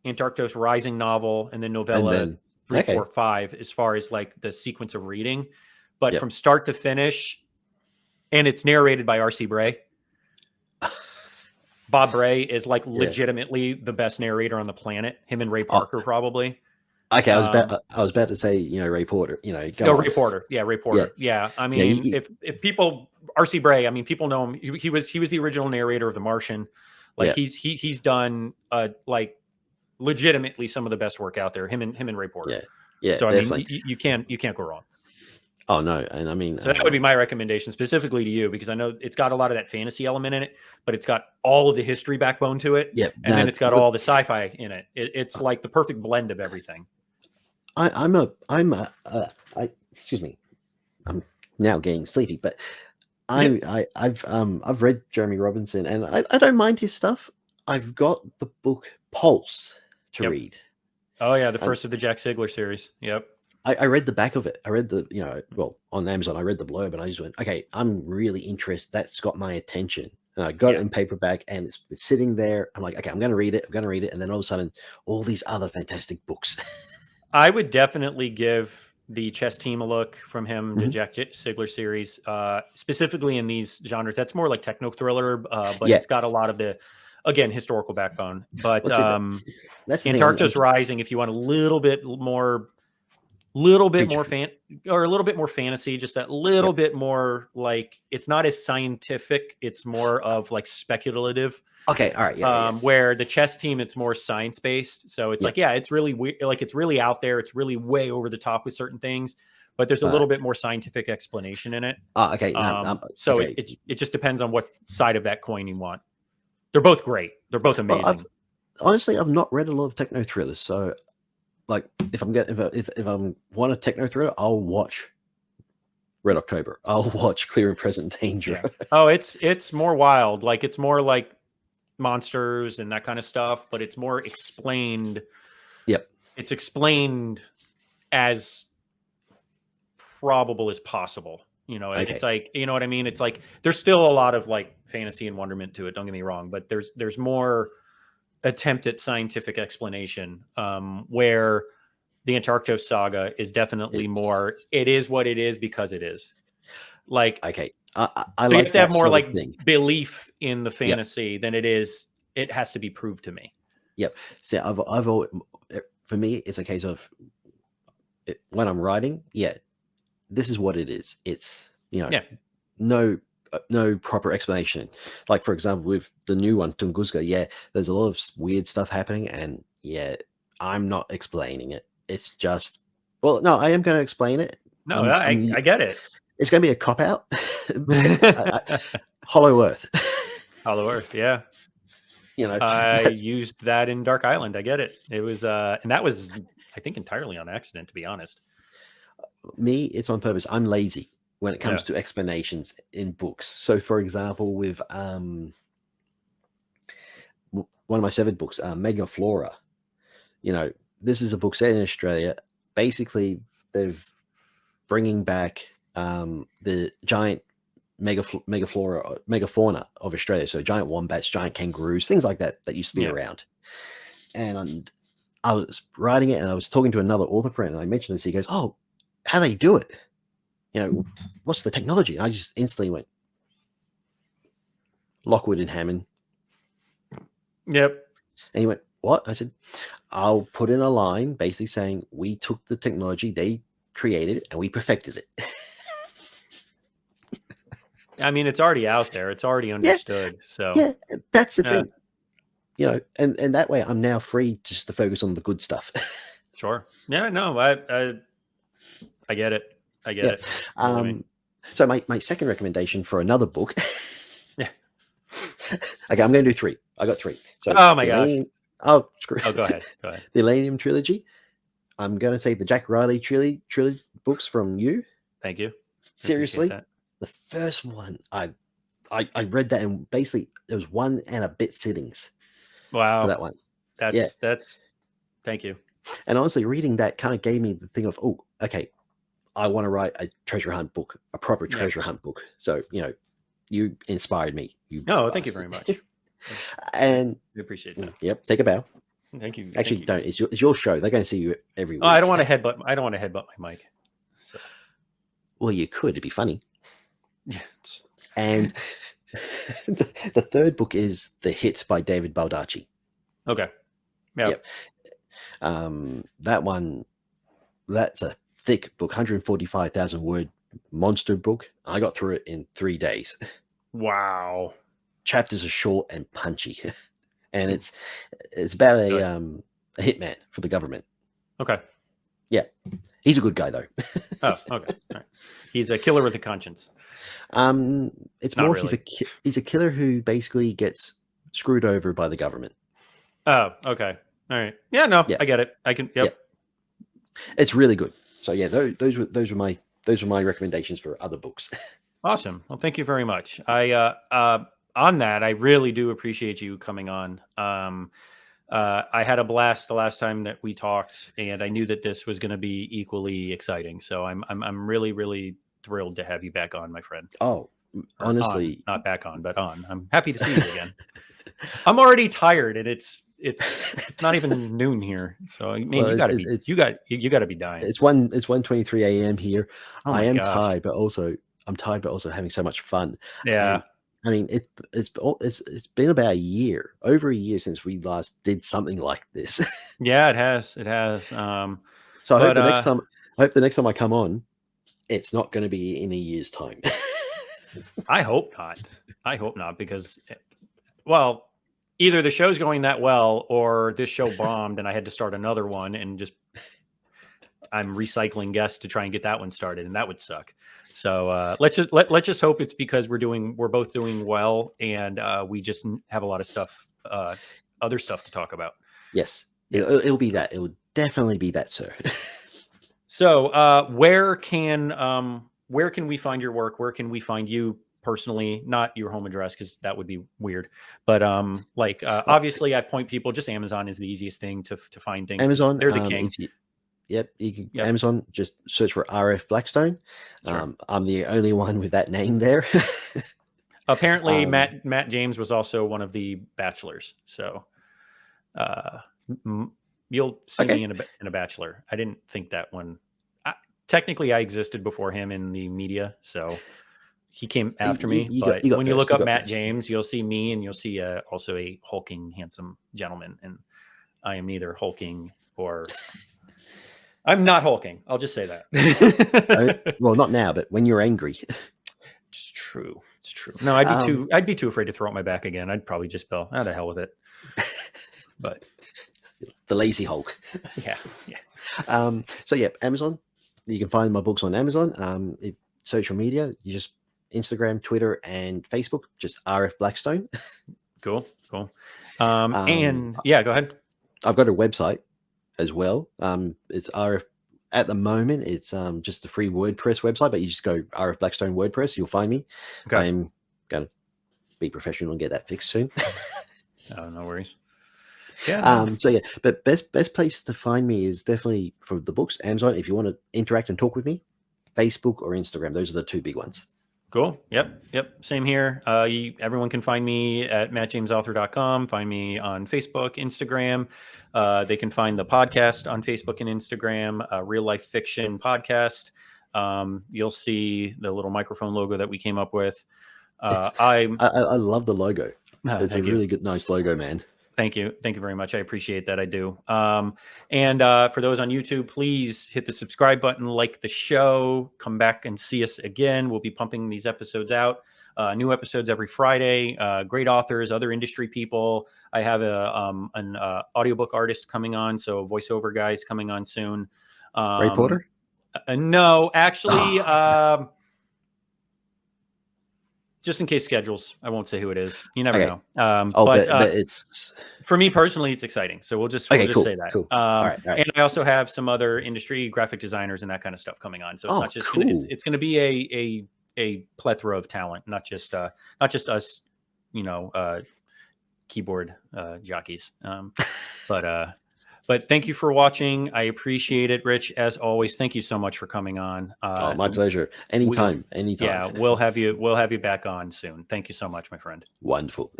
Speaker 1: Antarctos Rising novel, and then novella 3, 4, 5, as far as like the sequence of reading. But from start to finish, and it's narrated by R.C. Bray. Bob Bray is like legitimately the best narrator on the planet. Him and Ray Parker probably.
Speaker 2: Okay, I was about to say, Ray Porter.
Speaker 1: Ray Porter. Yeah, Ray Porter. Yeah, I mean, if people R.C. Bray, I mean, people know him. He was the original narrator of The Martian. Like he's done like legitimately some of the best work out there. Him and Ray Porter.
Speaker 2: Yeah.
Speaker 1: So I mean, you can't go wrong.
Speaker 2: Oh no, and I mean,
Speaker 1: so that would be my recommendation specifically to you, because I know it's got a lot of that fantasy element in it, but it's got all of the history backbone to it.
Speaker 2: Yeah,
Speaker 1: and then it's got all the sci-fi in it. It's like the perfect blend of everything.
Speaker 2: excuse me, I'm now getting sleepy, but I've read Jeremy Robinson, and I don't mind his stuff. I've got the book Pulse to read.
Speaker 1: Oh yeah, the first of the Jack Sigler series. Yep.
Speaker 2: I read the back of it. I read the, well, on Amazon, I read the blurb, and I just went, okay, I'm really interested. That's got my attention. And I got it in paperback, and it's sitting there. I'm like, okay, I'm going to read it. And then all of a sudden, all these other fantastic books.
Speaker 1: I would definitely give the chess team a look from him, the Jack Sigler series, specifically in these genres. That's more like techno thriller, but it's got a lot of the, again, historical backbone. But that's Antarctica's Rising, if you want a little bit more fantasy, just that little bit more, like, it's not as scientific, it's more of like speculative.
Speaker 2: Okay, all right,
Speaker 1: where the chess team, it's more science based, so it's like, it's really like, it's really out there, it's really way over the top with certain things, but there's a little bit more scientific explanation in it. So it just depends on what side of that coin you want. They're both great, they're both amazing.
Speaker 2: Honestly, I've not read a lot of techno thrillers, so like, if I'm want a techno thriller, I'll watch Red October. I'll watch Clear and Present Danger.
Speaker 1: Oh, it's more wild. Like, it's more like monsters and that kind of stuff, but it's more explained.
Speaker 2: Yep.
Speaker 1: It's explained as probable as possible. It's like, you know what I mean? It's like, there's still a lot of like fantasy and wonderment to it. Don't get me wrong, but there's more attempt at scientific explanation, where the Antarctica saga is definitely more, it is what it is because it is. Like,
Speaker 2: okay,
Speaker 1: so you have to have more like belief in the fantasy than it has to be proved to me.
Speaker 2: Yep. See, I've always, for me, it's a case of when I'm writing, this is what it is. It's, no proper explanation. Like, for example, with the new one, Tunguska, there's a lot of weird stuff happening, and I'm not explaining it. It's just, well, no, I am going to explain it.
Speaker 1: No, I get it.
Speaker 2: It's going to be a cop out. Hollow Earth.
Speaker 1: Hollow Earth, yeah. I used that in Dark Island. I get it. It was, and that was, I think, entirely on accident, to be honest.
Speaker 2: Me, it's on purpose. I'm lazy when it comes to explanations in books. So, for example, with one of my 7 books, Megaflora, this is a book set in Australia. Basically, they're bringing back the giant megafauna of Australia. So giant wombats, giant kangaroos, things like that used to be around. And I was writing it, and I was talking to another author friend, and I mentioned this. He goes, "Oh, how they do it? What's the technology?" And I just instantly went, Lockwood and Hammond.
Speaker 1: Yep.
Speaker 2: And he went, "What?" I said, "I'll put in a line basically saying we took the technology they created and we perfected it."
Speaker 1: I mean, it's already out there. It's already understood. So
Speaker 2: that's the thing. And that way I'm now free just to focus on the good stuff.
Speaker 1: Sure. Yeah, no, I get it. I get it.
Speaker 2: So my second recommendation for another book. Okay, I'm going to do 3. I got 3. So,
Speaker 1: oh my gosh.
Speaker 2: Oh, screw.
Speaker 1: Oh, go ahead.
Speaker 2: The Elenium trilogy. I'm going to say the Jack Riley trilogy books from you.
Speaker 1: Thank you.
Speaker 2: Seriously, the first one, I read that, and basically there was 1 and a bit sittings.
Speaker 1: Wow.
Speaker 2: For that one.
Speaker 1: That's. Thank you.
Speaker 2: And honestly, reading that kind of gave me the thing of, oh, okay, I want to write a treasure hunt book, a proper treasure hunt book. So, you inspired me.
Speaker 1: Thank you very much.
Speaker 2: And
Speaker 1: we appreciate that.
Speaker 2: Yep, take a bow.
Speaker 1: Thank you.
Speaker 2: Actually, don't. It's your show. They're going to see you every week.
Speaker 1: Oh, I don't want to headbutt my mic. So.
Speaker 2: Well, you could. It'd be funny. And the third book is The Hits by David Baldacci.
Speaker 1: Okay. Yep.
Speaker 2: That one, that's a thick book, 145,000 word monster book. I got through it in 3 days.
Speaker 1: Wow.
Speaker 2: Chapters are short and punchy. And it's about a hitman for the government.
Speaker 1: Okay.
Speaker 2: Yeah. He's a good guy, though.
Speaker 1: Oh, okay. All right. He's a killer with a conscience.
Speaker 2: It's not more really. He's a killer who basically gets screwed over by the government.
Speaker 1: Oh, okay. All right. Yeah, no, I get it. I can. Yep.
Speaker 2: It's really good. So yeah, those were my recommendations for other books.
Speaker 1: Awesome. Well, thank you very much. On that, I really do appreciate you coming on. I had a blast the last time that we talked, and I knew that this was going to be equally exciting. So I'm really, really thrilled to have you back on, my friend.
Speaker 2: Oh, honestly,
Speaker 1: not back on, but on. I'm happy to see you again. I'm already tired, and it's not even noon here. So man, you got to be dying.
Speaker 2: It's 1:23 a.m. here.
Speaker 1: Oh
Speaker 2: I am
Speaker 1: gosh.
Speaker 2: tired, but also having so much fun.
Speaker 1: Yeah.
Speaker 2: And, I mean, it's been about over a year since we last did something like this.
Speaker 1: Yeah, it has. It has.
Speaker 2: So I hope the next time I come on, it's not going to be in a year's time.
Speaker 1: I hope not, because, well, either the show's going that well or this show bombed and I had to start another one, and I'm recycling guests to try and get that one started, and that would suck. So let's just hope it's because we're both doing well, and we just have a lot of stuff, other stuff to talk about.
Speaker 2: Yes, it'll be that. It will definitely be that, sir.
Speaker 1: So where can we find your work? Where can we find you personally? Not your home address, because that would be weird. But obviously, I point people. Just Amazon is the easiest thing to find things.
Speaker 2: Amazon,
Speaker 1: they're the king.
Speaker 2: Yep, you can Amazon. Just search for RF Blackstone. Sure. I'm the only one with that name there.
Speaker 1: Apparently, Matt James was also one of the bachelors. So you'll see me in a bachelor. I didn't think that one. Technically, I existed before him in the media, so he came after me. But when you look up Matt James, you'll see me, and you'll see also a hulking, handsome gentleman. And I am neither hulking or. I'm not hulking. I'll just say that.
Speaker 2: Well, not now, but when you're angry.
Speaker 1: It's true. It's true. No, I'd be too afraid to throw it my back again. I'd probably just go, the hell with it. But
Speaker 2: the lazy Hulk.
Speaker 1: Yeah.
Speaker 2: So yeah, Amazon. You can find my books on Amazon. Social media, you just Instagram, Twitter, and Facebook. Just RF Blackstone.
Speaker 1: Cool. And yeah, go ahead.
Speaker 2: I've got a website as well. It's RF. At the moment, it's just the free WordPress website, but you just go RF Blackstone WordPress, you'll find me. Okay. I'm gonna be professional and get that fixed soon.
Speaker 1: Oh, no worries. Yeah.
Speaker 2: So yeah, but best place to find me is definitely for the books, Amazon. If you want to interact and talk with me, Facebook or Instagram. Those are the two big ones.
Speaker 1: Cool. Yep. Same here. Everyone can find me at mattjamesauthor.com. Find me on Facebook, Instagram. They can find the podcast on Facebook and Instagram, Real Life Fiction Podcast. You'll see the little microphone logo that we came up with. I
Speaker 2: love the logo. It's a really good, nice logo, man.
Speaker 1: Thank you very much. I appreciate that. I do. And for those on YouTube, please hit the subscribe button, like the show, come back and see us again. We'll be pumping these episodes out, new episodes every Friday. Great authors, other industry people. I have an audiobook artist coming on, so voiceover guys coming on soon.
Speaker 2: Ray Porter?
Speaker 1: No, actually, just in case schedules, I won't say who it is. You never know. But
Speaker 2: it's
Speaker 1: for me personally, it's exciting. So we'll just
Speaker 2: cool,
Speaker 1: say that.
Speaker 2: Cool. All right.
Speaker 1: And I also have some other industry graphic designers and that kind of stuff coming on. So it's not just it's going to be a plethora of talent, not just us, keyboard jockeys. But thank you for watching. I appreciate it, Rich. As always, thank you so much for coming on.
Speaker 2: My pleasure. Anytime.
Speaker 1: Yeah, we'll have you back on soon. Thank you so much, my friend.
Speaker 2: Wonderful.